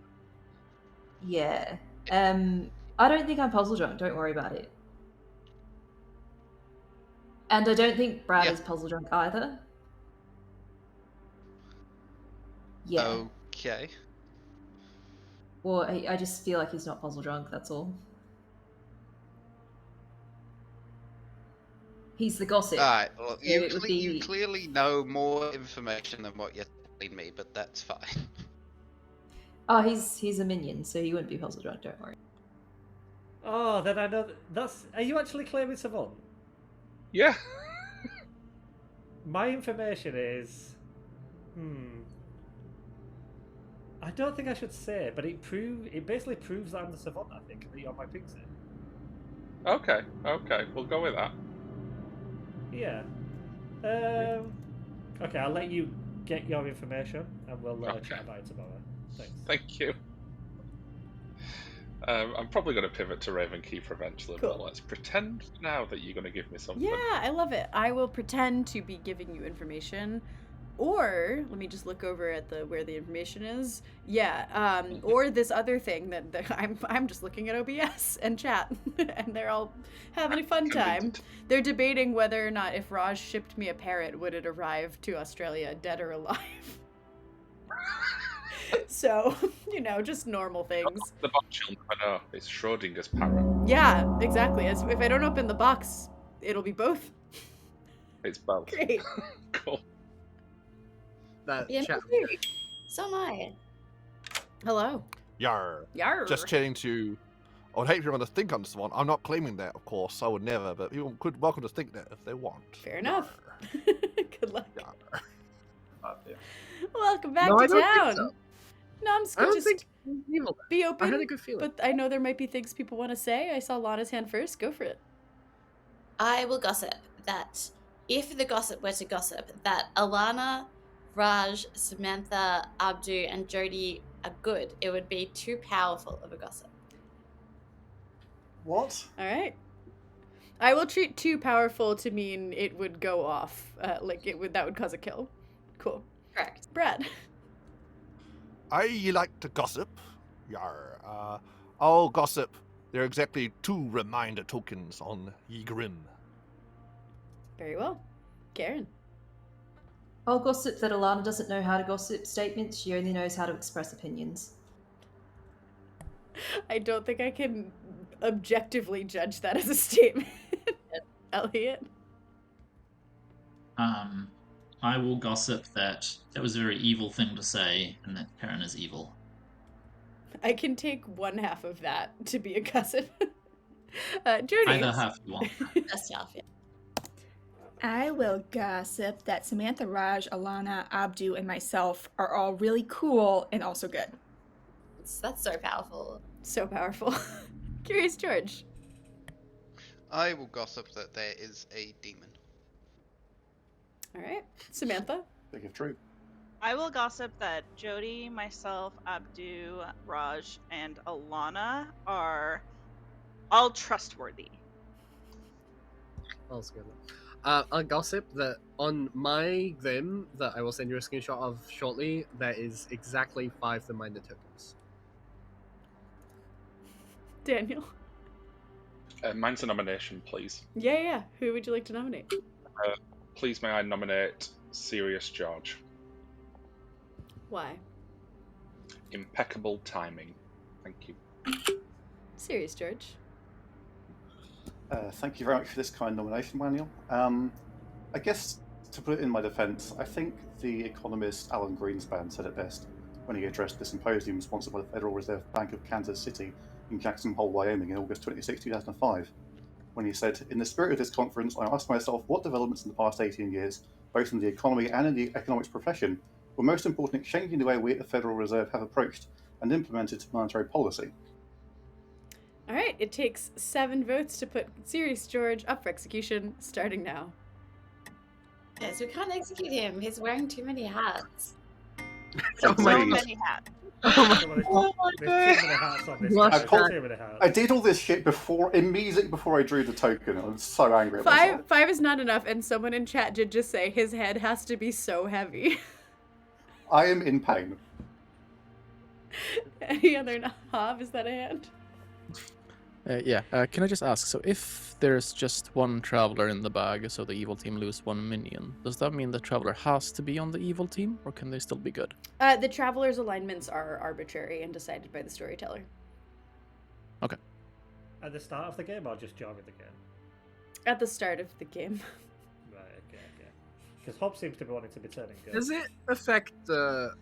Yeah. I don't think I'm puzzle drunk. Don't worry about it. And I don't think Brad is puzzle drunk either. Yeah. Okay. Well, I just feel like he's not puzzle drunk, that's all. He's the gossip. Alright, well, So you, it would you clearly know more information than what you're telling me, but that's fine. Oh, he's a minion, so he wouldn't be puzzle drunk, don't worry. Oh, then I know that's. Are you actually claiming Savant? Yeah. My information is. I don't think I should say it, but it basically proves that I'm the Savant, I think, on my ping set. Okay, we'll go with that. Yeah. Okay, I'll let you get your information, and we'll chat about it tomorrow. Thanks. Thank you. I'm probably going to pivot to Ravenkeeper eventually, but let's pretend now that you're going to give me something. Yeah, I love it. I will pretend to be giving you information. Or, let me just look over at where the information is. Yeah, or this other thing that I'm just looking at OBS and chat, and they're all having a fun time. They're debating whether or not if Raj shipped me a parrot, would it arrive to Australia dead or alive? So, just normal things. The box you'll never know. It's Schrodinger's parrot. Yeah, exactly. If I don't open the box, it'll be both. It's both. Great. Cool. That Yeah, chat. me too. So am I. Hello. Yar. Yar. Just chatting to I would hate for everyone to think I'm the Swan. I'm not claiming that, of course. I would never, but people could welcome to think that if they want. Fair enough. Good luck. Yeah. Welcome back No, to I don't think town. so. Numbskull, I don't just think he's evil. be open. I had a good feeling. But I know there might be things people want to say. I saw Lana's hand first. Go for it. I will gossip that if the gossip were to gossip, that Alana, Raj, Samantha, Abdu, and Jody are good, it would be too powerful of a gossip. What? All right. I will treat too powerful to mean it would go off. That would cause a kill. Cool. Correct. Brad. I like to gossip. Yar. I'll gossip. There are exactly 2 reminder tokens on Ye Grim. Very well. Karen. I'll gossip that Alana doesn't know how to gossip statements. She only knows how to express opinions. I don't think I can objectively judge that as a statement. Elliot. I will gossip that was a very evil thing to say, and that Karen is evil. I can take one half of that to be a gossip. Jody. Either half you want. Best half, yeah. I will gossip that Samantha, Raj, Alana, Abdu, and myself are all really cool and also good. That's so powerful. So powerful. Curious George. I will gossip that there is a demon. All right. Samantha. Think if true. I will gossip that Jody, myself, Abdu, Raj, and Alana are all trustworthy. All's good. I'll gossip that on my Grim that I will send you a screenshot of shortly, there is exactly 5 reminder tokens. Daniel. Mine's a nomination, please. Yeah. Who would you like to nominate? Please may I nominate Serious George. Why? Impeccable timing. Thank you. Serious George. Thank you very much for this kind nomination, Manuel. I guess, to put it in my defence, I think the economist Alan Greenspan said it best when he addressed the symposium sponsored by the Federal Reserve Bank of Kansas City in Jackson Hole, Wyoming in August 26, 2005, when he said, "In the spirit of this conference, I asked myself what developments in the past 18 years, both in the economy and in the economics profession, were most important in changing the way we at the Federal Reserve have approached and implemented monetary policy." All right. It takes 7 votes to put Serious George up for execution, starting now. Yes, we can't execute him. He's wearing too many hats. So many hats. I did all this shit immediately before I drew the token. I'm so angry at myself. 5 is not enough, and someone in chat did just say his head has to be so heavy. I am in pain. Any other Hob? Is that a hand? Can I just ask, so if there's just one traveler in the bag, so the evil team lose 1 minion, does that mean the traveler has to be on the evil team, or can they still be good? The traveler's alignments are arbitrary and decided by the storyteller. Okay. At the start of the game, or just during the game? At the start of the game. Right, okay. Because Hob seems to be wanting to be turning good. Does it affect the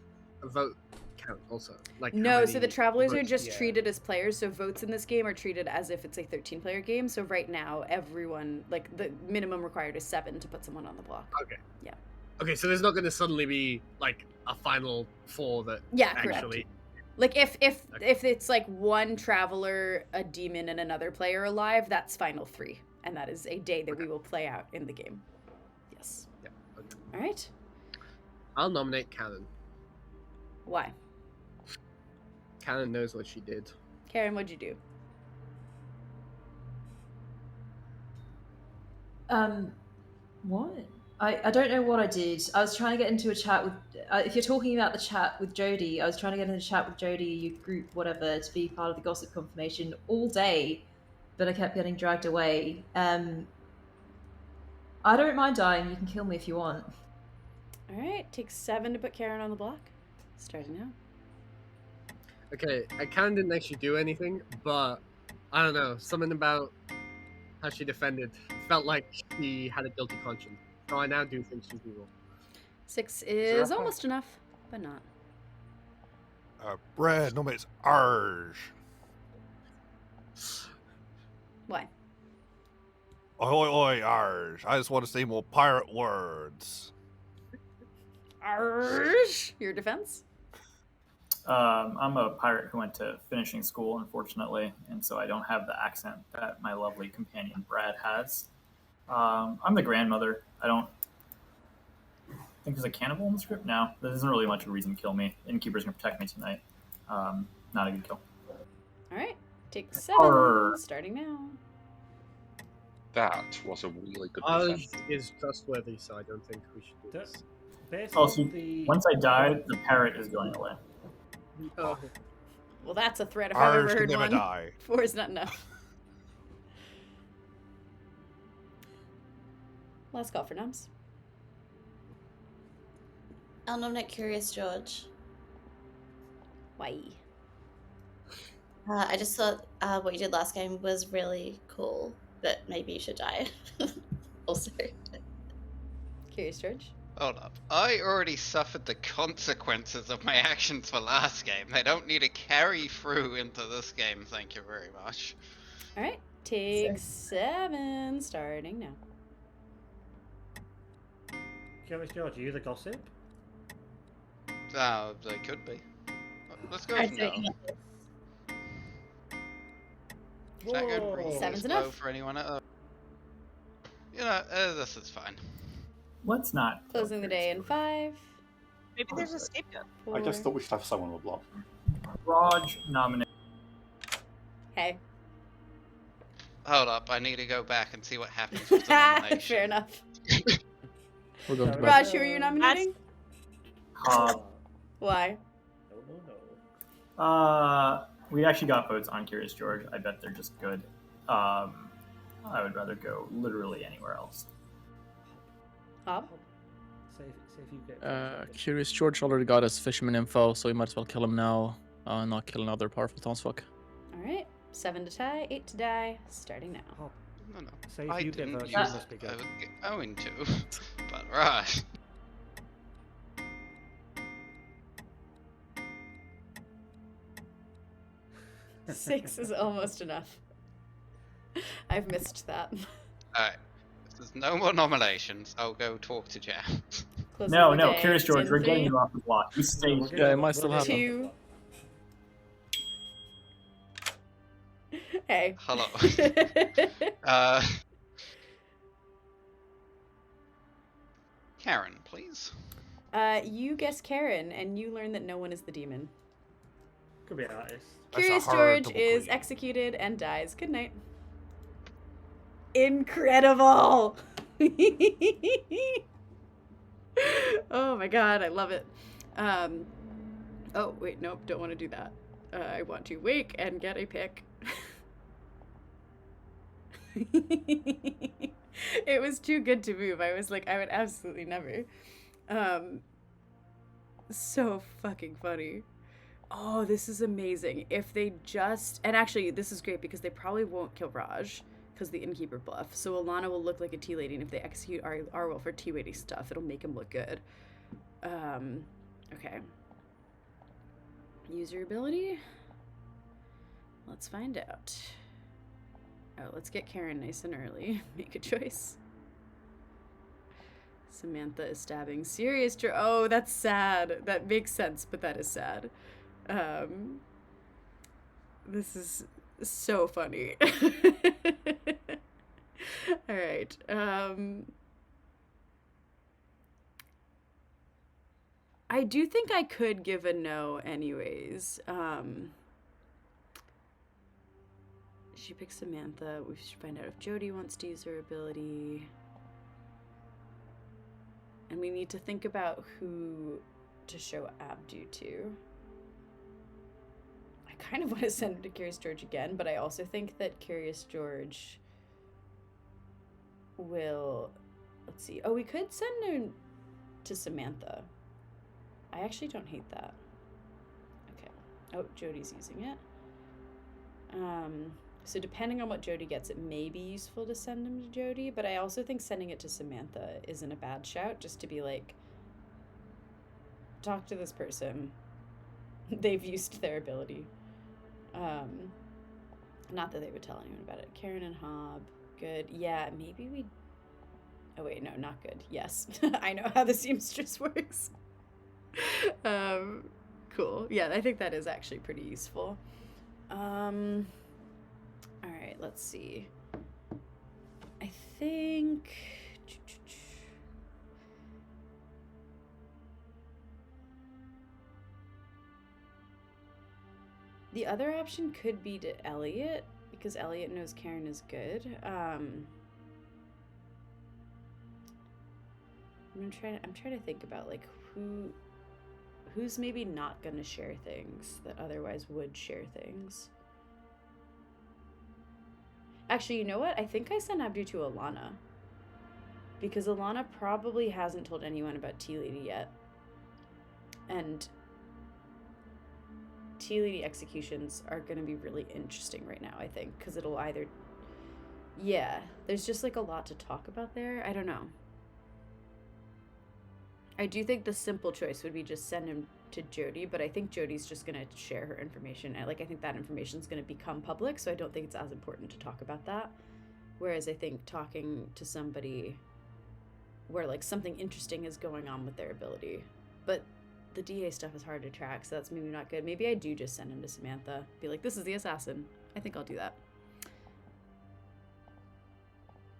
vote count also? Like No, so the travelers are votes? just treated as players, so votes in this game are treated as if it's a 13-player game, so right now, everyone, like, the minimum required is 7 to put someone on the block. Okay. Yeah. Okay, so there's not going to suddenly be, like, a final 4 that actually... Like, if it's, like, one traveler, a demon, and another player alive, that's final 3, and that is a day that we will play out in the game. Yes. Yeah. Okay. All right. I'll nominate Cannon. Why? Cannon knows what she did. Karen, what'd you do? What? I don't know what I did. I was trying to get into a chat with... if you're talking about the chat with Jody, I was trying to get into a chat with Jody, your group, whatever, to be part of the gossip confirmation all day, but I kept getting dragged away. I don't mind dying. You can kill me if you want. All right. Takes 7 to put Karen on the block. Starting now. Okay, Cannon didn't actually do anything, but I don't know, something about how she defended felt like she had a guilty conscience. So I now do think she's evil. 6 is almost enough, but not. Brad nominates Arj. Why? Oi, oi, arge. I just want to say more pirate words. Arsh! Your defense? I'm a pirate who went to finishing school, unfortunately, and so I don't have the accent that my lovely companion Brad has. I'm the grandmother. I don't think there's a cannibal in the script. No, there isn't really much of a reason to kill me. Innkeeper's gonna protect me tonight. Not a good kill. All right, take 7, starting now. That was a really good Ours defense. is trustworthy, so I don't think we should do this. Oh, so once I die, the parrot is going away. No. Well, that's a threat if I've ever Arge heard can never one. die. 4 is not enough. Last call for Nums. I'll nominate Curious George. Why? I just thought what you did last game was really cool, but maybe you should die. Also. Curious George. Hold up. I already suffered the consequences of my actions for last game. They don't need to carry through into this game, thank you very much. Alright, take 7, starting now. Curious George, are you the gossip? They could be. Let's go for no. Is that good? Whoa. 7's Low enough. for anyone else? You know, this is fine. Let's not. Closing the day in 5. Maybe there's a scapegoat. I just thought we should have someone with block. Raj nominate. Hey. Hold up, I need to go back and see what happens with the nomination. Fair enough. We're going to bed. Raj, who are you nominating? Why? We actually got votes on Curious George. I bet they're just good. I would rather go literally anywhere else. Hob? See if you get. Curious George already got his fisherman info, so we might as well kill him now. Not kill another powerful townsfolk. Alright, 7 to tie, 8 to die, starting now. No. Say if I you get didn't votes, use you must be I good. was going to, but right. 6 is almost enough. I've missed that. Alright. If there's no more nominations, I'll go talk to Jam. No, Curious George, we're getting you off the block. You stay. Yeah, I might still have 2. Hey. Hello. Karen, please. You guess Karen, and you learn that no one is the demon. Could be an artist. Curious George is executed and dies. Good night. Incredible! Oh my god, I love it. Oh, wait, nope, don't want to do that. I want to wake and get a pick. It was too good to move. I was like, I would absolutely never. So fucking funny. Oh, this is amazing. If they just... And actually, this is great because they probably won't kill Raj because the innkeeper bluff. So Alana will look like a tea lady, and if they execute Arwell for tea lady stuff, it'll make him look good. Okay. Use your ability. Let's find out. Oh, let's get Karen nice and early. Make a choice. Samantha is stabbing. Serious. Oh, that's sad. That makes sense, but that is sad. This is so funny. All right. I do think I could give a no anyways. She picks Samantha. We should find out if Jody wants to use her ability. And we need to think about who to show Abdu to. I kind of want to send her to Curious George again, but I also think that Curious George will... Let's see. Oh, we could send her to Samantha. I actually don't hate that. Okay. Oh, Jody's using it. So depending on what Jody gets, it may be useful to send him to Jody, but I also think sending it to Samantha isn't a bad shout, just to be like, talk to this person. They've used their ability. Not that they would tell anyone about it. Karen and Hob. Good. Yeah, maybe we... Oh, wait, no, not good. Yes. I know how the seamstress works. Cool. Yeah, I think that is actually pretty useful. All right, let's see. I think... The other option could be to Elliot, because Elliot knows Karen is good. I'm trying to think about like who's maybe not gonna share things that otherwise would share things. Actually, you know what? I think I sent Abdu to Alana, because Alana probably hasn't told anyone about Tea Lady yet, and Tea Lady executions are going to be really interesting right now, I think, because it'll either... Yeah, there's just like a lot to talk about there. I don't know. I do think the simple choice would be just send him to Jody, but I think Jody's just going to share her information. I think that information is going to become public, so I don't think it's as important to talk about that. Whereas I think talking to somebody where like something interesting is going on with their ability, but the DA stuff is hard to track, so that's maybe not good. Maybe I do just send him to Samantha. Be like, this is the assassin. I think I'll do that.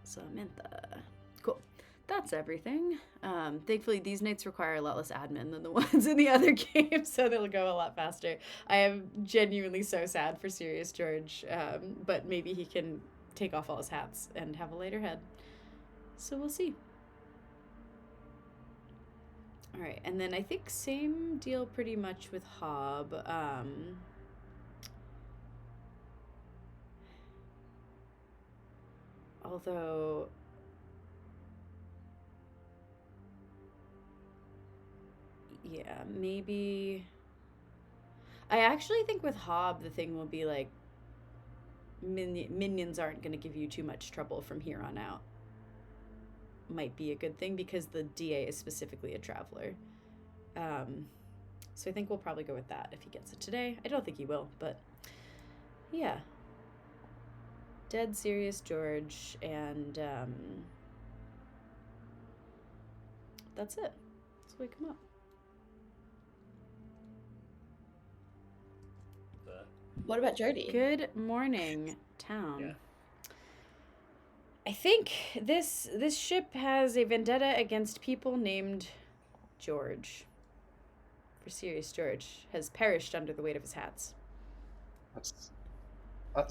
Samantha. Cool. That's everything. Thankfully, these nights require a lot less admin than the ones in the other games, so they'll go a lot faster. I am genuinely so sad for Serious George, but maybe he can take off all his hats and have a lighter head. So we'll see. All right, and then I think same deal pretty much with Hob. Although, yeah, maybe... I actually think with Hob, the thing will be like, minions aren't going to give you too much trouble from here on out. Might be a good thing because the DA is specifically a traveler. So I think we'll probably go with that if he gets it today. I don't think he will, but yeah. Dead Serious George, and that's it. Let's wake him up. What about Jody? Good morning, town. Yeah. I think this ship has a vendetta against people named George. For Serious George has perished under the weight of his hats. That's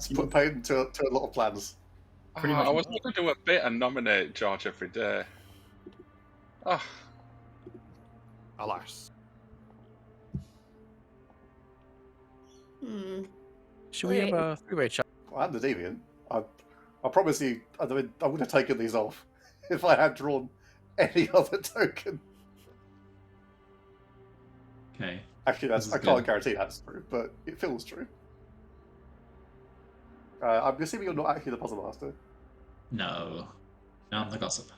put pain to a lot of plans. Pretty much. I was going to do a bit and nominate George every day. Oh. Alas. Should we have a three-way chat? Well, I'm the deviant. I promise you, I would have taken these off if I had drawn any other token. Okay. Actually, I can't guarantee that's true, but it feels true. I'm assuming you're not actually the puzzle master. No. No, I'm the gossip.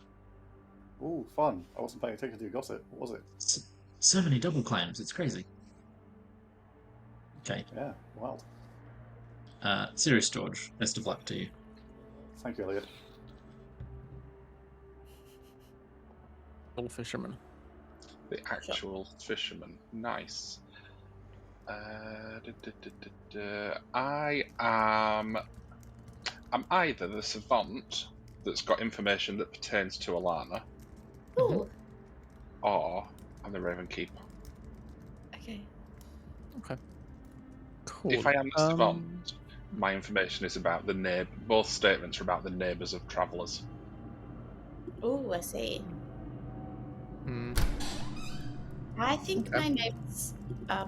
Ooh, fun. I wasn't paying attention to your gossip. What was it? So many double claims, it's crazy. Okay. Yeah, wild. Serious George, best of luck to you. Thank you, Elliot. Little fisherman. The actual fisherman. Nice. I'm either the savant that's got information that pertains to Alana, or I'm the Raven Keeper. Okay. Okay. Cool. If I am the savant, my information is about the neighbor. Both statements are about the neighbors of travellers. Oh, I see. I think my notes are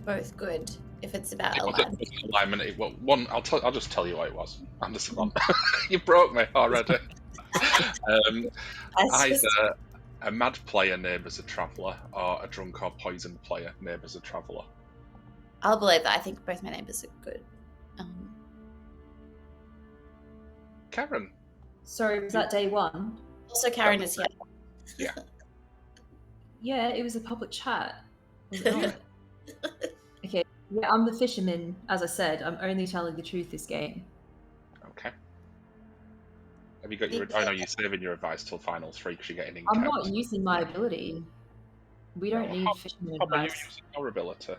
both good if it's about alignment. Well, one, I'll just tell you what it was. I'm the savant. You broke me already. Either a mad player neighbours a traveller, or a drunk or poisoned player neighbours a traveller. I'll believe that. I think both my neighbours are good. Karen. Sorry, was that day one? Also, Karen is here. Yeah. Yeah, it was a public chat. Was it not? Okay. Yeah, I'm the fisherman. As I said, I'm only telling the truth this game. Okay. Have you got your? I know you're saving your advice till finals 3 because you're getting in. I'm not using my ability. We don't need fisherman How about you advice. using your ability?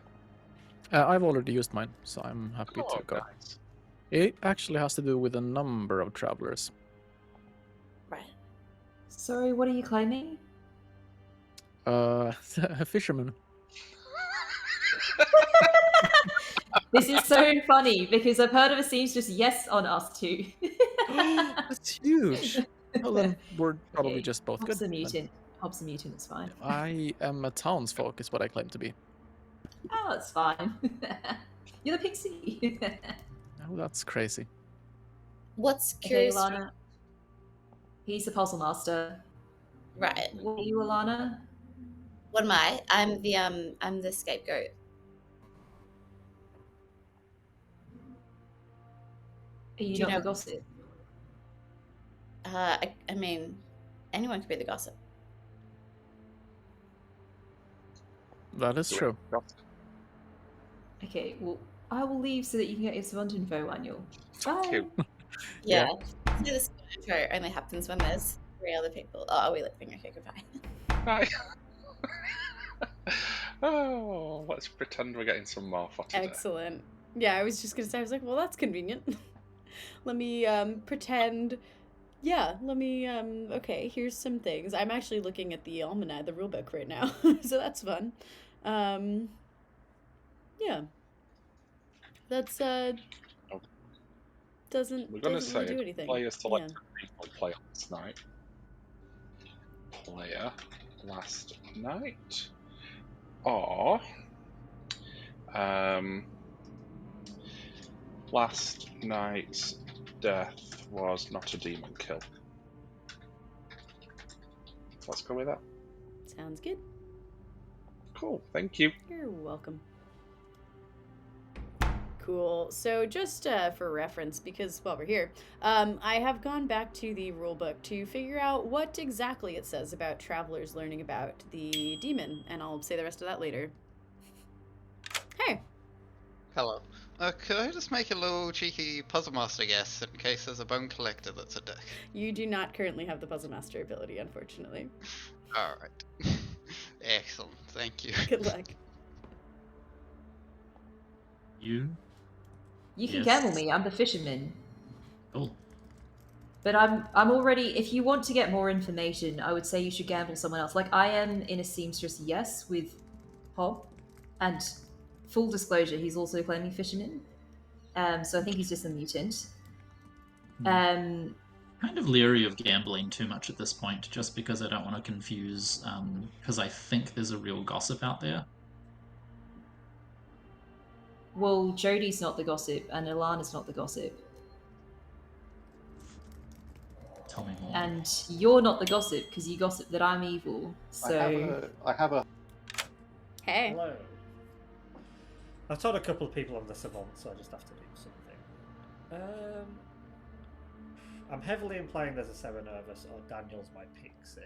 I've already used mine, so I'm happy Oh, to go. nice. It actually has to do with a number of travelers. Right. Sorry, what are you claiming? A fisherman. This is so funny because I've heard of a seamstress yes on us too. That's huge. Well, then we're probably Okay, just both Hobbs good. a then. mutant. Hobbs a mutant, it's fine. I am a townsfolk, is what I claim to be. Oh, it's fine. You're the pixie. Oh, that's crazy. What's Okay, curious? Alana. He's the puzzle master. Right. What are you, Alana? What am I? I'm the scapegoat. Are you Do you not know- the gossip? I mean, anyone could be the gossip. That is true. Okay, well, I will leave so that you can get your savant info, Daniel. Bye. Yeah. See, this intro only happens when there's 3 other people. Oh, we like okay, goodbye. Bye. Oh, let's pretend we're getting some more for today. Excellent. Yeah, I was just gonna say, I was like, well, that's convenient. Let me pretend. Yeah, let me okay, here's some things. I'm actually looking at the almanac, the rulebook right now. So that's fun. Yeah. That's doesn't We're gonna doesn't say really do anything. player selected people play last night. Player last night. Or last night's death was not a demon kill. Let's go with that. Sounds good. Cool, thank you. You're welcome. Cool. So just for reference, because while we're here, I have gone back to the rulebook to figure out what exactly it says about travelers learning about the demon, and I'll say the rest of that later. Hey. Hello. Could I just make a little cheeky puzzle master guess in case there's a bone collector that's a dick? You do not currently have the puzzle master ability, unfortunately. Alright. Excellent, thank you. Good luck. You can Yes. gamble me. I'm the fisherman. Cool. But I'm already. If you want to get more information, I would say you should gamble someone else. Like I am in a seamstress yes with Hob, and full disclosure, he's also claiming fisherman. So I think he's just a mutant. Kind of leery of gambling too much at this point, just because I don't want to confuse. Because I think there's a real gossip out there. Well, Jodie's not the gossip, and Ilana's not the gossip. Tell me more. And you're not the gossip because you gossip that I'm evil. So I have a. Hey. Hello. I've told a couple of people on the savant, so I just have to do something. I'm heavily implying there's a Seven Nervous, or Daniel's my pixie.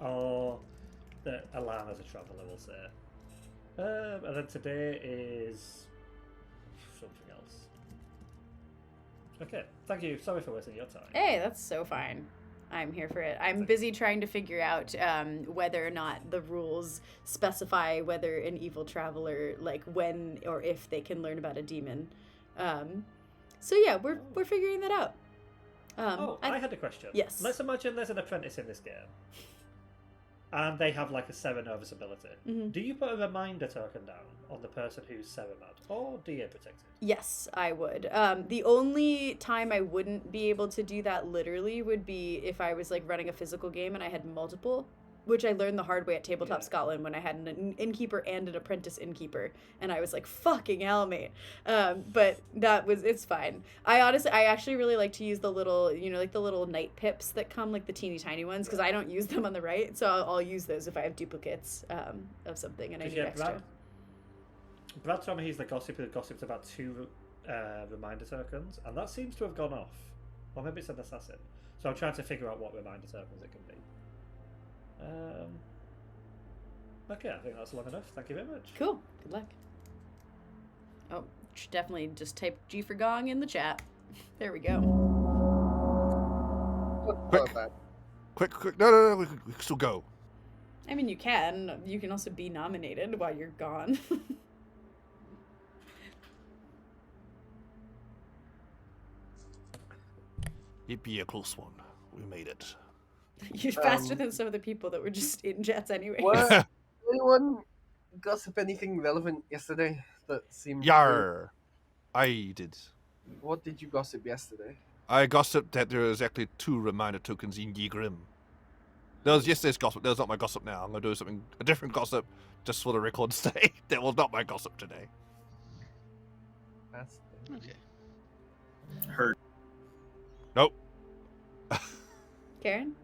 Or that Alana's a traveller, we'll say. And then today is something else. Okay, thank you. Sorry for wasting your time. Hey, that's so fine. I'm here for it. I'm busy trying to figure out whether or not the rules specify whether an evil traveler, like when or if they can learn about a demon. So yeah, we're figuring that out. I had a question. Yes. Let's imagine there's an apprentice in this game. And they have like a Seven Nervous ability. Mhm. Do you put a reminder token down on the person who's Seven Mad? Or do you protect it? Yes, I would. The only time I wouldn't be able to do that literally would be if I was like running a physical game and I had multiple, which I learned the hard way at Tabletop Scotland when I had an innkeeper and an apprentice innkeeper, and I was like, fucking hell, mate. But it's fine. I actually really like to use the little, like the little night pips that come, like the teeny tiny ones, because I don't use them on the right, so I'll use those if I have duplicates of something and I need extra. Brad told me he's the gossip who gossips about 2 reminder tokens, and that seems to have gone off. Or maybe it's an assassin. So I'm trying to figure out what reminder tokens it can be. Okay, I think that's long enough. Thank you very much. Cool. Good luck. Oh, should definitely just type G for Gong in the chat. There we go. Quick. No, we can still go. I mean, you can. You can also be nominated while you're gone. It'd be a close one. We made it. You're faster than some of the people that were just in jets anyway. What? Anyone gossip anything relevant yesterday that seemed Yar! I did. What did you gossip yesterday? I gossiped that there is actually 2 reminder tokens in Ye Grim. That was yesterday's gossip. That was not my gossip now. I'm going to do a different gossip just for the record's sake. That was not my gossip today. That's okay. Heard. Nope. Karen?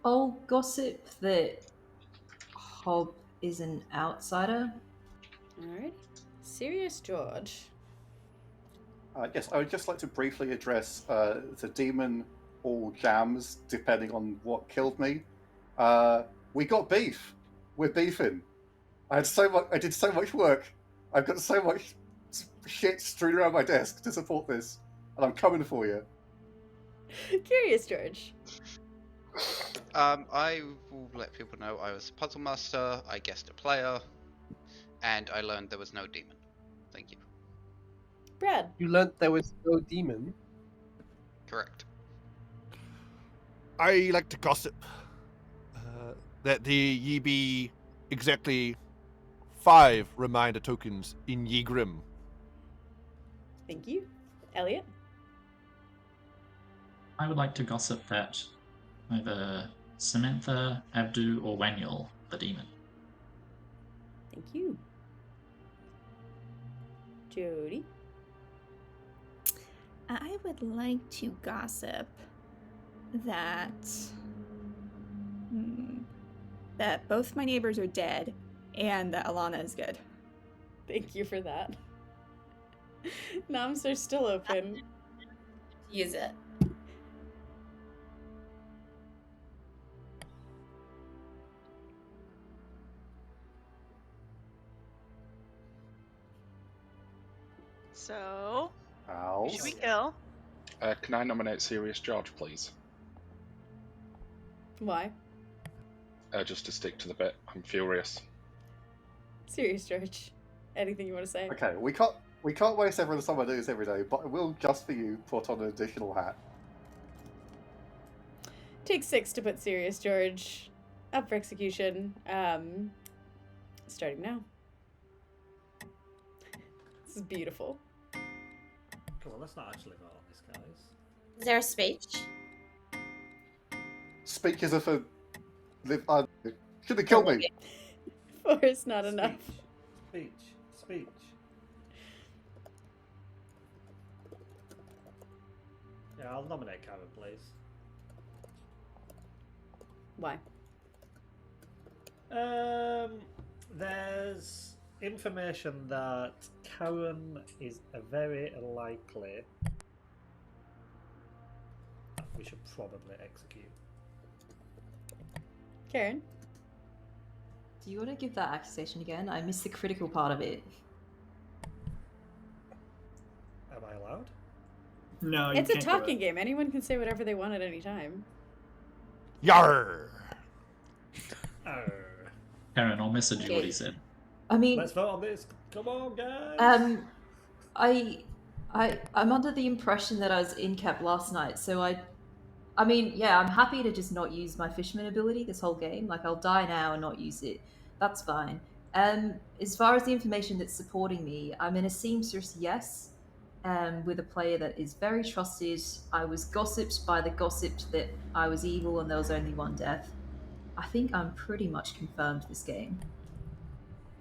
I'll gossip that Hob is an outsider. Alright. Serious George. Yes, I would just like to briefly address the demon or jams, depending on what killed me. We got beef. We're beefing. I did so much work. I've got so much shit strewn around my desk to support this, and I'm coming for you. Curious George. I will let people know I was a puzzle master, I guessed a player, and I learned there was no demon. Thank you. Brad. You learnt there was no demon? Correct. I like to gossip that the ye be exactly 5 reminder tokens in Ye Grim. Thank you. Elliot? I would like to gossip that either Samantha, Abdu, or Waniel, the demon. Thank you. Jody? I would like to gossip that that both my neighbors are dead and that Alana is good. Thank you for that. Noms are still open. Use it. So, Ow. who should we kill? Can I nominate Serious George, please? Why? Just to stick to the bit. I'm furious. Serious George. Anything you want to say? Okay, we can't waste everyone's time I do this every day, but I will, just for you, put on an additional hat. Take 6 to put Serious George up for execution. Starting now. This is beautiful. Come on, let's not actually vote on this, guys. Is there a speech? Speak as if should have killed me. 4 is not enough. Speech. Yeah, I'll nominate Karen, please. Why? There's information that Karen is a very likely that we should probably execute. Karen? Do you want to give that accusation again? I missed the critical part of it. Am I allowed? No, you It's a can't do talking game. Anyone can say whatever they want at any time. Yar! Karen, I'll message you what he said. I mean, Let's vote on this. Come on, guys. I'm under the impression that I was in cap last night, so I mean, yeah, I'm happy to just not use my fisherman ability this whole game. Like, I'll die now and not use it. That's fine. As far as the information that's supporting me, I'm in a seamstress yes, with a player that is very trusted. I was gossiped by the gossiped that I was evil and there was only one death. I think I'm pretty much confirmed this game.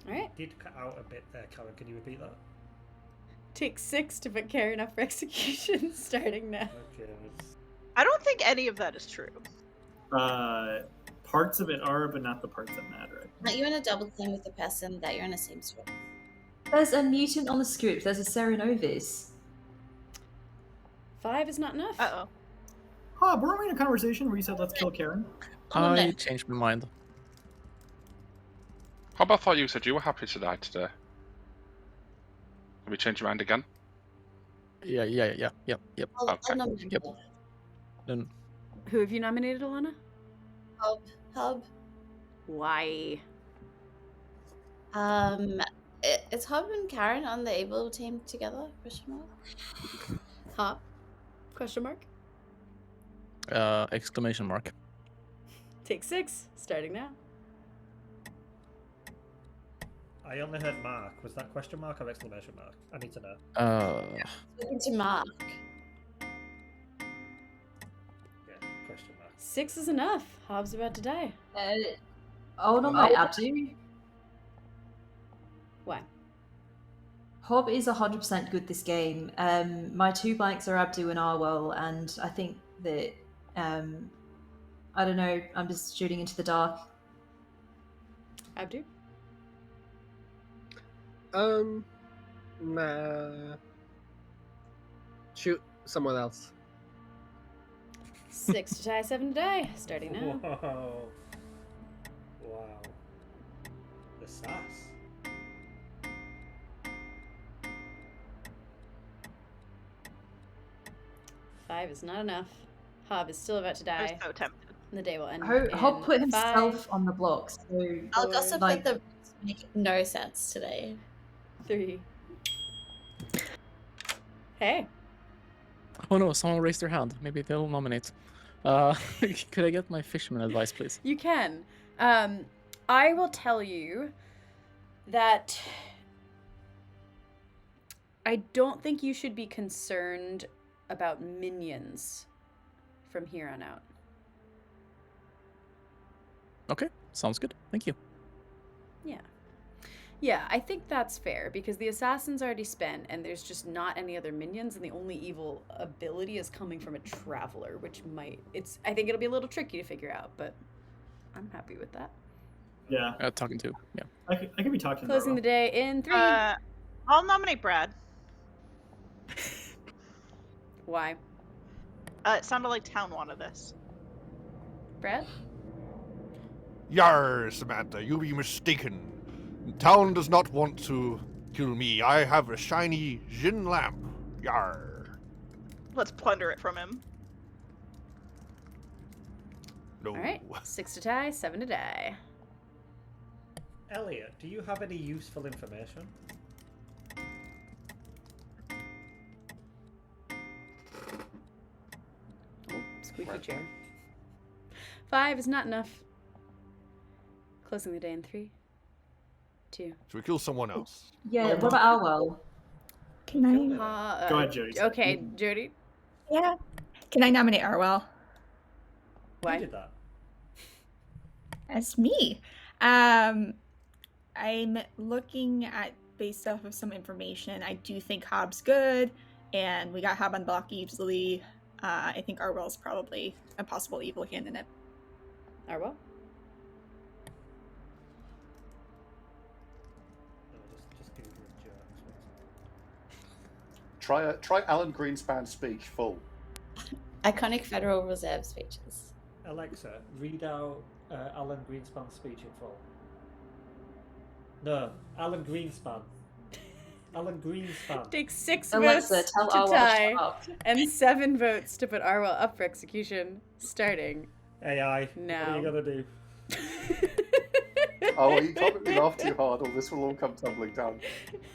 Alright. Did cut out a bit there, Karen. Can you repeat that? Take 6 to put Karen up for execution, starting now. Okay. I don't think any of that is true. Parts of it are, but not the parts that matter. Aren't you in a double team with the person that you're in a seamstress? There's a mutant on the script. There's a Serenovis. 5 is not enough. Uh-oh. Huh, weren't we in a conversation where you said let's kill Karen? I changed my mind. Hob, I thought you said you were happy to die today. Have you changed your mind again? Yep. I'll nominate Yep. Hub. Then Who have you nominated, Alana? Hub. Why? Is Hub and Karen on the Able team together? Question mark. Huh? Question mark? exclamation mark. Take 6, starting now. I only heard mark. Was that question mark or exclamation mark? I need to know. Looking to Mark. Yeah, question mark. 6 is enough. Hobbs about to die. I'll nominate Abdu. Why? Hob is 100% good this game. My 2 blanks are Abdu and Arwell, and I think that I don't know. I'm just shooting into the dark. Abdu? Nah. Shoot someone else. 6 to tie, 7 to die. Starting now. Whoa. Wow. The sass. Five is not enough. Hob is still about to die. I'm so tempted. And the day will end. Hob in put himself 5, on the block, so I'll gossip like, that the make no sense today. 3. Hey. Oh no, someone raised their hand. Maybe they'll nominate. Could I get my fisherman advice, please? You can. I will tell you that I don't think you should be concerned about minions from here on out. Okay, sounds good. Thank you. Yeah. Yeah, I think that's fair because the assassin's already spent and there's just not any other minions and the only evil ability is coming from a traveler, which I think it'll be a little tricky to figure out, but I'm happy with that. Yeah. Talking to. Yeah. I could be talking to Closing the day in 3. I'll nominate Brad. Why? It sounded like town wanted this. Brad? Yar, Samantha, you be mistaken. Town does not want to kill me. I have a shiny Jin lamp. Yar. Let's plunder it from him. No. Alright, 6 to tie, 7 to die. Elliot, do you have any useful information? Oh, squeaky chair. 5 is not enough. Closing the day in 3, 2. Should we kill someone else? Yeah, what about Arwell? Can I? Go ahead, Jody. Okay, Jody. Yeah. Can I nominate Arwell? Why? Who did that? That's me. I'm looking at based off of some information. I do think Hobb's good, and we got Hob on block easily. I think Arwell's probably a possible evil candidate. Arwell? Just give it a jerk. Try Alan Greenspan's speech full. Iconic Federal Reserve speeches. Alexa, read out Alan Greenspan's speech in full. No, Alan Greenspan. Alan Greenspan. Takes 6 Alexa, votes tell to Arwell to tie shut up. and 7 votes to put Arwell up for execution. Starting AI, now. what are you gonna do? Oh, you can't really laugh too hard or this will all come tumbling down.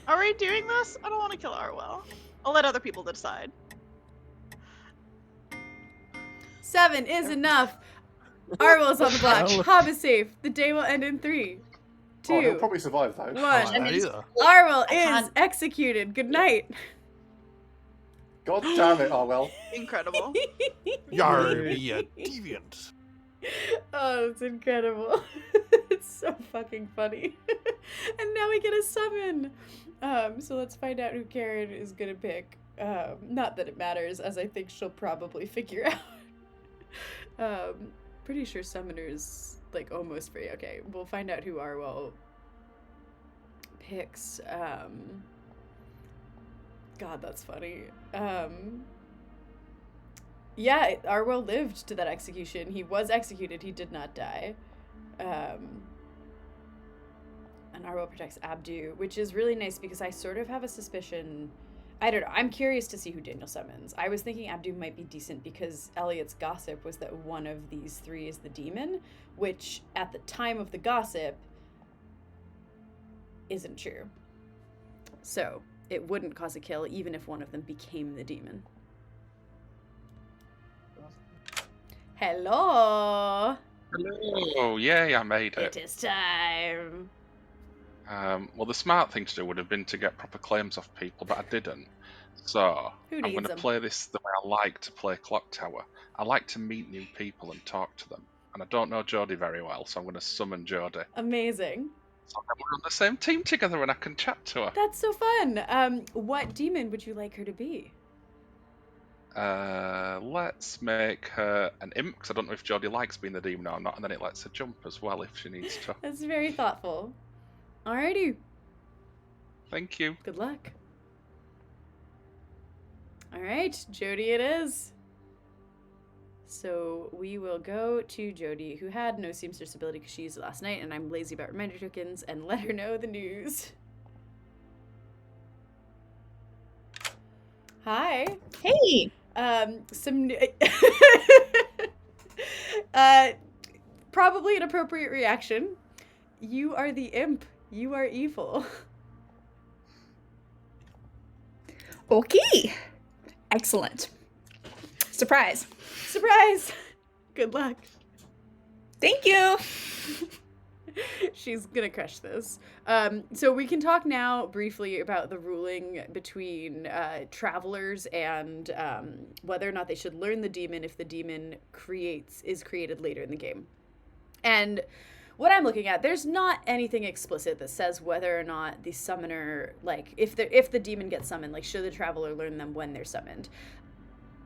Are we doing this? I don't want to kill Arwell. I'll let other people decide. 7 is enough. Arwell's on the block. Hob is safe. The day will end in 3, 2, Oh, he'll probably survive though. 1. Oh, Arwell is executed. Good night. God damn it, Arwell. Incredible. Yar, be a deviant. Oh, it's incredible. It's so fucking funny. And now we get a summon. So let's find out who Karen is gonna pick. Not that it matters, as I think she'll probably figure out. Pretty sure summoner's like almost free. Okay, we'll find out who Arwell picks. God, that's funny. Yeah, Arwell lived to that execution. He was executed. He did not die. and Arwell protects Abdu, which is really nice because I sort of have a suspicion. I don't know. I'm curious to see who Daniel summons. I was thinking Abdu might be decent because Elliot's gossip was that one of these three is the demon, which at the time of the gossip isn't true. So it wouldn't cause a kill even if one of them became the demon. Hello! Hello! Yay, I made it. It is time. Well, the smart thing to do would have been to get proper claims off people, but I didn't. So, Who I'm needs going to them? play this the way I like to play Clocktower. I like to meet new people and talk to them. And I don't know Jodie very well, so I'm going to summon Jodie. Amazing. So then we're on the same team together and I can chat to her. That's so fun. What demon would you like her to be? Let's make her an imp, because I don't know if Jodie likes being the demon or not, and then it lets her jump as well if she needs to. That's very thoughtful. Alrighty. Thank you. Good luck. Alright, Jodie it is. So we will go to Jodie, who had no seamstress ability because she used it last night, and I'm lazy about reminder tokens, and let her know the news. Hi. Hey. Probably an appropriate reaction. You are the imp. You are evil. Okay. Excellent. Surprise. Surprise. Good luck. Thank you. She's gonna crush this. So we can talk now briefly about the ruling between travelers and whether or not they should learn the demon if the demon is created later in the game. And what I'm looking at, there's not anything explicit that says whether or not the summoner, like, if the demon gets summoned, like, should the traveler learn them when they're summoned.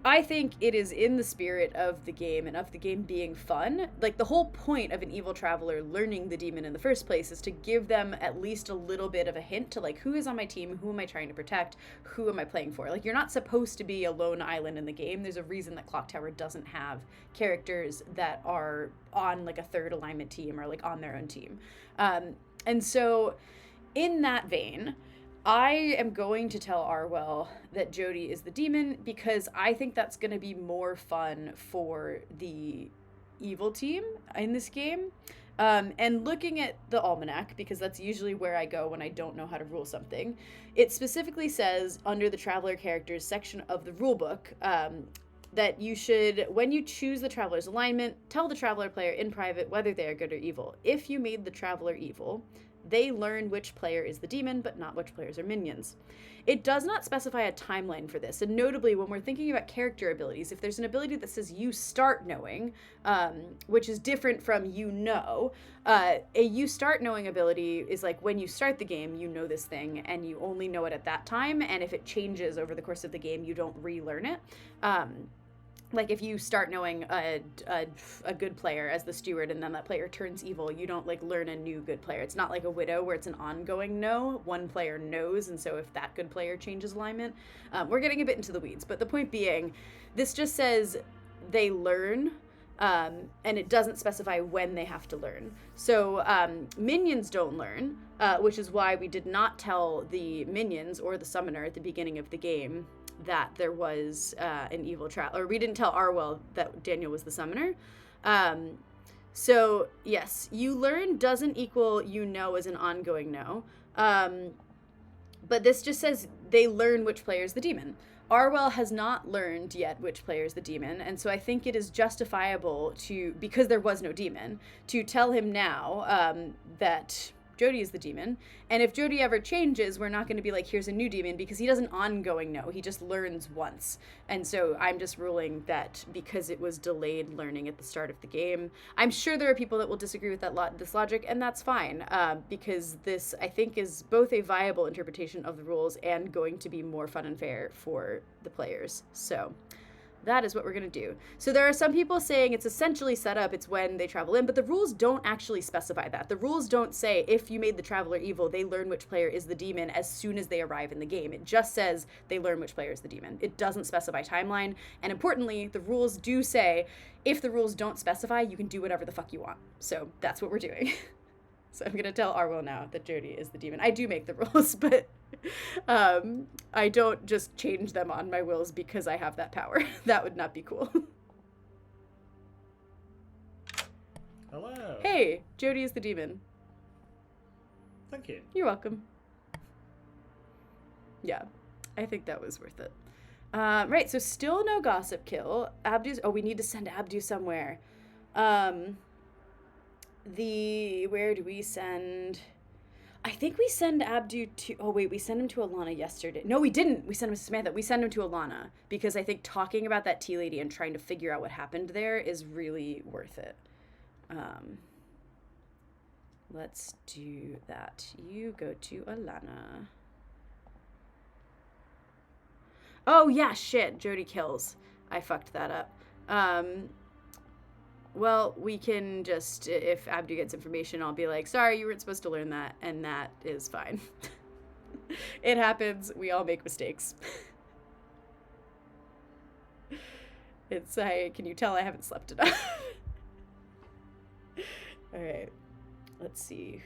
I think it is in the spirit of the game and of the game being fun. Like, the whole point of an evil traveler learning the demon in the first place is to give them at least a little bit of a hint to, like, who is on my team, who am I trying to protect, who am I playing for. Like, you're not supposed to be a lone island in the game. There's a reason that Clocktower doesn't have characters that are on, like, a third alignment team or, like, on their own team. And so, in that vein, I am going to tell Arwell that Jodie is the demon because I think that's going to be more fun for the evil team in this game. And looking at the almanac, because that's usually where I go when I don't know how to rule something, it specifically says under the Traveler Characters section of the rulebook that you should, when you choose the Traveler's alignment, tell the Traveler player in private whether they are good or evil. If you made the Traveler evil, they learn which player is the demon, but not which players are minions. It does not specify a timeline for this, and notably, when we're thinking about character abilities, if there's an ability that says you start knowing, which is different from you know, a you start knowing ability is like when you start the game, you know this thing, and you only know it at that time, and if it changes over the course of the game, you don't relearn it. Like, if you start knowing a good player as the steward and then that player turns evil, you don't, like, learn a new good player. It's not like a widow where it's an ongoing know. One player knows, and so if that good player changes alignment, we're getting a bit into the weeds. But the point being, this just says they learn, and it doesn't specify when they have to learn. So minions don't learn, which is why we did not tell the minions or the summoner at the beginning of the game that there was an evil or we didn't tell Arwell that Daniel was the summoner. So yes, you learn doesn't equal you know as an ongoing know. But this just says they learn which player is the demon. Arwell has not learned yet which player is the demon, and so I think it is justifiable to, because there was no demon, to tell him now that Jodie is the demon, and if Jodie ever changes, we're not going to be like, here's a new demon, because he doesn't ongoing know, he just learns once. And so I'm just ruling that because it was delayed learning at the start of the game. I'm sure there are people that will disagree with this logic, and that's fine, because this, I think, is both a viable interpretation of the rules and going to be more fun and fair for the players. So that is what we're going to do. So there are some people saying it's essentially set up, it's when they travel in, but the rules don't actually specify that. The rules don't say if you made the traveler evil, they learn which player is the demon as soon as they arrive in the game. It just says they learn which player is the demon. It doesn't specify timeline. And importantly, the rules do say if the rules don't specify, you can do whatever the fuck you want. So that's what we're doing. So I'm going to tell Arwell now that Jody is the demon. I do make the rules, but I don't just change them on my wills because I have that power. That would not be cool. Hello. Hey, Jody is the demon. Thank you. You're welcome. Yeah, I think that was worth it. Right, so still no gossip kill. Abdu's... Oh, we need to send Abdu somewhere. Where do we send... I think we send Abdu to... Oh, wait, we sent him to Alana yesterday. No, we didn't. We sent him to Samantha. We sent him to Alana because I think talking about that tea lady and trying to figure out what happened there is really worth it. Let's do that. You go to Alana. Oh, yeah, shit. Jody kills. I fucked that up. Well, we can just, if Abdu gets information, I'll be like, sorry, you weren't supposed to learn that, and that is fine. It happens. We all make mistakes. It's, can you tell I haven't slept enough? All right. Let's see.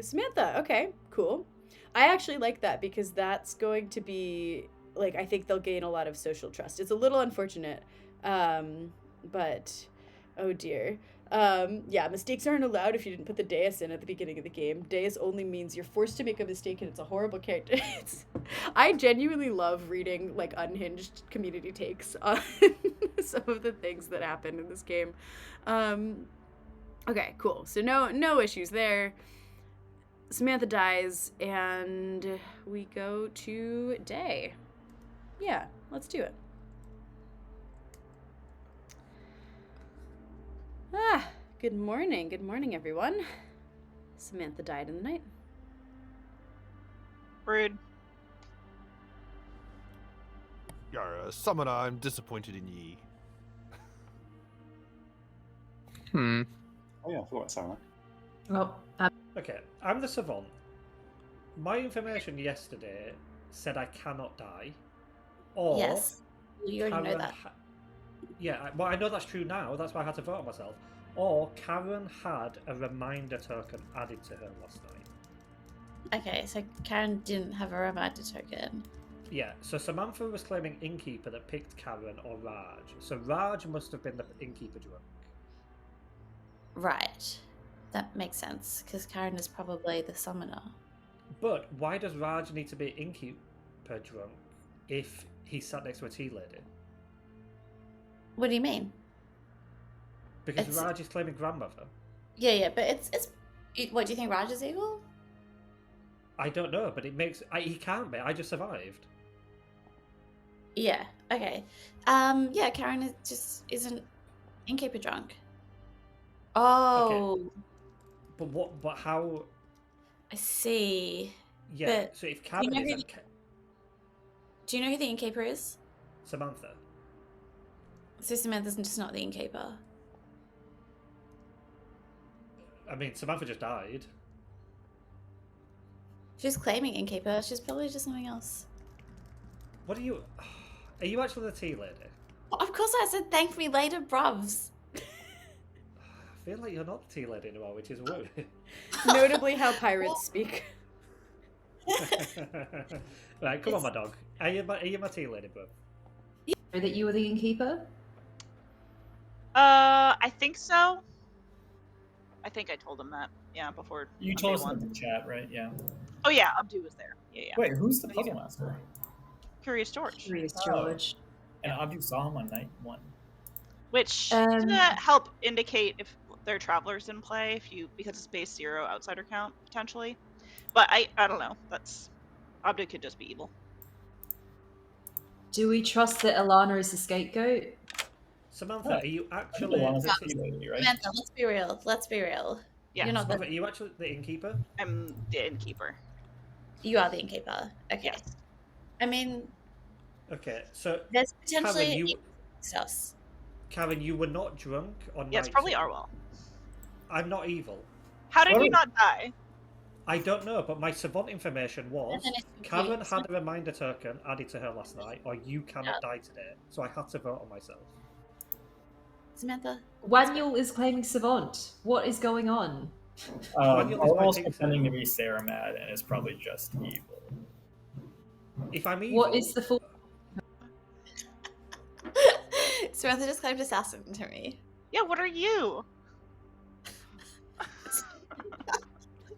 Samantha. Okay, cool. I actually like that because that's going to be, like, I think they'll gain a lot of social trust. It's a little unfortunate, but... Oh dear. Yeah, mistakes aren't allowed if you didn't put the deus in at the beginning of the game. Deus only means you're forced to make a mistake and it's a horrible character. I genuinely love reading, like, unhinged community takes on some of the things that happen in this game. Okay, cool. So no issues there. Samantha dies and we go to Day. Yeah, let's do it. Good morning. Good morning, everyone. Samantha died in the night. Rude. You're a summoner, I'm disappointed in ye. Oh yeah, I forgot what it sounded like. Well, Okay, I'm the savant. My information yesterday said I cannot die. Or Yes, you already know that. Yeah, well, I know that's true now. That's why I had to vote on myself. Or Karen had a reminder token added to her last night. Okay, so Karen didn't have a reminder token. Yeah, so Samantha was claiming Innkeeper that picked Karen or Raj. So Raj must have been the Innkeeper drunk. Right. That makes sense, because Karen is probably the summoner. But why does Raj need to be Innkeeper drunk if he sat next to a tea lady? What do you mean? Because Raj is claiming grandmother. Yeah, but it's. What, do you think Raj is evil? I don't know, but it makes... he can't be. I just survived. Yeah, okay. Yeah, Karen isn't Innkeeper drunk. Oh. Okay. But what? But how? I see. Yeah. But So if Karen is, do you know who the Innkeeper is? Samantha. So Samantha's just not the Innkeeper. I mean, Samantha just died. She's claiming Innkeeper. She's probably just something else. What are you? Are you actually the tea lady? Well, of course, I said thank me later, bruvs. I feel like you're not the tea lady anymore, which is weird. Notably, how pirates speak. Right, come on, my dog. Are you my tea lady, bro? That you were the innkeeper? I think so. I think I told him that. Yeah, before. You told us in the chat, right? Yeah. Oh yeah, Abdu was there. Yeah. Wait, who's the puzzle master? Curious George. Curious George. And Abdu saw him on night 1. Which should help indicate if there are travelers in play, because it's base 0 outsider count potentially. But I don't know. Abdu could just be evil. Do we trust that Alana is the scapegoat? Samantha, are you actually the tea lady, right? Samantha, let's be real. Yeah. You're not Samantha, are you actually the Innkeeper? I'm the Innkeeper. You are the Innkeeper. Okay. Yes. I mean, Okay, so there's potentially Karen, Karen, you were not drunk on Yeah, it's night probably 2. Arwell. I'm not evil. How did you not die? I don't know, but my savant information was And then it's Karen confused. had a reminder token added to her last night, or you cannot die today. So I had to vote on myself. Samantha? Waniel is claiming Savant. What is going on? Daniel is my Almost pizza. pretending to be Sarah Mad and is probably just evil. If I'm evil, What is the full? Samantha just claimed assassin to me. Yeah, what are you?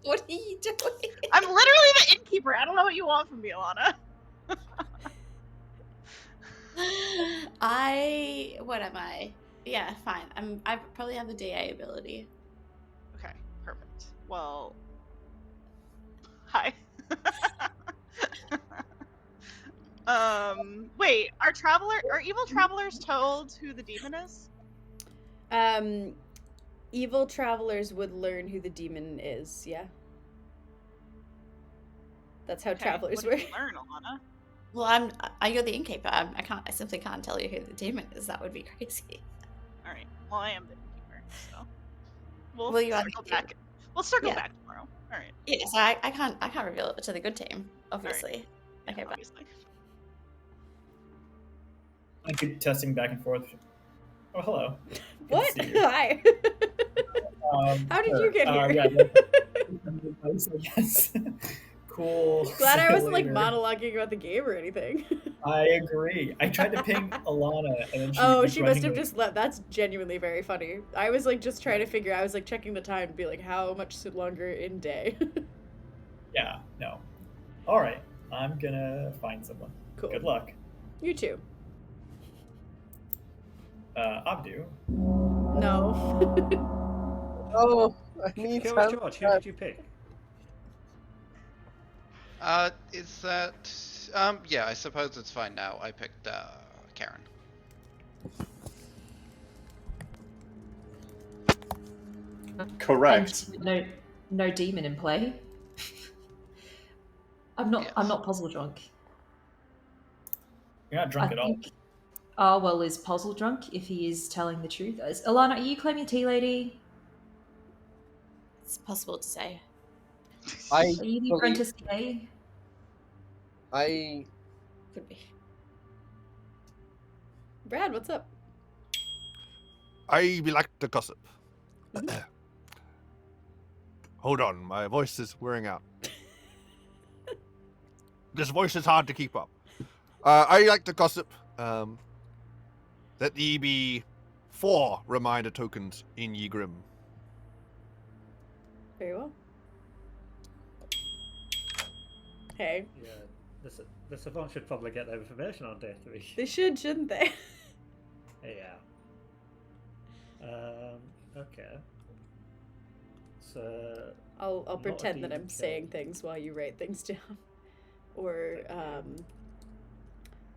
What are you doing? I'm literally the innkeeper. I don't know what you want from me, Alana. What am I? Yeah, fine. I probably have the DA ability. Okay, perfect. Well, hi. Wait, are evil travelers told who the demon is? Evil travelers would learn who the demon is. Yeah. That's how travelers what work. did you learn, Alana? Well, you're the innkeeper. I simply can't tell you who the demon is. That would be crazy. All right. Well, I am the innkeeper, so we'll Well, you are circle back. We'll circle Yeah. back tomorrow. All right. Yeah, so I can't reveal it to the good team, obviously. Yeah, Okay, obviously. I keep testing back and forth. Oh, hello. Good to What? see you. Hi. How did you get here? Yeah, yes. Cool. Glad See I you wasn't like later. monologuing about the game or anything. I agree. I tried to ping Alana, and then she. Oh, was she must running have away. just left. That's genuinely very funny. I was like just trying to figure. I was like checking the time to be like, how much longer in day? Yeah. No. All right. I'm gonna find someone. Cool. Good luck. You too. Abdu. No. Oh, I need George, help. George, who did you pick? Is that... yeah, I suppose it's fine now. I picked, Karen. Correct. And no demon in play. I'm not puzzle drunk. You're not drunk I at all. think Arwell is puzzle drunk if he is telling the truth. Alana, are you claiming tea lady? It's possible to say. Are you the apprentice today? Could be. Brad, what's up? I like to gossip. Hold on, my voice is wearing out. This voice is hard to keep up. I like to gossip that there be 4 reminder tokens in ye Grim. Very well. Hey. Yeah, the savant should probably get that information on day 3. They should, shouldn't they? Yeah. Okay. So I'll not a pretend that demon I'm kill. saying things while you write things down. Or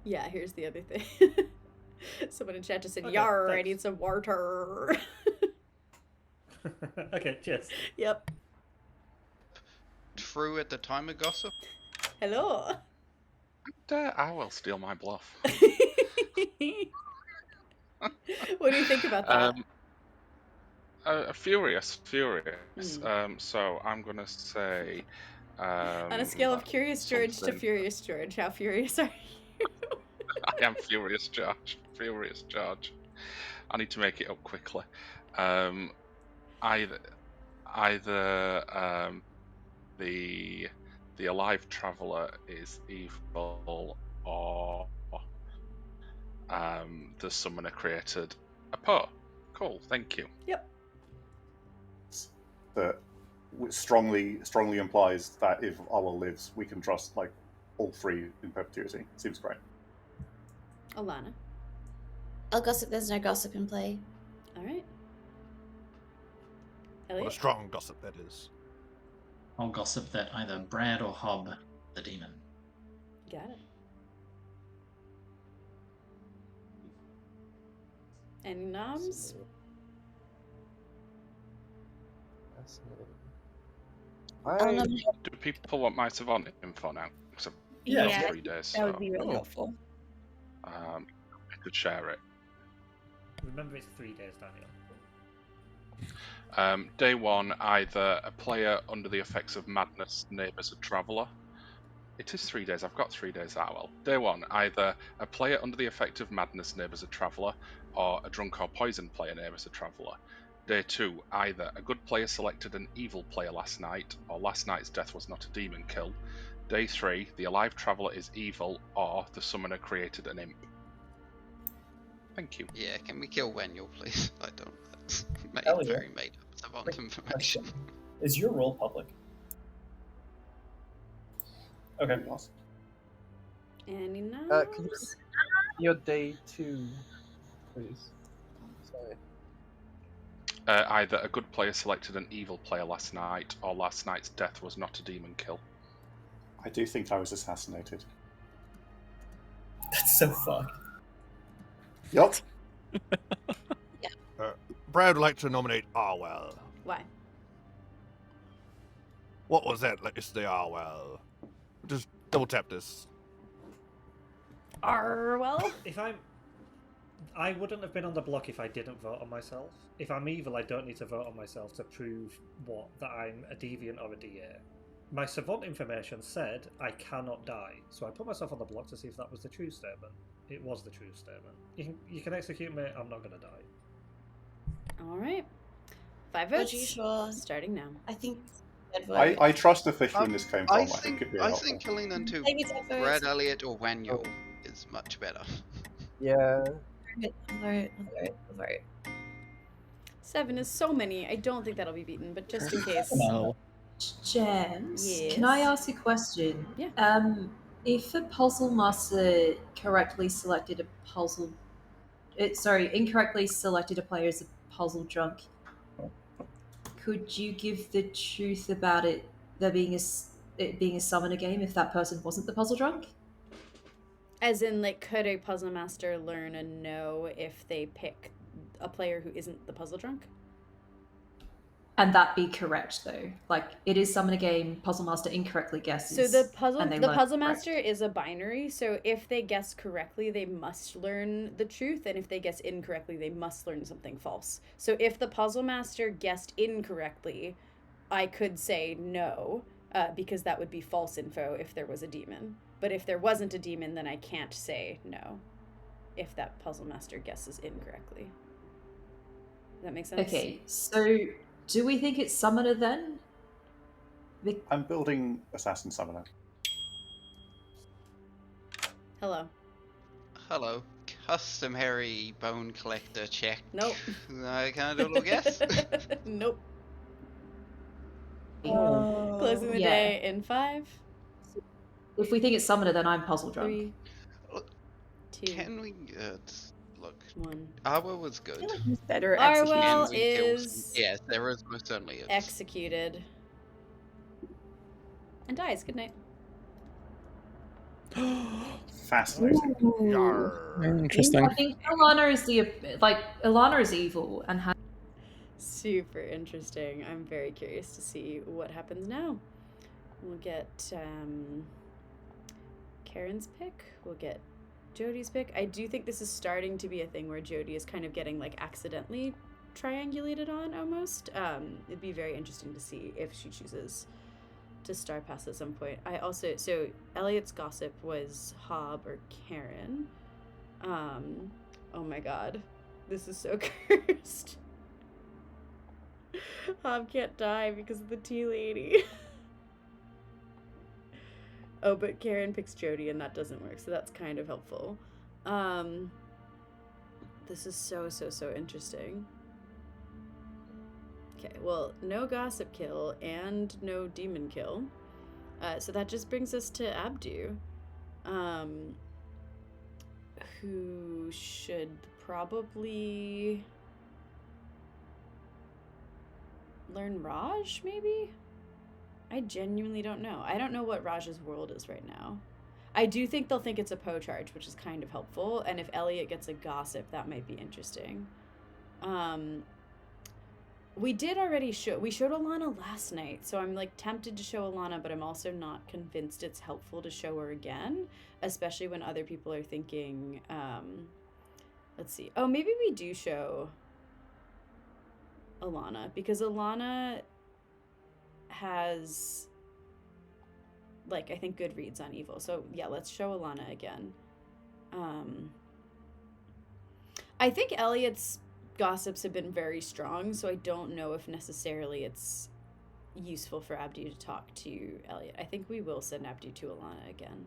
yeah, here's the other thing. Someone in chat just said, Okay, "Yar, I thanks. need some water." Okay, cheers. Yep. True at the time of gossip? Hello. I will steal my bluff. What do you think about that? Furious. Hmm. So I'm gonna say. On a scale of Curious George to something- Furious George, how furious are you? I am Furious George. Furious George. I need to make it up quickly. Either the alive traveler is evil, or the summoner created a Poe. Cool, thank you. Yep. That strongly implies that if Owl lives, we can trust like all 3 in perpetuity. Seems great. Alana. I'll gossip there's no gossip in play. All right. What a Elliot. strong gossip that is. I'll gossip that either Brad or Hob, the demon. Got it. Any noms? Do people want my savant info now? 'Cause I've Yeah, got 3 days. that would so, be really helpful. I could share it. Remember, it's 3 days, Daniel. Day 1, either a player under the effects of madness neighbours a traveller. It is 3 days, I've got 3 days that well. Day 1, either a player under the effect of madness neighbours a traveller, or a drunk or poisoned player neighbours a traveller. Day 2, either a good player selected an evil player last night, or last night's death was not a demon kill. Day 3, the alive traveller is evil, or the summoner created an imp. Thank you. Yeah, can we kill Wenyul, please? I don't. That's Hell yeah. very made up savant information. Is your role public? Okay. Any notes? Can you your day 2, please? Sorry. Either a good player selected an evil player last night, or last night's death was not a demon kill. I do think I was assassinated. That's so fucked. Yup. Brad would like to nominate Arwell. Why? What was that yesterday, Arwell? Just double tap this. Arwell? I wouldn't have been on the block if I didn't vote on myself. If I'm evil, I don't need to vote on myself to prove that I'm a deviant or a DA. My savant information said I cannot die, so I put myself on the block to see if that was the true statement. It was the true statement. You can execute me. I'm not gonna die. All right. 5 Are votes. you sure? Starting now. I think. I trust the fish when this came from. I think it'd be I helpful. think killing them to Maybe it's at Brad first. Elliott or Wenyul is much better. Yeah. I'll vote. 7 is so many. I don't think that'll be beaten, but just in case. No. James, Yes. can I ask a question? Yeah. If a puzzle master incorrectly selected a player as a puzzle drunk, could you give the truth about it being a summoner game if that person wasn't the puzzle drunk? As in, like, could a puzzle master learn a no if they pick a player who isn't the puzzle drunk? And that be correct though? Like, it is summoner game, puzzle master incorrectly guesses. So the puzzle and they learn correct. master is a binary. So if they guess correctly, they must learn the truth, and if they guess incorrectly, they must learn something false. So if the puzzle master guessed incorrectly, I could say no, because that would be false info if there was a demon. But if there wasn't a demon, then I can't say no if that puzzle master guesses incorrectly. Does that make sense? Okay, so do we think it's summoner then? I'm building Assassin Summoner. Hello. Hello. Custom hairy bone collector check. Nope. Can I do a little guess? Nope. Oh, Closing the yeah. day in 5. If we think it's summoner, then I'm puzzle drunk. 3, 2. Can we look? 1. Arwell was good. He's better Arwell Can we kill is some- Yes, there is most certainly is. executed and dies. Good night. Fascinating. Interesting. I think Alana is evil and has. Super interesting. I'm very curious to see what happens now. We'll get Karen's pick. We'll get Jody's pick. I do think this is starting to be a thing where Jody is kind of getting like accidentally triangulated on almost. It'd be very interesting to see if she chooses to star pass at some point. So Elliot's gossip was Hob or Karen. Oh my god. This is so cursed. Hob can't die because of the tea lady. Oh, but Karen picks Jody and that doesn't work, so that's kind of helpful. This is so interesting. Okay, well, no gossip kill and no demon kill. So that just brings us to Abdu. Who should probably learn Raj, maybe? I genuinely don't know. I don't know what Raj's world is right now. I do think they'll think it's a Poe charge, which is kind of helpful. And if Elliot gets a gossip, that might be interesting. We did already we showed Alana last night, so I'm like tempted to show Alana, but I'm also not convinced it's helpful to show her again, especially when other people are thinking, let's see. Oh, maybe we do show Alana, because Alana has, like, I think good reads on evil. So yeah, let's show Alana again. I think Elliot's gossips have been very strong, so I don't know if necessarily it's useful for Abdu to talk to Elliot. I think we will send Abdu to Alana again.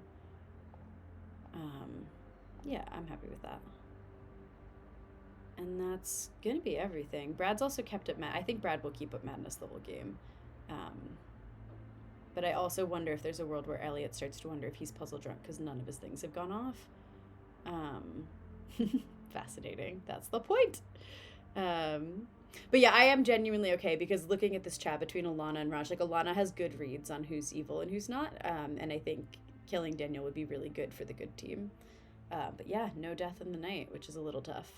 Yeah, I'm happy with that. And that's gonna be everything. Brad's also kept up I think Brad will keep up Madness level game. But I also wonder if there's a world where Elliot starts to wonder if he's puzzle drunk because none of his things have gone off. Fascinating. That's the point. But yeah, I am genuinely okay because looking at this chat between Alana and Raj, like Alana has good reads on who's evil and who's not. And I think killing Daniel would be really good for the good team. But yeah, no death in the night, which is a little tough.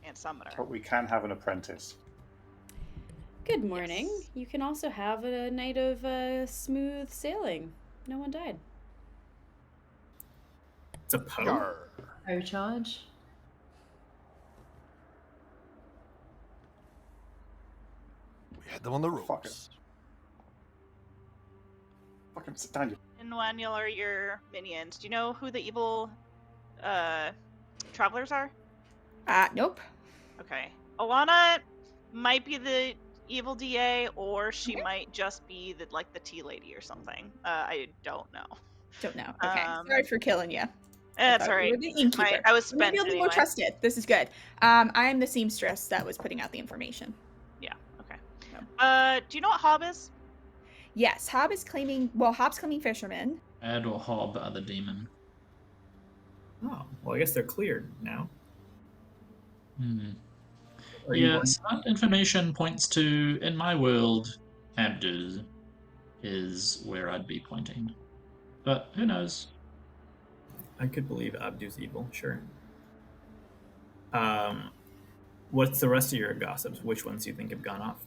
And summoner. But we can have an apprentice. Good morning. Yes. You can also have a night of smooth sailing. No one died. It's a Poe. Poe charge. We had them on the ropes. Fucking sit down, you. And Waniel are your minions. Do you know who the evil travelers are? Nope. Okay. Alana might be the evil DA, or she might just be the tea lady or something. I don't know. Don't know. Okay. Sorry for killing you. That's all right. The innkeeper. I was spent Maybe I'll be anyway. more trusted. This is good. I am the seamstress that was putting out the information. Yeah. Okay. Do you know what Hob is? Yes, Hob is claiming. Well, Hob's claiming fisherman. Ed or Hob are the demon. Oh, well, I guess they're cleared now. Yeah, so that information points to, in my world, Abdu is where I'd be pointing. But who knows? I could believe Abdu's evil, sure. What's the rest of your gossips? Which ones do you think have gone off?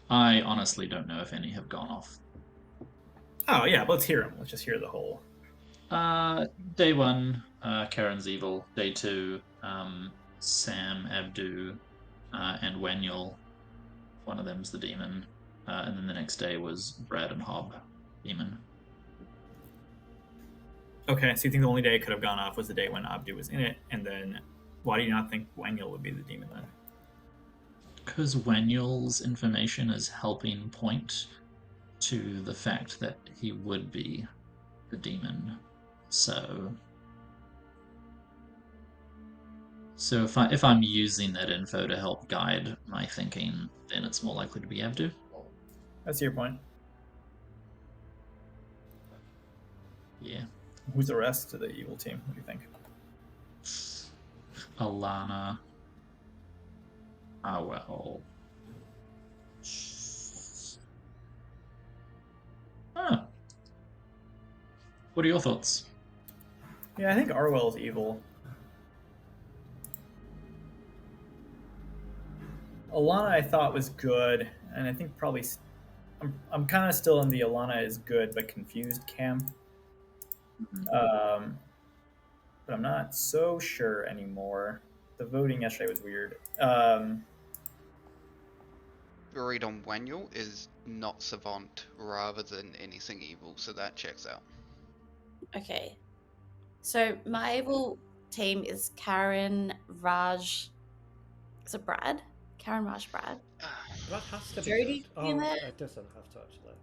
I honestly don't know if any have gone off. Oh, yeah, let's hear them. Let's just hear the whole. Day 1, Karen's evil. Day 2, Sam, Abdu, and Waniel. One of them's the demon. And then the next day was Brad and Hob, demon. Okay, so you think the only day it could have gone off was the day when Abdu was in it, and then why do you not think Waniel would be the demon then? Because Waniel's information is helping point to the fact that he would be the demon. So if I'm using that info to help guide my thinking, then it's more likely to be Abdu. That's your point. Yeah. Who's the rest of the evil team? What do you think? Alana. Well. What are your thoughts? Yeah, I think Arwell's evil. Alana I thought was good, and I think probably I'm kind of still in the Alana is good but confused camp. But I'm not so sure anymore. The voting yesterday was weird. Your read on Waniel is not savant rather than anything evil, so that checks out. Okay. So my evil team is Karen, Raj. Is it Brad? Karen, Raj, Brad. Brad has to be. Jody, it doesn't have to actually.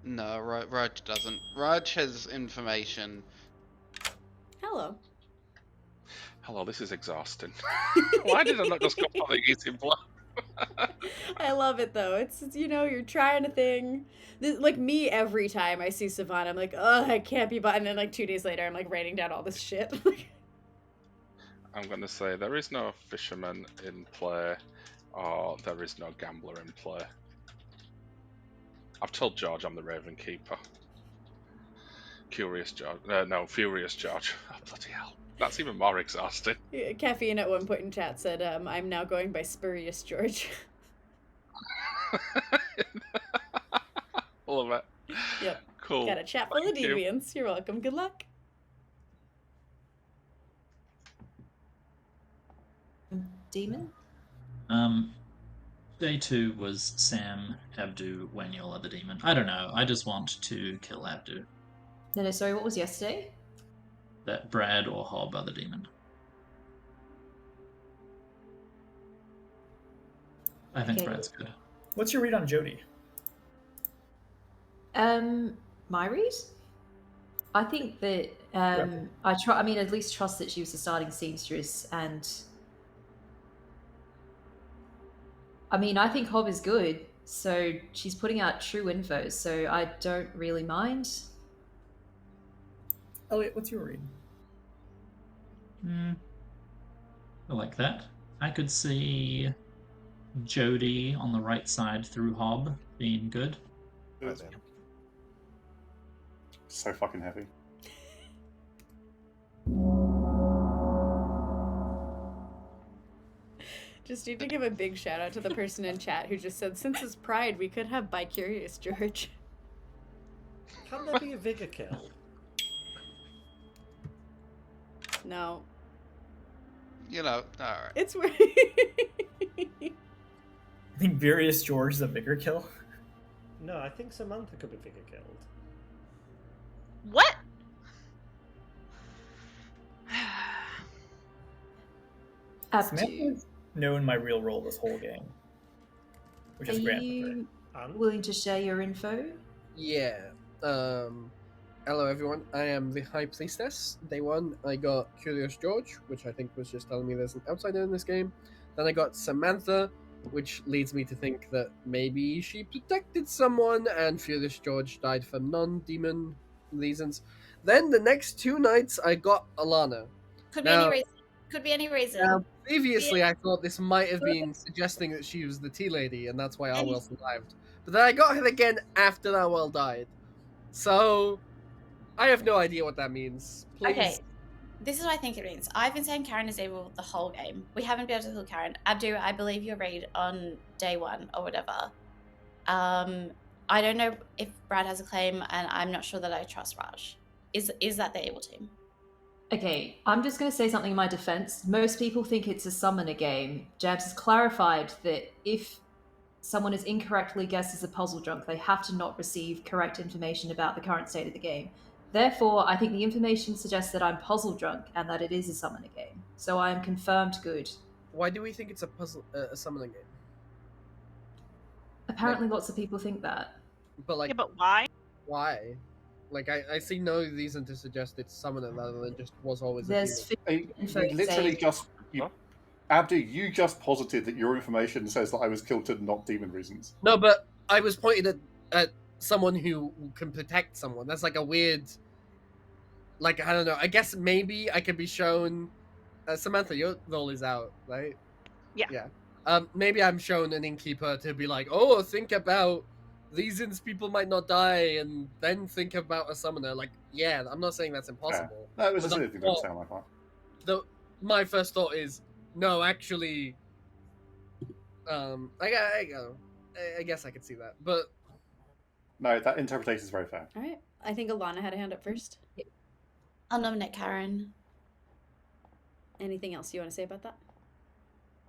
No, Raj doesn't. Raj has information. Hello. Hello, this is exhausting. Why did I not just go for the easy block? I love it though. It's you're trying a thing. Like me, every time I see Savannah, I'm like, oh, I can't be button. And like 2 days later, I'm like writing down all this shit. I'm going to say there is no fisherman in play, or there is no gambler in play. I've told George I'm the Raven Keeper. Furious George. Oh, bloody hell. That's even more exhausting. Caffeine at one point in chat said, I'm now going by Spurious George. Love it. Yep. Cool. Got a chat full of deviants. You're welcome. Good luck. Demon? Day 2 was Sam, Abdu, Waniel are the demon. I don't know. I just want to kill Abdu. No, sorry, what was yesterday? That Brad or Hob are the demon. I think Okay. Brad's good. What's your read on Jody? My read? I think that I mean, at least trust that she was the starting seamstress, and I mean, I think Hob is good, so she's putting out true info, so I don't really mind. Elliot, what's your read? I like that. I could see Jody on the right side through Hob being good. So fucking heavy. Just need to give a big shout out to the person in chat who just said, since it's Pride, we could have Bi-Curious George. Can there be a vigor kill? No. You know, alright. It's weird. I think Various George is a vigor kill. No, I think Samantha could be vigor killed. What? Samantha's known my real role this whole game, which is Are grand. you willing to share your info? Yeah. Hello everyone. I am the High Priestess. Day one, I got Curious George, which I think was just telling me there's an outsider in this game. Then I got Samantha, which leads me to think that maybe she protected someone, and Curious George died for non-demon reasons. Then the next two nights, I got Alana. Could be any reason. Could be any reason. Now, previously, I thought this might have been suggesting that she was the tea lady, and that's why Arwell survived. But then I got her again after Arwell died. So, I have no idea what that means. Please. Okay, this is what I think it means. I've been saying Karen is evil the whole game. We haven't been able to kill Karen. Abdu, I believe your raid on day one or whatever. I don't know if Brad has a claim, and I'm not sure that I trust Raj. Is that the evil team? Okay, I'm just going to say something in my defense. Most people think it's a summoner game. Jabs has clarified that if someone is incorrectly guessed as a puzzle drunk, they have to not receive correct information about the current state of the game. Therefore, I think the information suggests that I'm puzzle drunk and that it is a summoner game. So I am confirmed good. Why do we think it's a summoning game? Apparently, lots of people think that. But like, Yeah, but why? Why? Like, I see no reason to suggest it's summoner rather than just was always. There's You literally just Abdi, you just posited that your information says that I was killed to not demon reasons. No, but I was pointing at someone who can protect someone. That's like a weird. Like, I don't know. I guess maybe I could be shown. Samantha, your role is out, right? Yeah. Yeah. Maybe I'm shown an innkeeper to be like, oh, think about reasons people might not die, and then think about a summoner. Like, yeah, I'm not saying that's impossible. No, it was a But silly thing to say on my part. My first thought is, no, actually, I guess I could see that, but no, that interpretation is very fair. All right. I think Alana had a hand up first. I'll nominate Karen. Anything else you want to say about that?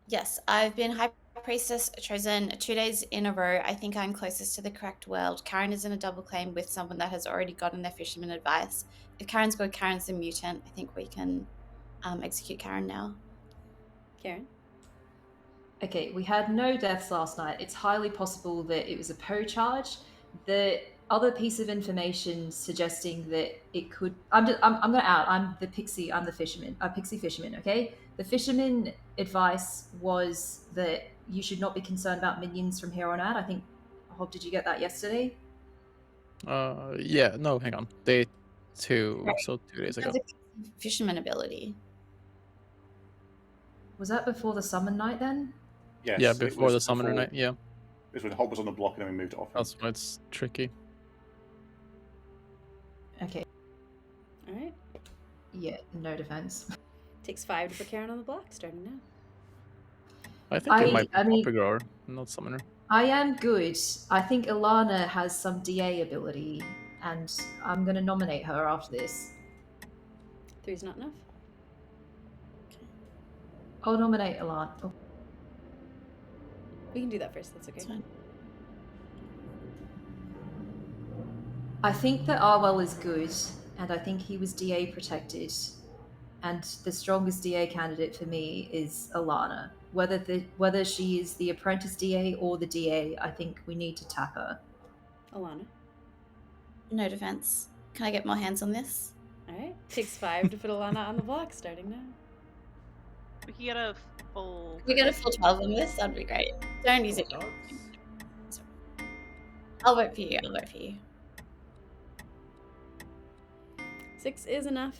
Yes, I've been High Priestess chosen 2 days in a row. I think I'm closest to the correct world. Karen is in a double claim with someone that has already gotten their fisherman advice. If Karen's good, Karen's a mutant. I think we can execute Karen now. Karen? Okay, we had no deaths last night. It's highly possible that it was a Poe charge. The other piece of information suggesting that it could... I'm going to out. I'm the pixie. I'm the fisherman. Pixie fisherman, okay? The fisherman advice was that you should not be concerned about minions from here on out. I think, Hob, did you get that yesterday? Yeah, no, hang on. Day 2, Right. so 2 days ago. That's a fisherman ability. Was that before the summon night then? Yes, Yeah, it before was the summoner night, yeah. It was when Hob was on the block and then we moved it off. That's why it's tricky. Okay. All right. Yeah, no defense. Takes 5 to put Karen on the block, starting now. I think it might be I mean- Grower, not Summoner. I am good. I think Ilana has some DA ability, and I'm going to nominate her after this. 3's not enough? I'll nominate Ilana. Oh. We can do that first, that's okay. I think that Arwell is good, and I think he was DA protected. And the strongest DA candidate for me is Alana. Whether she is the apprentice DA or the DA, I think we need to tap her. Alana. No defense. Can I get more hands on this? All right. Takes 5 to put Alana on the block, starting now. We can get a full. We get a full 12 on this. That'd be great. Don't use it. I'll vote for you. I'll vote for you. 6 is enough.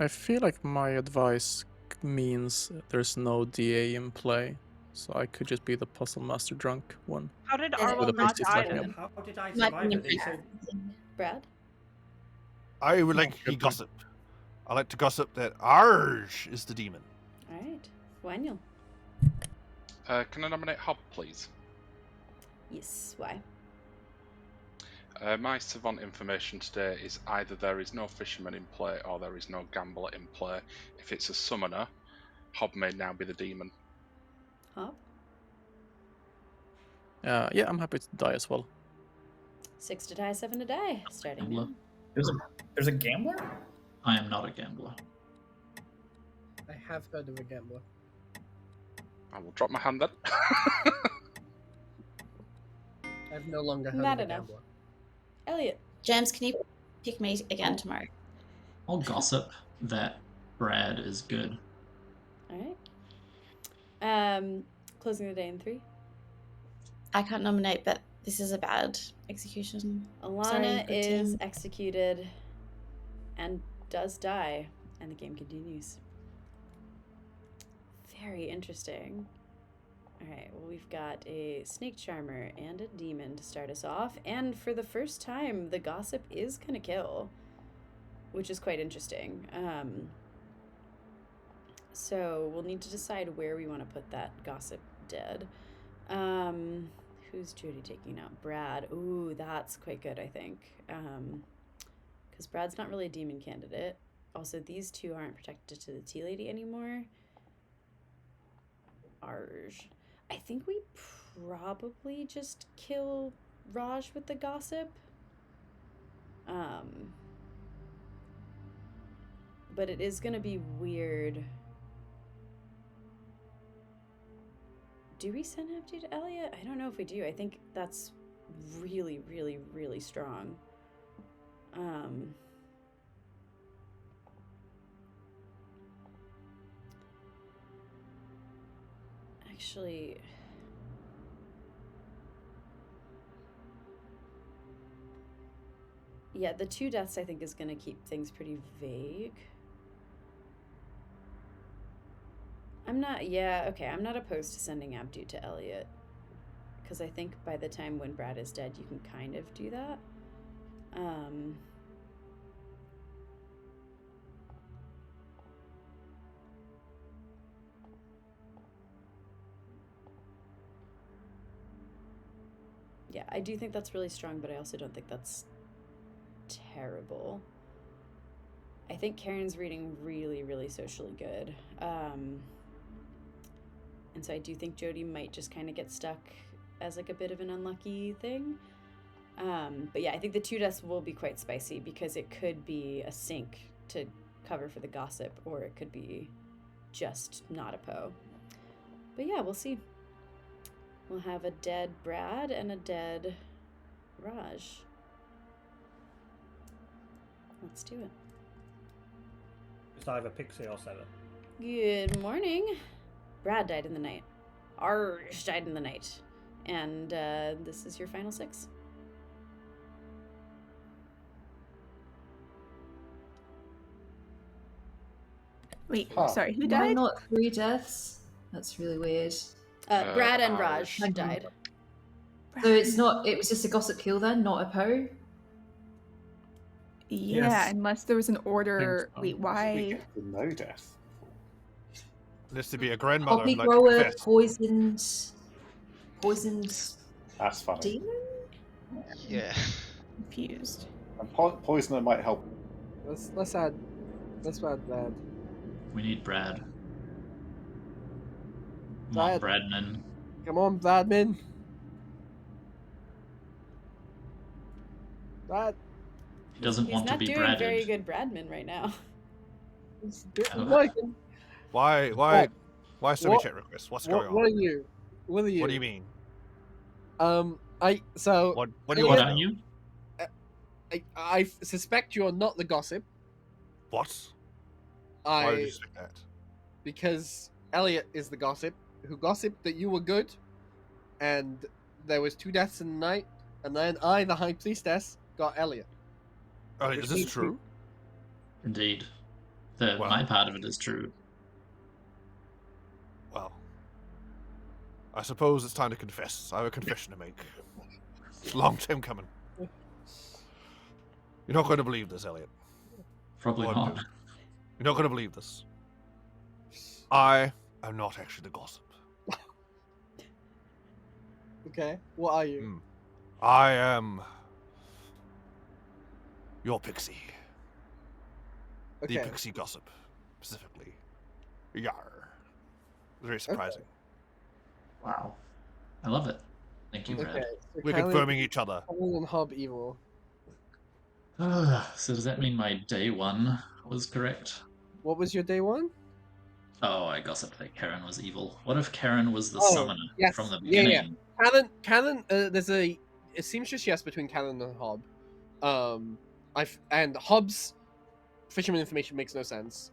I feel like my advice means there's no DA in play, so I could just be the puzzle master drunk one. How did With Arwell a not priestess die backing then? up. How did I Might survive be it? They said Brad? I would like to gossip. I like to gossip that Arj is the demon. All right. Waniel. Can I nominate Hob, please? Yes. Why? My savant information today is either there is no fisherman in play or there is no gambler in play. If it's a summoner, Hob may now be the demon. Hob? Yeah, I'm happy to die as well. 6 to die, 7 to die. Starting now. There's a gambler? I am not a gambler. I have heard of a gambler. I will drop my hand then. I've no longer heard Not of a enough. gambler. Elliot. James, can you pick me again tomorrow? I'll gossip that Brad is good. All right. Closing the day in 3. I can't nominate, but this is a bad execution. Alana Sorry, good is team. executed and does die, and the game continues. Very interesting. Alright, well, we've got a snake charmer and a demon to start us off, and for the first time, the gossip is gonna kill, which is quite interesting. So we'll need to decide where we want to put that gossip dead. Who's Jody taking out? Brad. Ooh, that's quite good, I think. Because Brad's not really a demon candidate. Also, these two aren't protected to the tea lady anymore. Arj. I think we probably just kill Raj with the gossip. But it is gonna be weird. Do we send Abdu to Elliot? I don't know if we do. I think that's really, really, really strong. Actually, yeah, the 2 deaths I think is going to keep things pretty vague. I'm not opposed to sending Abdu to Elliot, because I think by the time when Brad is dead, you can kind of do that. Yeah, I do think that's really strong, but I also don't think that's terrible. I think Karen's reading really, really socially good. And so I do think Jody might just kind of get stuck as like a bit of an unlucky thing. But yeah, I think the 2 deaths will be quite spicy because it could be a sink to cover for the gossip, or it could be just not a Poe. But yeah, we'll see. We'll have a dead Brad and a dead Raj. Let's do it. It's either Pixie or Seven. Good morning. Brad died in the night. Arj died in the night. And this is your final 6. Wait, Huh. sorry, who Why died? not 3 deaths? That's really weird. Brad and Raj died. So it's not. It was just a gossip kill then, not a Poe. Yeah, Yes. unless there was an order. so. Wait, why? No death. This to be a grandmother. Poppy who'd like to grower confess. poisoned. That's funny. Demon. Yeah. Confused. And poisoner might help. Let's add Brad. We need Brad. Come Brad. on, Bradman. Come on, Bradman. Brad. He doesn't He's want to not be doing Braded. very good Bradman right now. Why so many chat requests? What's going on? What are you? What are you? What do you mean? What do you want to know? I suspect you are not the gossip. What? Why would you say that? Because Elliot is the gossip who gossiped that you were good, and there was 2 deaths in the night, and then I, the High Priestess, got Elliot. Oh, is this true? Indeed. My part of it is true. Well, I suppose it's time to confess. I have a confession to make. It's a long time coming. You're not going to believe this, Elliot. Probably not. You're not going to believe this. I am not actually the gossip. Okay, what are you? I am your pixie. Okay. The pixie gossip, specifically. Yar. Very surprising. Wow. I love it. Thank you, Brad. Okay, so We're confirming each other. Hob and Hob evil. So does that mean my day 1 was correct? What was your day 1? Oh, I gossiped that Karen was evil. What if Karen was the summoner from the Yeah. beginning? Canon. There's a seamstress yes between Canon and Hob. And Hobb's fisherman information makes no sense.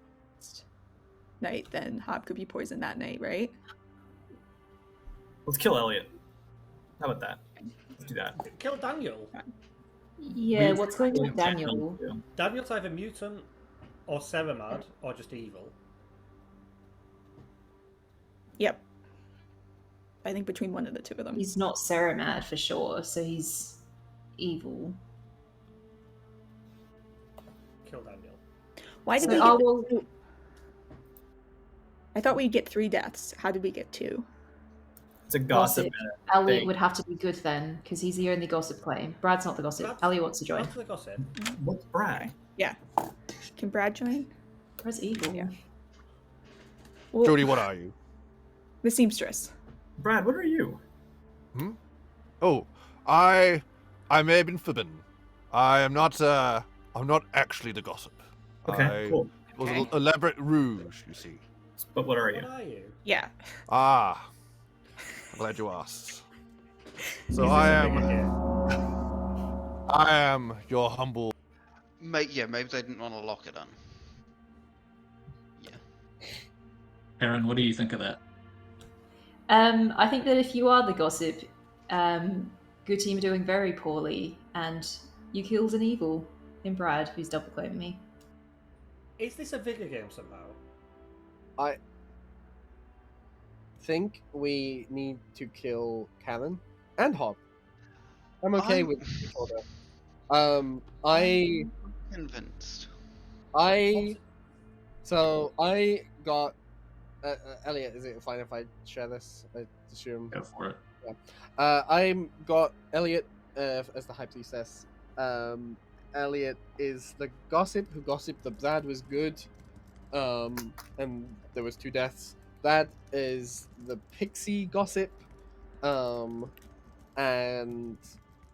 Night, then Hob could be poisoned that night, right? Let's kill Elliot. How about that? Let's do that. Kill Daniel. Yeah, what's going on with Daniel? Daniel's either mutant or Seramad or just evil. Yep. I think between one of the two of them. He's not Seramad for sure, so he's evil. Kill Daniel. Why did we I thought we'd get 3 deaths. How did we get 2? It's a gossip. Elliot would have to be good then, because he's the only gossip claim. Brad's not the gossip. Elliot wants to join. That's the gossip. What's Brad? Yeah. Can Brad join? Brad's evil. Yeah. Jody, what are you? The seamstress. Brad, what are you? Oh, I may have been forbidden. I'm not actually the gossip. Okay, cool. It was an elaborate rouge, you see. But what are you? What are you? Yeah. I'm glad you asked. So I am your humble. Maybe they didn't want to lock it on. Aaron, what do you think of that? I think that if you are the gossip, good team are doing very poorly, and you killed an evil in Brad, who's double claiming me. Is this a vigor game somehow? I think we need to kill Cannon and Hob. I'm okay with each other. I'm convinced. I got Elliot. Is it fine if I share this? I assume. Go for it. Yeah. I got Elliot as the High Priestess. Elliot is the gossip who gossiped that Brad was good, and there was 2 deaths. That is the pixie gossip, and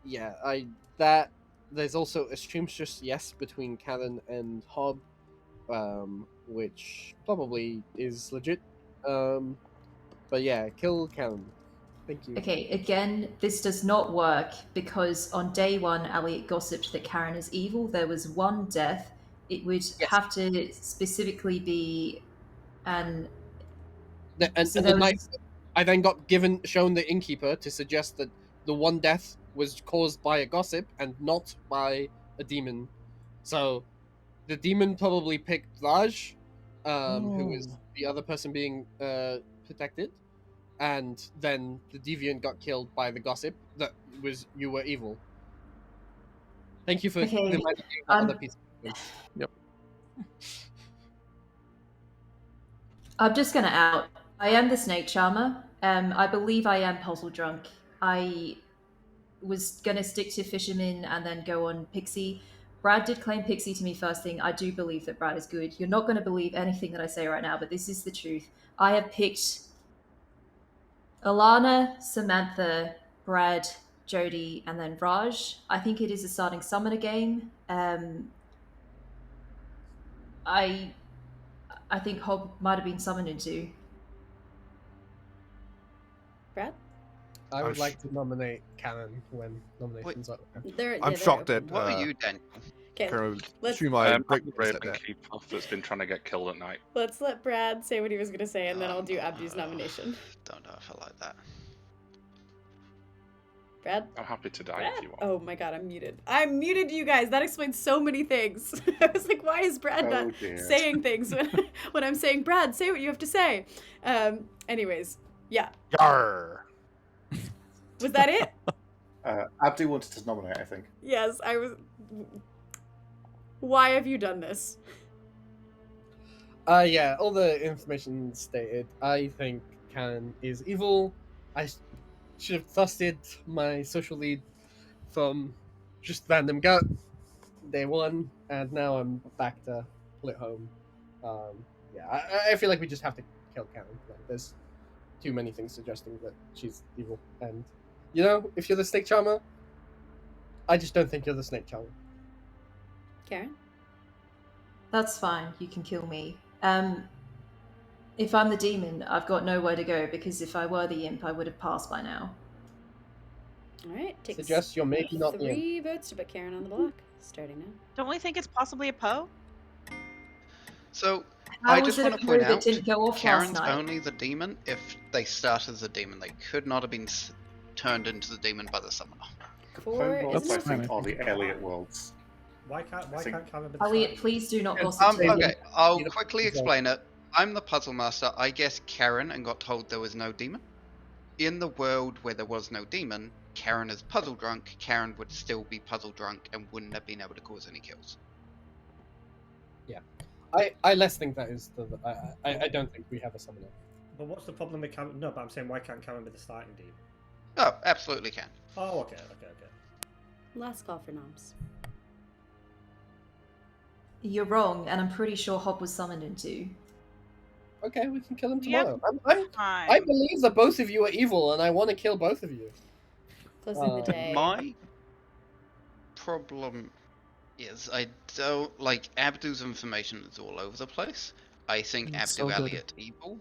yeah, there's also a streamstress yes between Karen and Hob, which probably is legit. But yeah, kill Karen. Thank you. Okay, again, this does not work because on day 1, Elliot gossiped that Karen is evil. There was 1 death. It would have to specifically be an. I then got shown the innkeeper to suggest that the 1 death was caused by a gossip and not by a demon. So the demon probably picked Raj, who is the other person being protected, and then the deviant got killed by the gossip that was you were evil. Thank you for reminding me of other piece of evidence. Yep. I'm just going to out. I am the snake charmer. I believe I am puzzle drunk. I was going to stick to fisherman and then go on pixie. Brad did claim pixie to me first thing. I do believe that Brad is good. You're not going to believe anything that I say right now, but this is the truth. I have picked Alana, Samantha, Brad, Jody, and then Raj. I think it is a starting summoner game. I think Hob might have been summoned into. Brad? I would like to nominate Cannon when nominations are open. I'm shocked at. What are you, Daniel? Karen, let's- through my break Raven set there. Keeper that's been trying to get killed at night. Let's let Brad say what he was going to say, and then I'll do Abdu's nomination. Don't know if I like that. Brad? I'm happy to die Brad? if you want. Oh my god, I'm muted. I'm muted, you guys. That explains so many things. I was like, why is Brad not saying things when I'm saying, Brad, say what you have to say? Anyways, yeah. Yarr. Was that it? Abdu wanted to nominate, I think. Yes, I was... Why have you done this? Yeah, all the information stated. I think Cannon is evil. I should have trusted my social lead from just random gut day one, and now I'm back to pull it home. Yeah, I feel like we just have to kill Cannon. Like, there's too many things suggesting that she's evil, and you know, if you're the Snake Charmer, I just don't think you're the Snake Charmer. Karen? That's fine. You can kill me. If I'm the demon, I've got nowhere to go, because if I were the imp, I would have passed by now. Alright, takes Suggest you're maybe not the 3 votes to put Karen on the block. Starting now. Don't we think it's possibly a Poe? So, How I was just it want a to Poe point that out, didn't go off Karen's last night? only the demon if they start as a demon. They could not have been turned into the demon by the summoner. Four, Worlds, I think, are the Elliot worlds. Why can't Karen be the Elliot, starting? please do not gossip. Okay, I'll quickly explain it. I'm the puzzle master. I guessed Karen and got told there was no demon. In the world where there was no demon, Karen is puzzle drunk. Karen would still be puzzle drunk and wouldn't have been able to cause any kills. Yeah, I less think that is the. I don't think we have a summoner. But what's the problem with Karen? No, but I'm saying, why can't Karen be the starting demon? Oh, absolutely can. Oh, okay. Last call for noms. You're wrong, and I'm pretty sure Hob was summoned into. Okay, we can kill him Yep. tomorrow. Fine. I believe that both of you are evil, and I want to kill both of you. Closing the day. My problem is I don't like Abdu's information is all over the place. I think It's Abdu so good. Elliot evil.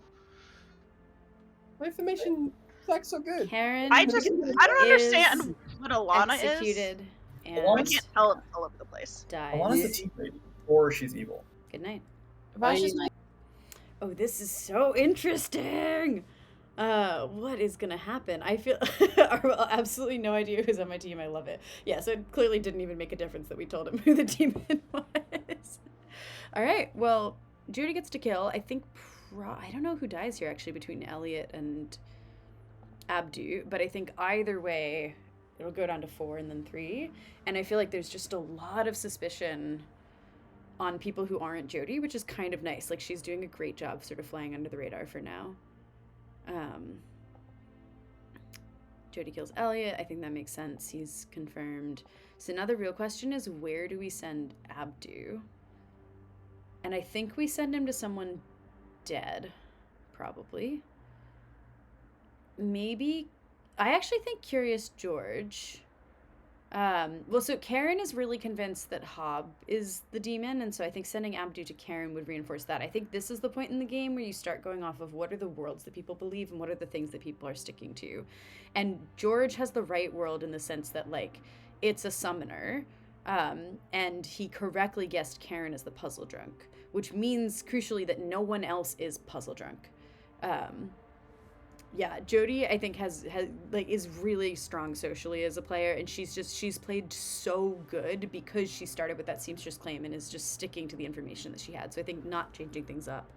My information is like so good. Karen I don't understand is what Alana is. executed and I can't tell it's all over the place. dies. Alana's a team lady, or she's evil. Good night. Raj is Oh, this is so interesting. What is gonna happen? I feel absolutely no idea who's on my team. I love it. Yeah, so it clearly didn't even make a difference that we told him who the demon was. All right, well, Judy gets to kill. I think I don't know who dies here actually between Elliot and Abdu, but I think either way it'll go down to 4 and then 3. And I feel like there's just a lot of suspicion on people who aren't Jody, which is kind of nice. Like, she's doing a great job sort of flying under the radar for now. Jody kills Elliot. I think that makes sense. He's confirmed. So now the real question is, where do we send Abdu? And I think we send him to someone dead, probably. Maybe. I actually think Curious George. Well, so Karen is really convinced that Hob is the demon, and so I think sending Abdu to Karen would reinforce that. I think this is the point in the game where you start going off of what are the worlds that people believe and what are the things that people are sticking to. And George has the right world in the sense that, like, it's a summoner, and he correctly guessed Karen as the puzzle drunk, which means, crucially, that no one else is puzzle drunk. Yeah, Jody, I think has is really strong socially as a player, and she's played so good because she started with that seamstress claim and is just sticking to the information that she had. So I think not changing things up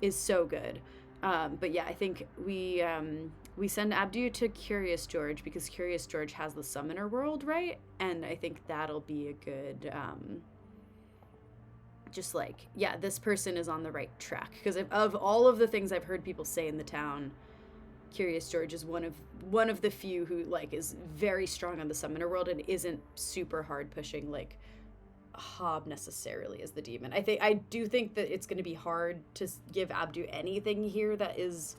is so good. But yeah, I think we send Abdu to Curious George because Curious George has the summoner world, right? And I think that'll be a good just like, yeah, this person is on the right track, because of all of the things I've heard people say in the town, Curious George is one of the few who, like, is very strong on the summoner world and isn't super hard pushing like Hob necessarily as the demon. I do think that it's going to be hard to give Abdu anything here that is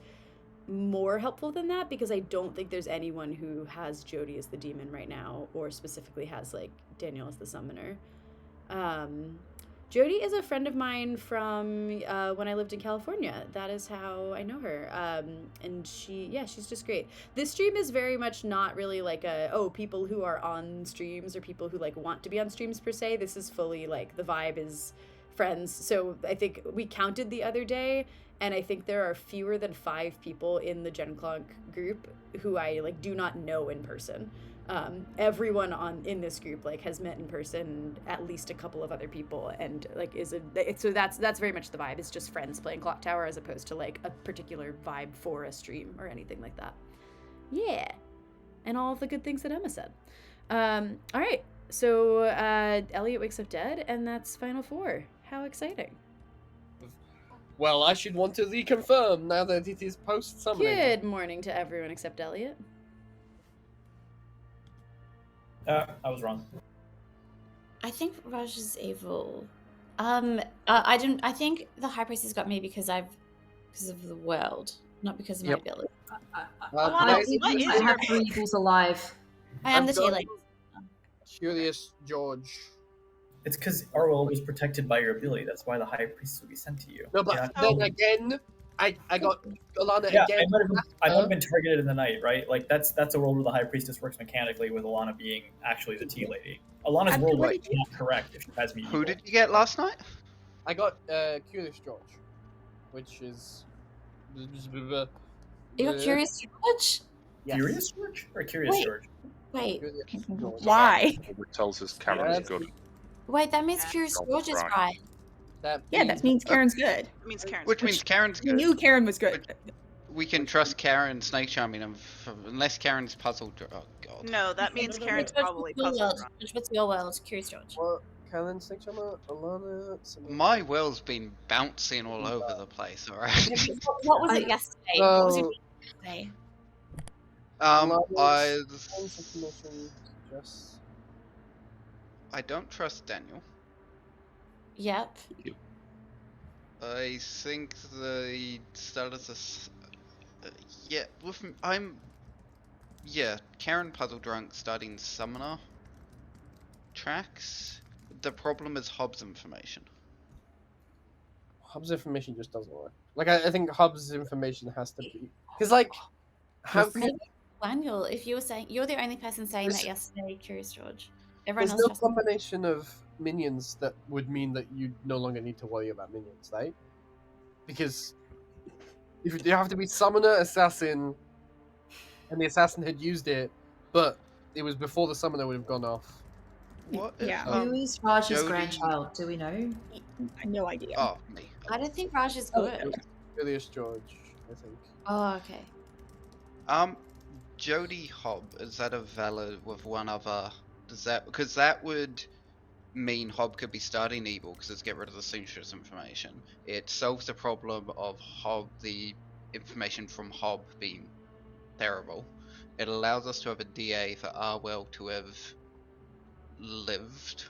more helpful than that, because I don't think there's anyone who has Jody as the demon right now, or specifically has like Daniel as the summoner. Jody is a friend of mine from when I lived in California. That is how I know her. And she's just great. This stream is very much not really like people who are on streams or people who like want to be on streams per se. This is fully like the vibe is friends. So I think we counted the other day, and I think there are fewer than 5 people in the GenClonk group who I like do not know in person. Everyone in this group like has met in person at least a couple of other people, and like so that's very much the vibe. It's just friends playing Clocktower as opposed to like a particular vibe for a stream or anything like that. Yeah, and all of the good things that Emma said. All right, so Elliot wakes up dead, and that's Final Four. How exciting! Well, I should want to reconfirm now that it is post-summoning. Good morning to everyone except Elliot. I was wrong. I think Raj is evil. I think the High Priestess got me because of the world, not because of my ability. I have 3 evils alive. I am the T-Lady. Curious George. It's because our world was protected by your ability. That's why the High Priestess would be sent to you. No, but then again, I got Alana yeah, again. I might have been targeted in the night, right? Like that's a world where the High Priestess works mechanically, with Alana being actually the Tea Lady. Alana's world is not correct if she has me. Who did you get last night? I got Curious George, which is. You got Curious George? Yes. Curious George or Curious George? Wait. Why? It tells us Karen's good. Wait, that means Curious George is right. That means Karen's good. means Karen's Which means Karen's good. We knew Karen was good. We can trust Karen snake charming unless Karen's puzzled. Oh god. No, that means Karen's probably puzzled. What's your world? Curious George. What? Karen, snake charmer, Alana. My will's been bouncing all over the place. All right. What was it yesterday? What was it yesterday? I don't trust Daniel. Yep. I think the status Karen puzzle drunk starting summoner tracks. The problem is Hobbs information. Hobbs information just doesn't work. Like I think Hobbs information has to be because like how can Daniel, if you were saying you're the only person saying that yesterday, Curious George. Everyone there's else no just combination of minions that would mean that you no longer need to worry about minions, right? Because if you have to be summoner, assassin, and the assassin had used it, but it was before the summoner would have gone off. What? Yeah. Who is Raj's grandchild? Do we know? No idea. Oh, me. I don't think Raj is good. Curious George, I think. Oh, okay. Jody Hobb, is that a valid with one other? Does that because that would mean Hobb could be starting evil because it's get rid of the seamstress information. It solves the problem of Hobb, the information from Hobb being terrible. It allows us to have a DA for our world to have lived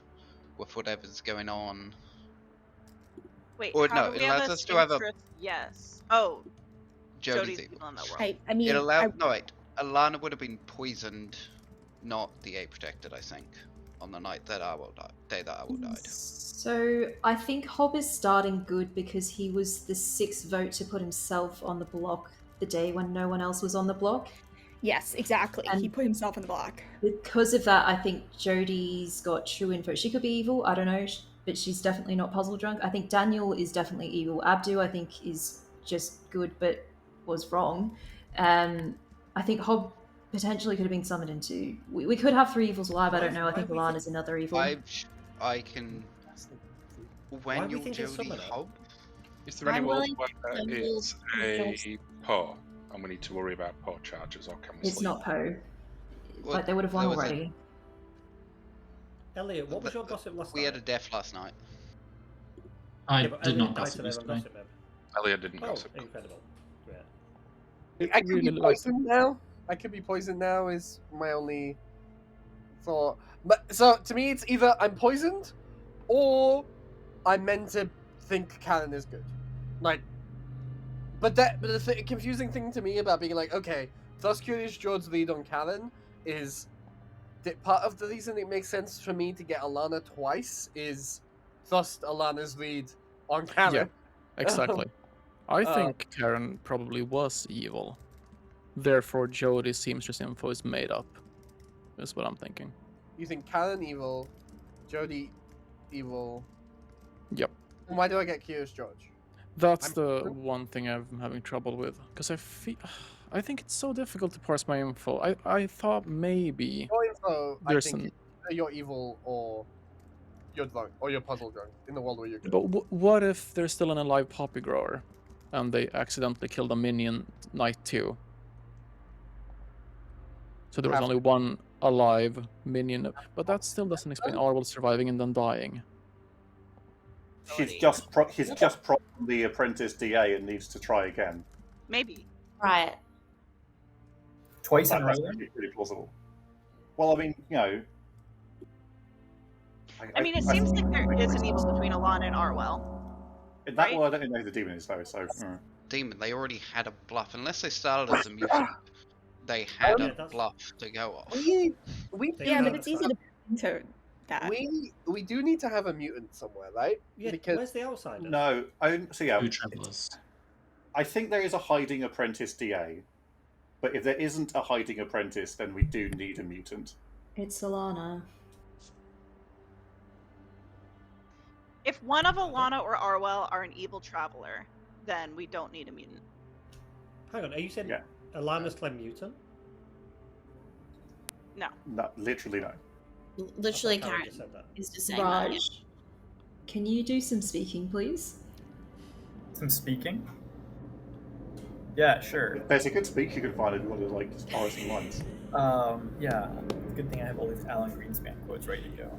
with whatever's going on. Wait, or how no, do it we allows have us to have a Yes. Yes. Oh, Jody's evil evil. in that world. I mean, It allowed no wait. Alana would have been poisoned, not the A protected, I think, on the night that Arwell died. Day that Arwell died. So I think Hobb is starting good because he was the 6th vote to put himself on the block the day when no one else was on the block. Yes, exactly. And he put himself on the block. Because of that, I think Jody's got true info. She could be evil, I don't know, but she's definitely not puzzle drunk. I think Daniel is definitely evil. Abdu, I think, is just good but was wrong. I think Hobb potentially could have been summoned into. We could have 3 evils alive. I don't know. I think Alana's another evil. I can. When you Jody Hobb. Is there any world where it's a Poe and we need to worry about Poe charges, or can we? It's not Poe. Like they would have won already. Elliot, what was your gossip last night? We had a death last night. I Yeah, but did Elliot not died gossip today, yesterday. gossip him. Elliot didn't Oh, gossip. incredible. Great. I could be poisoned now. I could be poisoned now is my only thought. But so to me, it's either I'm poisoned, or I'm meant to think Karen is good. Like But the confusing thing to me about being like, okay, thus Curious George's lead on Karen is that part of the reason it makes sense for me to get Alana twice is thus Alana's lead on Karen. Yeah, exactly. I think Karen probably was evil. Therefore, Jody's seamstress info is made up. Is what I'm thinking. You think Karen evil, Jody evil. Yep. And why do I get Curious George? That's the one thing I'm having trouble with, because I think it's so difficult to parse my info. I thought maybe Your info, there's I think you're evil or you're drunk or you're puzzle drunk in the world where you're good. But what if there's still an alive poppy grower, and they accidentally killed a minion night 2? So there was only one alive minion, but that still doesn't explain Arwell surviving and then dying. He's just probably apprentice DA and needs to try again. Maybe. Right. Twice in a row. That's actually pretty plausible. Well, I mean, you know. I mean, it seems like there is an evil between Alana and Arwell. In that world, I don't know who the demon is, though, so. Demon, they already had a bluff. Unless they started as a mutant, they had a bluff to go off. But it's easy to that. We do need to have a mutant somewhere, right? Yeah, because where's the outsider? No, so yeah. Two travelers. I think there is a hiding apprentice DA, but if there isn't a hiding apprentice, then we do need a mutant. It's Alana. If one of Alana or Arwell are an evil traveler, then we don't need a mutant. Hang on, are you saying Alana's claim mutant? No. No, literally no. Literally, Karen Karen just said that. is just saying Raj, that. can you do some speaking, please? Some speaking? Yeah, sure. There's a good speech you can find if you want to like just borrow some lines. Yeah. Good thing I have all these Alan Greenspan quotes ready to go.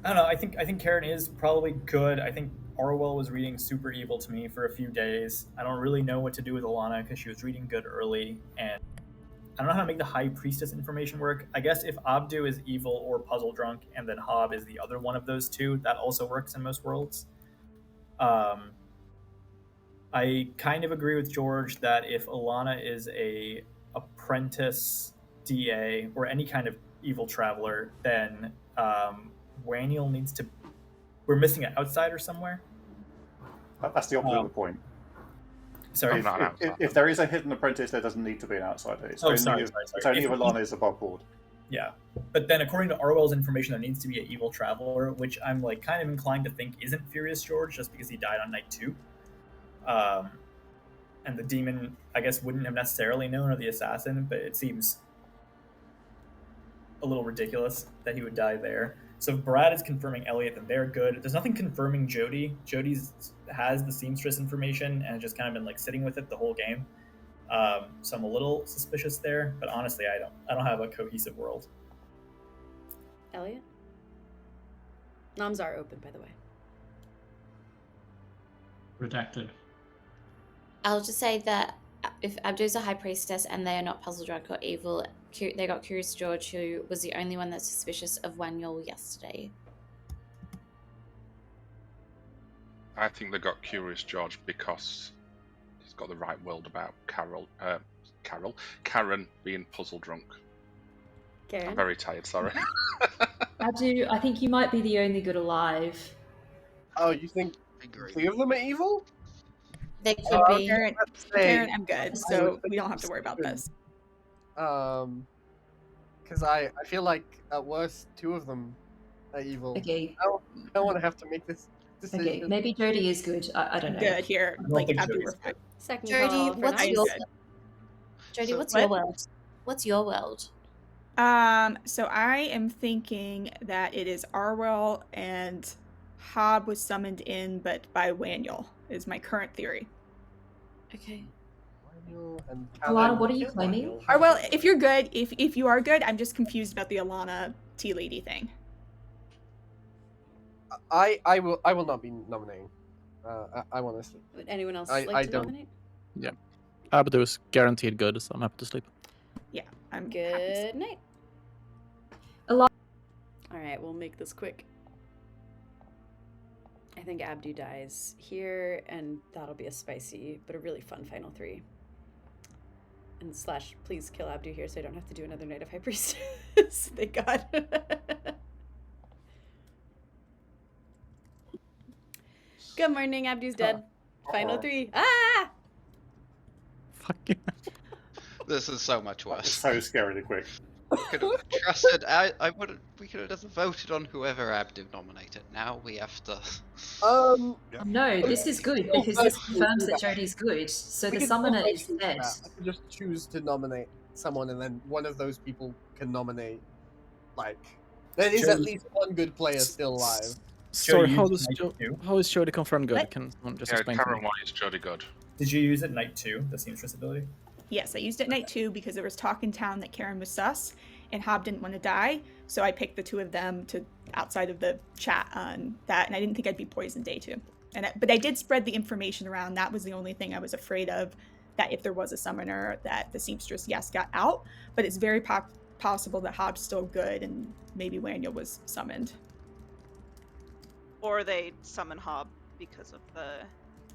I don't know. I think Karen is probably good. I think Orwell was reading super evil to me for a few days. I don't really know what to do with Alana because she was reading good early, and I don't know how to make the High Priestess information work. I guess if Abdu is evil or puzzle drunk, and then Hob is the other one of those two, that also works in most worlds. I kind of agree with George that if Alana is a apprentice DA or any kind of evil traveler, then Waniel needs to. We're missing an outsider somewhere. That's the opposite of the point. Sorry, if there is a hidden apprentice, there doesn't need to be an outsider. It's only if Alana is above board. Yeah, but then according to Arwell's information, there needs to be an evil traveler, which I'm like kind of inclined to think isn't Furious George, just because he died on night 2. And the demon, I guess, wouldn't have necessarily known, or the assassin, but it seems a little ridiculous that he would die there. So if Brad is confirming Elliot, then they're good. There's nothing confirming Jody. Jody's has the seamstress information and just kind of been like sitting with it the whole game. So I'm a little suspicious there, but honestly, I don't have a cohesive world. Elliot? Noms are open, by the way. Redacted. I'll just say that if Abdu's a high priestess and they are not puzzle drunk or evil, they got Curious George, who was the only one that's suspicious of Waniel yesterday. I think they got Curious George because he's got the right world about Karen being puzzle drunk. Karen? I'm very tired, sorry. Abdu, I think you might be the only good alive. Oh, you think 3 of them are evil? They could be. Karen, I'm good, so we don't have to worry about this. Because I feel like at worst 2 of them are evil. Okay. I don't want to have to make this decision. Okay, maybe Jody is good. I don't know. Good here, like Abdu. Second Jody, call for what's nice. your Jody? What's your world? What's your world? So I am thinking that it is Arwell and Hob was summoned in, but by Waniel is my current theory. Okay. Alana, what are you claiming? Arwell, if you're good, if you are good, I'm just confused about the Alana tea lady thing. I will not be nominating. I want to sleep. Would anyone else I like to don't. nominate? Yeah. Abdu is guaranteed good, so I'm happy to sleep. Yeah, I'm Good night. Alana. All right, we'll make this quick. I think Abdu dies here, and that'll be a spicy but a really fun final 3. And / please kill Abdu here so I don't have to do another Night of High Priestess. Thank God. Good morning, Abdu's dead. Final 3. Ah! Fuck you. This is so much worse. So scarily quick. Could have trusted. We could have just voted on whoever Abdu nominated. Now we have to. No, this is good because this confirms that Jodie's good. So the summoner is dead. I could just choose to nominate someone, and then one of those people can nominate. Like, there is at least one good player still alive. Sorry, how is Jodie confirmed good? What? Can someone just Yeah, explain to Karen, me? why is Jodie good? Did you use it night 2, the seamstress ability? Yes, I used it night 2 because there was talk in town that Karen was sus, and Hob didn't want to die, so I picked the 2 of them to outside of the chat on that, and I didn't think I'd be poisoned day 2. But I did spread the information around. That was the only thing I was afraid of, that if there was a summoner, that the seamstress, yes, got out, but it's very possible that Hob's still good, and maybe Waniel was summoned. Or they summon Hob because of the...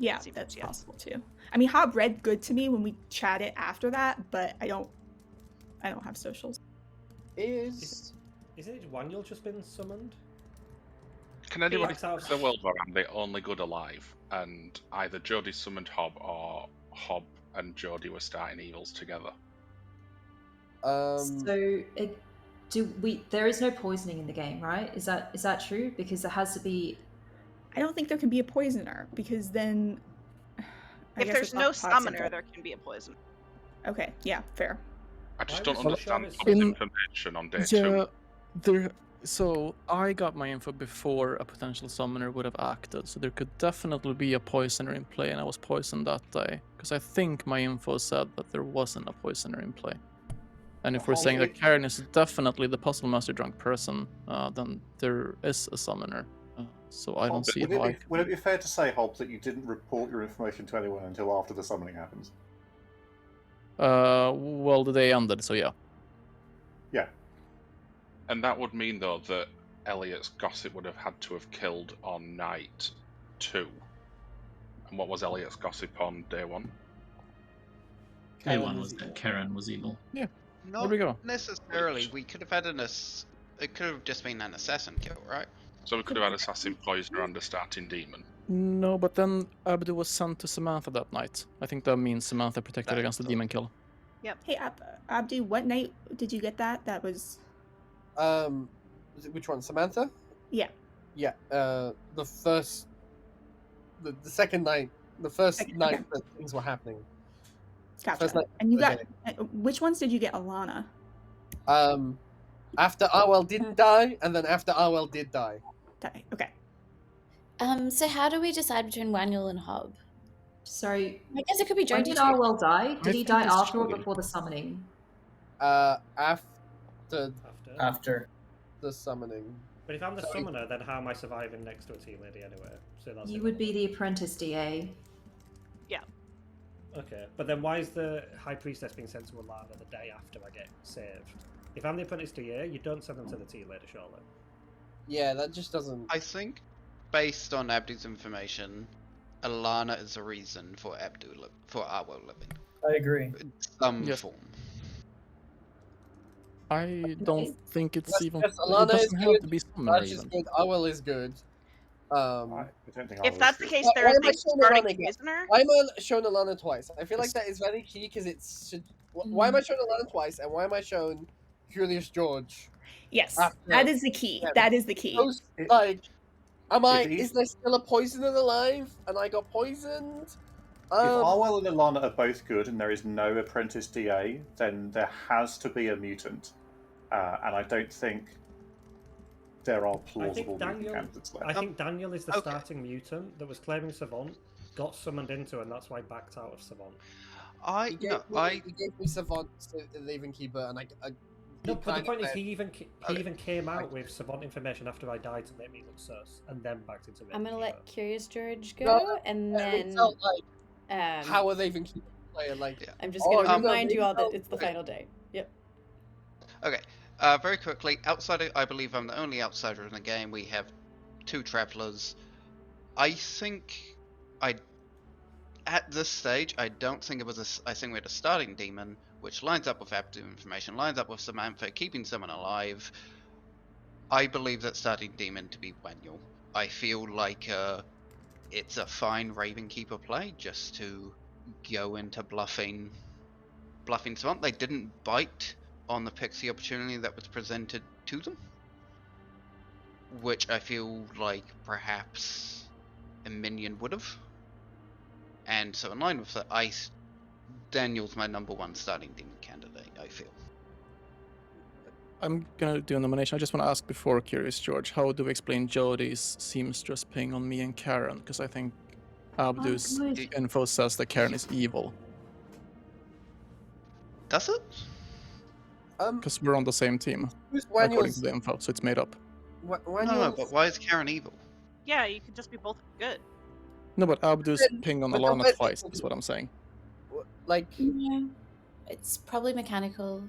Yeah, that's possible too. I mean, Hob read good to me when we chatted after that, but I don't have socials. Isn't it Waniel just been summoned? Can anyone accept the world where I'm the only good alive, and either Jodie summoned Hob or Hob and Jodie were starting evils together? So, there is no poisoning in the game, right? Is that true? Because there has to be. I don't think there can be a poisoner because then. If there's no summoner, there can be a poison. Okay, yeah, fair. I just don't understand Hob's information on day 2. So I got my info before a potential summoner would have acted, so there could definitely be a poisoner in play, and I was poisoned that day because I think my info said that there wasn't a poisoner in play. And if we're saying that Karen is definitely the puzzle master drunk person, then there is a summoner. So I don't see why. Would it be fair to say, Hob, that you didn't report your information to anyone until after the summoning happens? Well, the day ended, so yeah. Yeah. And that would mean, though, that Elliot's gossip would have had to have killed on night 2. And what was Elliot's gossip on day 1? Day 1 was that Karen was evil. Yeah. Not we go. necessarily. We could have had it could have just been an assassin kill, right? So we could have had assassin, poisoner, and a starting demon. No, but then Abdu was sent to Samantha that night. I think that means Samantha protected against the demon kill. Yep. Hey, Abdu, what night did you get that? That was. Which one, Samantha? Yeah. Yeah. The second night. The first night that things were happening. Gotcha. And you got which ones did you get, Alana? After Arwell didn't die, and then after Arwell did die. Okay. So how do we decide between Waniel and Hob? So I guess it could be Jodie. When did Arwell die? Did he die after or before the summoning? After the summoning. But if I'm the summoner, then how am I surviving next to a tea lady anyway? So that's You would be the apprentice DA. Yeah. Okay, but then why is the High Priestess being sent to Alana the day after I get saved? If I'm the apprentice DA, you don't send them to the tea lady, surely. Yeah, that just doesn't... I think, based on Abdu's information, Alana is the reason for Arwell living. I agree. In some form. I don't think it's even. Alana it doesn't is have good. to be summoner Raj is even. good. Arwell is good. I don't think If that's the case, Why there is am I a showing starting Alana again? prisoner. Why am I showing Alana twice? I feel like that is very key because it's. Why am I showing Alana twice, and why am I showing Curious George? Yes, that is the key. Yeah. That is the key. Those, like, is there still a poisoner alive? And I got poisoned? If Arwell and Alana are both good and there is no apprentice DA, then there has to be a mutant. And I don't think there are plausible mutant candidates left. I think Daniel is the starting mutant that was claiming Savant, got summoned into, and that's why backed out of Savant. He gave me Savant, the Leaving Keeper, and I No, but the point is, he even came out with Savant information after I died to make me look sus, and then backed into me. I'm gonna let Curious George go, No, and it then. felt like, how are they even keeping player? Like, I'm just gonna remind you all that it's the final day. Yep. Okay. Very quickly, outsider. I believe I'm the only outsider in the game. We have 2 travelers. I think at this stage, I don't think it was I think we had a starting demon, which lines up with Abdu information, lines up with Samantha, keeping someone alive. I believe that starting demon to be Wenyul. I feel like it's a fine Raven Keeper play just to go into bluffing Savant. They didn't bite on the Pixie opportunity that was presented to them, which I feel like perhaps a minion would have. And so in line with that, Daniel's my number one starting demon candidate, I feel. I'm gonna do a nomination. I just want to ask before Curious George, how do we explain Jody's seamstress ping on me and Karen? Because I think Abdu's info says that Karen is evil. Does it? Because we're on the same team, according to the info, so it's made up. No, but why is Karen evil? Yeah, you could just be both good. No, but Abdu's ping on but Alana but- twice, is what I'm saying. Like, Yeah, it's probably mechanical.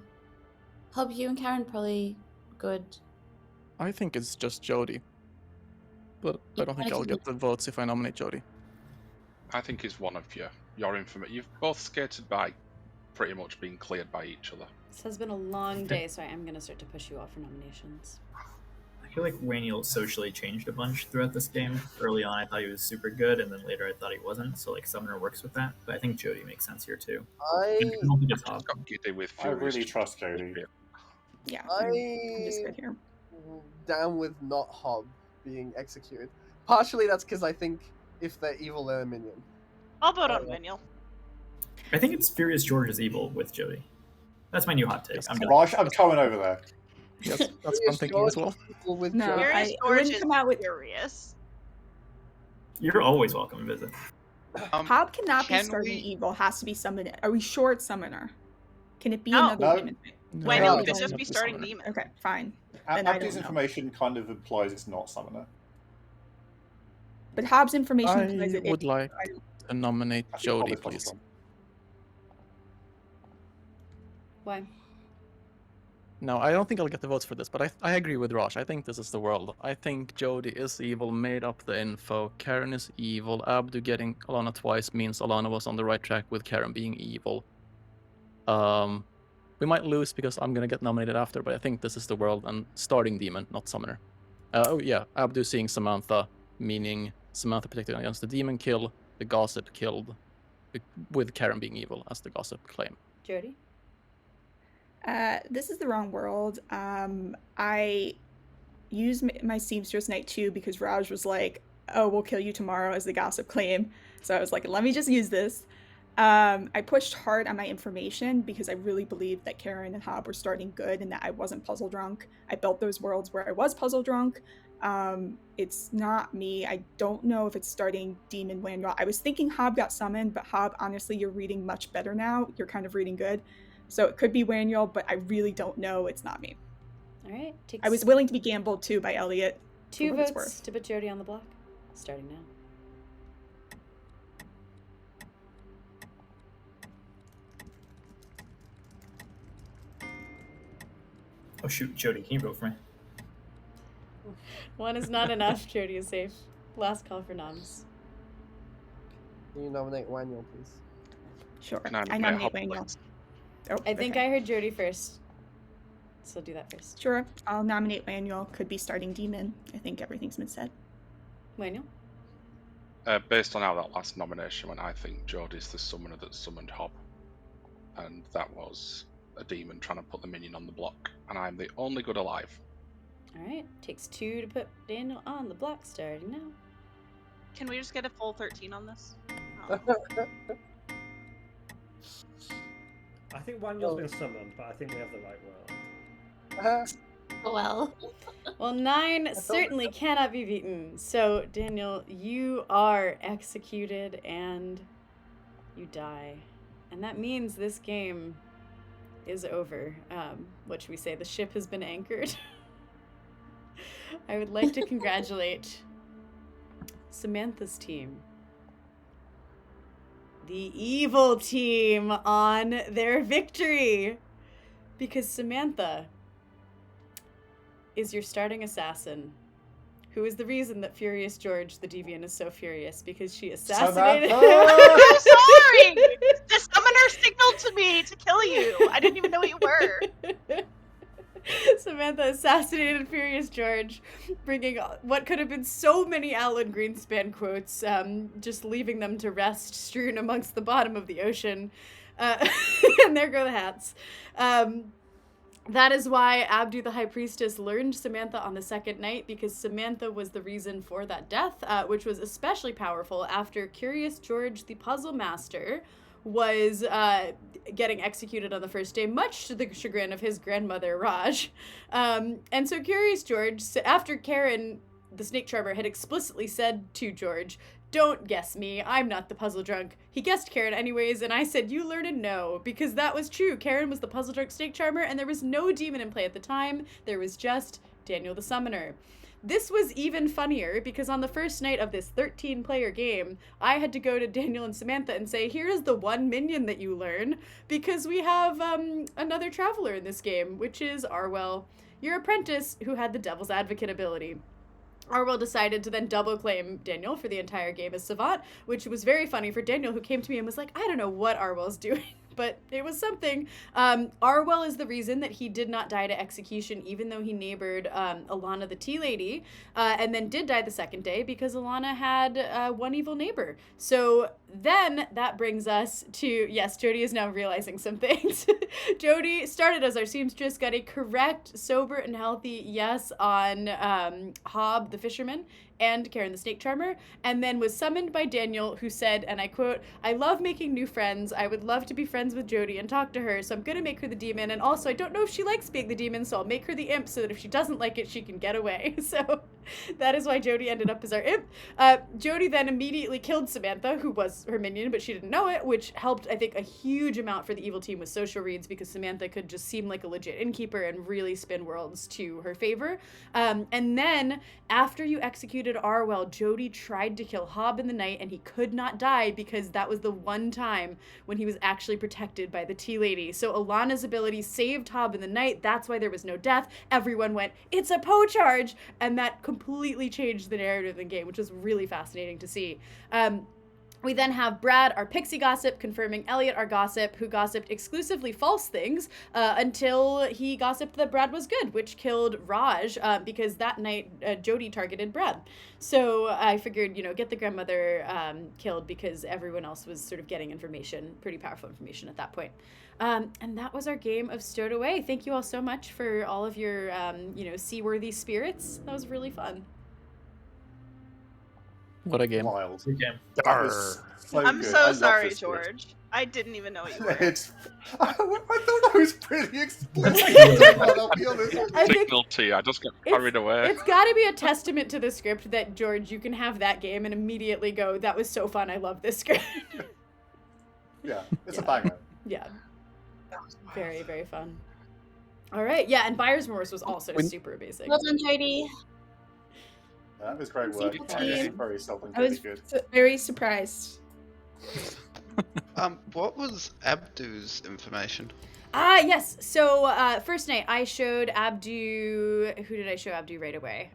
Hub, you and Karen probably good. I think it's just Jody. But I don't think I'll get the votes if I nominate Jody. I think it's one of you. Your information. You've both skated by pretty much being cleared by each other. This has been a long day, so I am going to start to push you off for nominations. I feel like Wayne'll socially changed a bunch throughout this game. Early on, I thought he was super good, and then later I thought he wasn't. So like Summoner works with that, but I think Jody makes sense here too. I don't think it's Hob. I really trust Jody. Yeah, I'm just good here. Down with not Hob being executed. Partially that's because I think if they're evil, they're a minion. I'll vote on Manuel. I think it's Furious George is evil with Jody. That's my new hot take. I'm done. Raj, I'm coming over there. Yes, that's what I'm thinking as well. No, Furious I George wouldn't is come out with. furious. You're always welcome to visit. Hob cannot be can starting we- evil. Has to be summoner. Are we sure it's summoner? Can it be No. another No. demon? No, Wayne I could don't just think be it's starting summoner. demon. Okay, fine. Then I Abdu's don't know. information kind of implies it's not Summoner. But Hobbs' information implies I it would is. like I don't- to nominate I think Jody, Hob is please. possible. Why? No, I don't think I'll get the votes for this, but I agree with Rosh. I think this is the world. I think Jody is evil, made up the info. Karen is evil. Abdu getting Alana twice means Alana was on the right track with Karen being evil. We might lose because I'm gonna get nominated after, but I think this is the world and starting demon, not summoner. Oh yeah, Abdu seeing Samantha, meaning Samantha protected against the demon kill, the gossip killed, with Karen being evil as the gossip claim. Jody? This is the wrong world. I used my Seamstress Night 2 because Raj was like, oh, we'll kill you tomorrow as the gossip claim. So I was like, let me just use this. I pushed hard on my information because I really believed that Karen and Hob were starting good and that I wasn't puzzle drunk. I built those worlds where I was puzzle drunk. It's not me. I don't know if it's starting Demon Wandra. I was thinking Hob got summoned, but Hob, honestly, you're reading much better now. You're kind of reading good. So it could be Wanyul, but I really don't know. It's not me. All right. I was willing to be gambled too by Elliot. 2 for what it's votes worth. to put Jody on the block. Starting now. Oh shoot, Jody, can you vote for me? 1 is not enough. Jody is safe. Last call for noms. Can you nominate Wanyul, please? Sure. Can I I nominate nominate Hob, Wanyul. Oh, I think okay. I heard Jody first. So do that first. Sure. I'll nominate Wanyul. Could be starting Demon. I think everything's been said. Manuel? Based on how that last nomination went, I think Jody's the summoner that summoned Hob. And that was a demon trying to put the minion on the block. And I'm the only good alive. All right. Takes 2 to put Daniel on the block starting now. Can we just get a full 13 on this? Oh. I think Wanyul's been summoned, but I think we have the right world. Well. Well, 9 certainly cannot be beaten. So, Daniel, you are executed and you die. And that means this game is over. What should we say? The ship has been anchored. I would like to congratulate Samantha's team, the evil team, on their victory. Because Samantha is your starting assassin who is the reason that Furious George, the deviant, is so furious, because she assassinated... I'm sorry! The summoner signaled to me to kill you. I didn't even know what you were. Samantha assassinated Furious George, bringing what could have been so many Alan Greenspan quotes, just leaving them to rest, strewn amongst the bottom of the ocean. And there go the hats. That is why Abdu the High Priestess learned Samantha on the second night, because Samantha was the reason for that death, which was especially powerful after Curious George the Puzzle Master was getting executed on the first day, much to the chagrin of his grandmother, Raj. And so Curious George, after Karen, the snake charmer, had explicitly said to George, "Don't guess me, I'm not the puzzle drunk." He guessed Karen anyways, and I said, "You learn and know," because that was true. Karen was the puzzle drunk snake charmer, and there was no demon in play at the time. There was just Daniel the Summoner. This was even funnier because on the first night of this 13-player game, I had to go to Daniel and Samantha and say, "Here's the one minion that you learn," because we have another traveler in this game, which is Arwell, your apprentice who had the Devil's Advocate ability. Arwell decided to then double claim Daniel for the entire game as Savant, which was very funny for Daniel, who came to me and was like, "I don't know what Arwell's doing," but it was something. Arwell is the reason that he did not die to execution, even though he neighbored Alana the Tea Lady, and then did die the second day because Alana had one evil neighbor. So then that brings us to, yes, Jody is now realizing some things. Jody started as our seamstress, got a correct, sober, and healthy yes on Hob the Fisherman and Karen the Snake Charmer, and then was summoned by Daniel, who said, and I quote, "I love making new friends. I would love to be friends with Jody and talk to her, so I'm gonna make her the demon, and also I don't know if she likes being the demon, so I'll make her the imp so that if she doesn't like it, she can get away." So that is why Jody ended up as our imp. Jody then immediately killed Samantha, who was her minion, but she didn't know it, which helped, I think, a huge amount for the evil team with social reads, because Samantha could just seem like a legit innkeeper and really spin worlds to her favor. And then, after you executed Arwell, Jody tried to kill Hob in the night, and he could not die because that was the one time when he was actually protected by the Tea Lady. So Alana's ability saved Hob in the night. That's why there was no death. Everyone went, "It's a Poe charge!" And that completely changed the narrative of the game, which was really fascinating to see. We then have Brad, our pixie gossip, confirming Elliot, our gossip, who gossiped exclusively false things until he gossiped that Brad was good, which killed Raj because that night Jody targeted Brad. So I figured, get the grandmother killed because everyone else was sort of getting information, pretty powerful information at that point. And that was our game of Stowed Away. Thank you all so much for all of your, seaworthy spirits. That was really fun. What a game. Wild. Good game. So I'm good. so I love sorry, this George. I didn't even know what you were. I thought I was pretty explicit. I'll be honest. Signal to you. I just got carried away. It's got to be a testament to the script that, George, you can have that game and immediately go, "That was so fun. I love this script." Yeah, it's a banger. Yeah. Very, very fun. All right. Yeah, and Buyer's Remorse was also super amazing. Well done, Jody. That was great work. Very I was good. very surprised. What was Abdu's information? Yes. So first night I showed Abdu. Who did I show Abdu right away?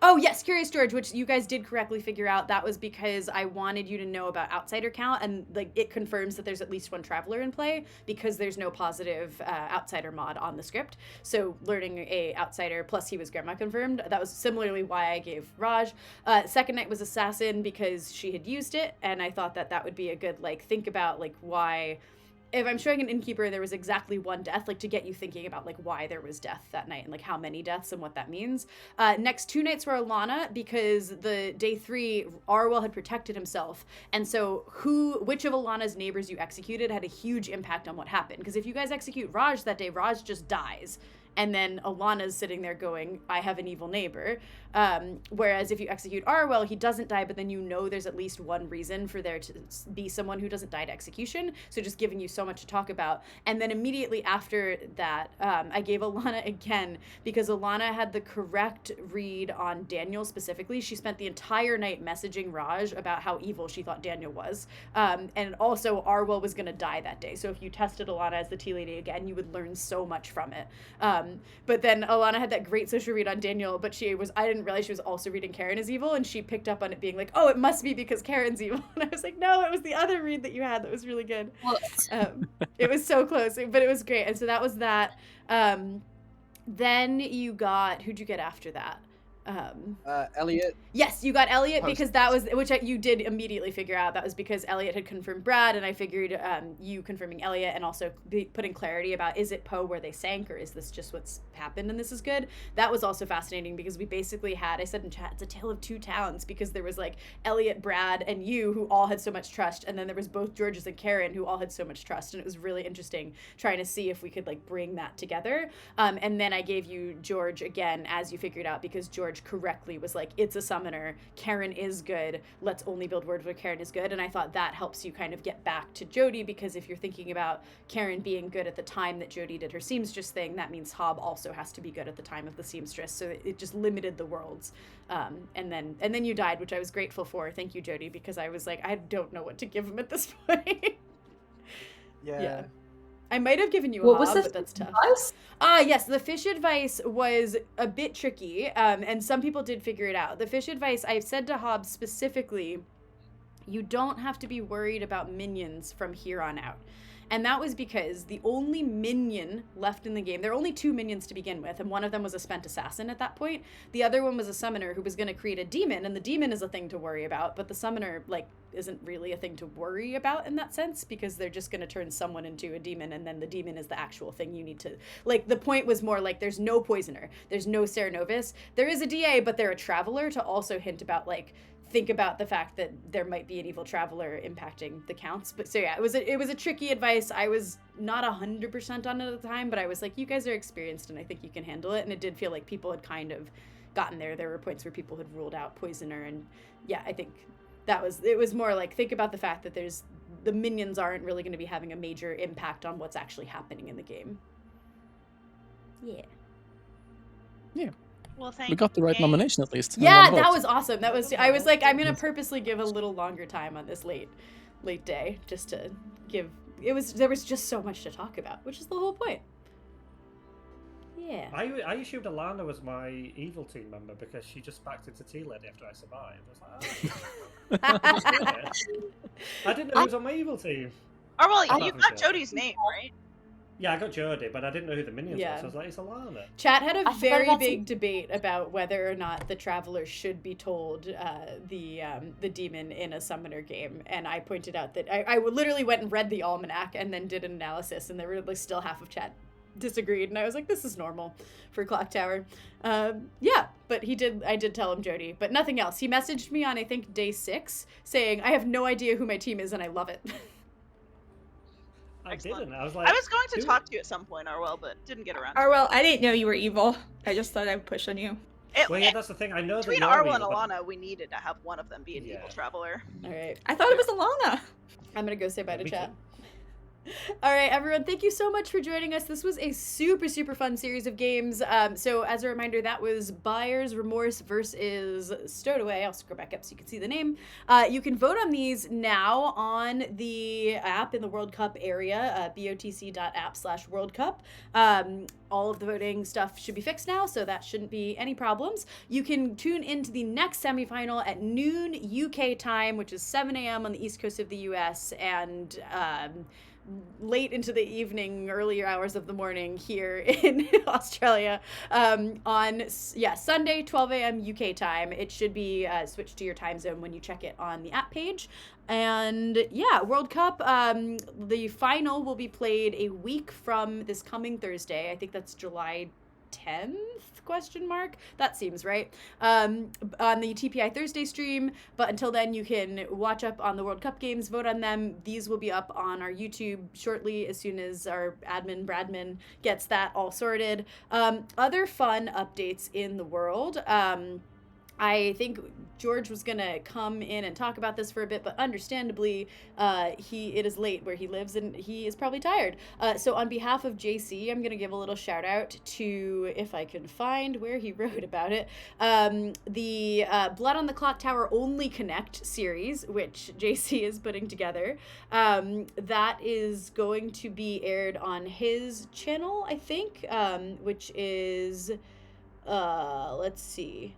Oh yes, Curious George, which you guys did correctly figure out. That was because I wanted you to know about outsider count, and it confirms that there's at least one traveler in play because there's no positive outsider mod on the script. So learning a outsider plus he was grandma confirmed. That was similarly why I gave Raj. Second night was assassin because she had used it, and I thought that would be a good think about why. If I'm showing an innkeeper, there was exactly one death, to get you thinking about why there was death that night and how many deaths and what that means. Next 2 nights were Alana because the day 3, Arwell had protected himself. And so which of Alana's neighbors you executed had a huge impact on what happened. Because if you guys execute Raj that day, Raj just dies. And then Alana's sitting there going, "I have an evil neighbor." Whereas if you execute Arwell, he doesn't die, but then there's at least one reason for there to be someone who doesn't die to execution. So just giving you so much to talk about. And then immediately after that, I gave Alana again because Alana had the correct read on Daniel specifically. She spent the entire night messaging Raj about how evil she thought Daniel was. And also Arwell was going to die that day. So if you tested Alana as the Tea Lady again, you would learn so much from it. But then Alana had that great social read on Daniel, but I didn't realize she was also reading Karen is evil, and she picked up on it being like, oh, it must be because Karen's evil. And I was like, no, it was the other read that you had that was really good. It was so close, but it was great. And so that was that. Then you got, who'd you get after that? Elliot. Yes, you got Elliot because that was, you did immediately figure out, that was because Elliot had confirmed Brad, and I figured you confirming Elliot and also putting clarity about, is it Poe where they sank, or is this just what's happened and this is good? That was also fascinating because we basically had, I said in chat, it's a tale of two towns, because there was like Elliot, Brad, and you who all had so much trust, and then there was both Georges and Karen who all had so much trust, and it was really interesting trying to see if we could like bring that together. And then I gave you George again, as you figured out, because George correctly was like, it's a summoner, Karen is good, let's only build words where Karen is good. And I thought that helps you kind of get back to Jody, because if you're thinking about Karen being good at the time that Jody did her seamstress thing, that means Hob also has to be good at the time of the seamstress, so it just limited the worlds. And then you died, which I was grateful for. Thank you, Jody, because I was like, I don't know what to give him at this point. Yeah. I might have given you a Hob, but that's tough. Advice? Yes, the fish advice was a bit tricky, and some people did figure it out. The fish advice, I've said to Hob specifically, you don't have to be worried about minions from here on out. And that was because the only minion left in the game, there are only 2 minions to begin with, and one of them was a spent assassin at that point. The other one was a summoner who was going to create a demon, and the demon is a thing to worry about, but the summoner, like, isn't really a thing to worry about in that sense, because they're just going to turn someone into a demon, and then the demon is the actual thing you need to, like, the point was more like, there's no poisoner, there's no Cernovus, there is a DA, but they're a traveler, to also hint about, like, think about the fact that there might be an evil traveler impacting the counts. But so yeah, it was a tricky advice. I was not 100% on it at the time, but I was like, you guys are experienced and I think you can handle it. And it did feel like people had kind of gotten there. There were points where people had ruled out poisoner, and yeah, I think it was more like, think about the fact that the minions aren't really going to be having a major impact on what's actually happening in the game. Yeah. Well, thank We got the right you. nomination at least. Yeah, that was awesome. I was like, I'm gonna purposely give a little longer time on this late day, just to give. There was just so much to talk about, which is the whole point. Yeah. I assumed Alana was my evil team member because she just backed into T-Lady after I survived. I was like, I didn't know who was on my evil team. Oh, well, you got Jody's name, right? Yeah, I got Jody, but I didn't know who the minions Yeah. were, so I was like, it's Alana. Chat had a very big debate about whether or not the traveler should be told the demon in a summoner game, and I pointed out that I literally went and read the almanac and then did an analysis, and there were like still half of chat disagreed, and I was like, this is normal for Clocktower. Yeah, but I did tell him Jody, but nothing else. He messaged me on, I think, day 6 saying, I have no idea who my team is and I love it. I didn't. I was like, I was going to talk to you at some point, Arwell, but didn't get around to it. Arwell, I didn't know you were evil. I just thought I would push on you. Well, yeah, that's the thing. I know that Between you're Arwell and evil, but- Alana, we needed to have one of them be an evil traveler. All right. I thought it was Alana. I'm gonna go say bye to Me chat. All right, everyone, thank you so much for joining us. This was a super, super fun series of games. So as a reminder, that was Buyers Remorse versus Stowed Away. I'll scroll back up so you can see the name. You can vote on these now on the app in the World Cup area, botc.app/World Cup. All of the voting stuff should be fixed now, so that shouldn't be any problems. You can tune into the next semifinal at noon UK time, which is 7 a.m. on the east coast of the US, and late into the evening, earlier hours of the morning here in Australia, on Sunday, 12 a.m. UK time. It should be switched to your time zone when you check it on the app page. And yeah, World Cup, the final will be played a week from this coming Thursday. I think that's July 10th? That seems right. On the TPI Thursday stream, but until then you can watch up on the World Cup games, vote on them. These will be up on our YouTube shortly as soon as our admin Bradman gets that all sorted. Other fun updates in the world. I think George was gonna come in and talk about this for a bit, but understandably, it is late where he lives and he is probably tired. So on behalf of JC, I'm gonna give a little shout out to, if I can find where he wrote about it, the Blood on the Clocktower Only Connect series, which JC is putting together. That is going to be aired on his channel, I think, which is, let's see.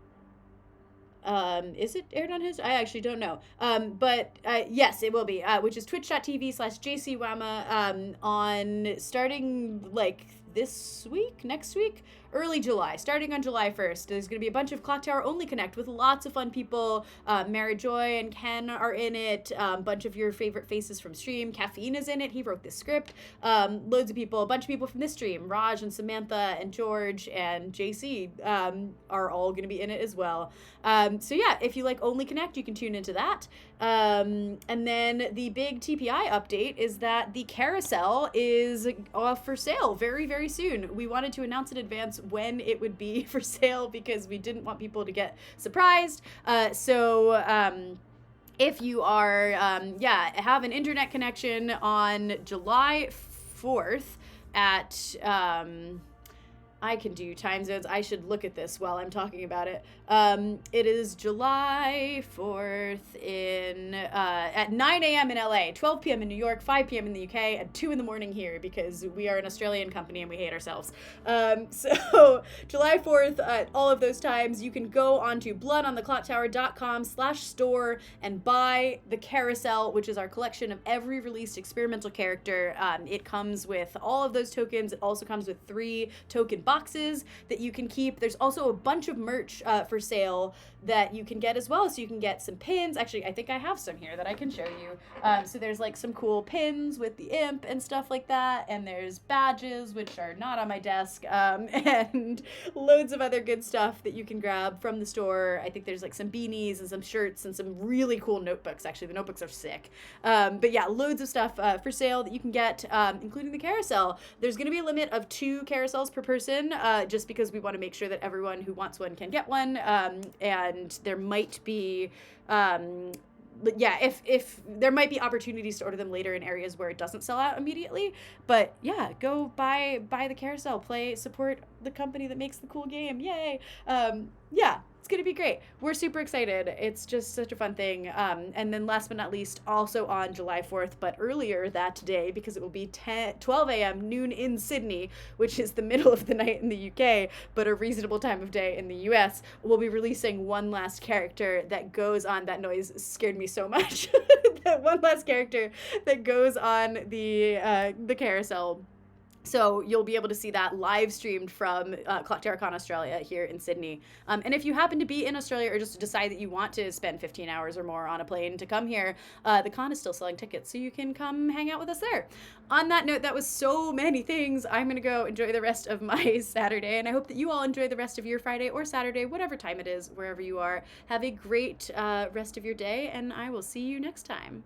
Is it aired on his? I actually don't know. But yes, it will be, which is twitch.tv/JCWama, on starting like this week, next week, early July, starting on July 1st. There's going to be a bunch of Clocktower Only Connect with lots of fun people. Mara Joy and Ken are in it. A bunch of your favorite faces from stream. Caffeine is in it. He wrote the script. Loads of people, a bunch of people from this stream. Raj and Samantha and George and JC are all going to be in it as well. So yeah, if you like Only Connect, you can tune into that. And then the big TPI update is that the carousel is for sale very, very soon. We wanted to announce in advance when it would be for sale because we didn't want people to get surprised. If you are, have an internet connection on July 4th at, I can do time zones. I should look at this while I'm talking about it. It is July 4th at 9 a.m. in LA, 12 p.m. in New York, 5 p.m. in the UK, and 2 in the morning here because we are an Australian company and we hate ourselves. So July 4th, at all of those times, you can go onto bloodontheclocktower.com/store and buy the carousel, which is our collection of every released experimental character. It comes with all of those tokens. It also comes with 3 token boxes that you can keep. There's also a bunch of merch for sale that you can get as well. So you can get some pins. Actually, I think I have some here that I can show you. So there's like some cool pins with the imp and stuff like that. And there's badges, which are not on my desk, and loads of other good stuff that you can grab from the store. I think there's like some beanies and some shirts and some really cool notebooks. Actually, the notebooks are sick. But yeah, loads of stuff for sale that you can get, including the carousel. There's going to be a limit of 2 carousels per person, just because we want to make sure that everyone who wants one can get one. And there might be, if there might be opportunities to order them later in areas where it doesn't sell out immediately. But yeah, go buy the carousel, support the company that makes the cool game. Yay. It's gonna be great. We're super excited. It's just such a fun thing. And then last but not least, also on July 4th, but earlier that day, because it will be 12 a.m. noon in Sydney, which is the middle of the night in the UK, but a reasonable time of day in the US, we'll be releasing one last character that goes on. That noise scared me so much. That one last character that goes on the carousel. So you'll be able to see that live streamed from ClocktowerCon Australia here in Sydney. And if you happen to be in Australia or just decide that you want to spend 15 hours or more on a plane to come here, the con is still selling tickets, so you can come hang out with us there. On that note, that was so many things. I'm going to go enjoy the rest of my Saturday, and I hope that you all enjoy the rest of your Friday or Saturday, whatever time it is, wherever you are. Have a great rest of your day, and I will see you next time.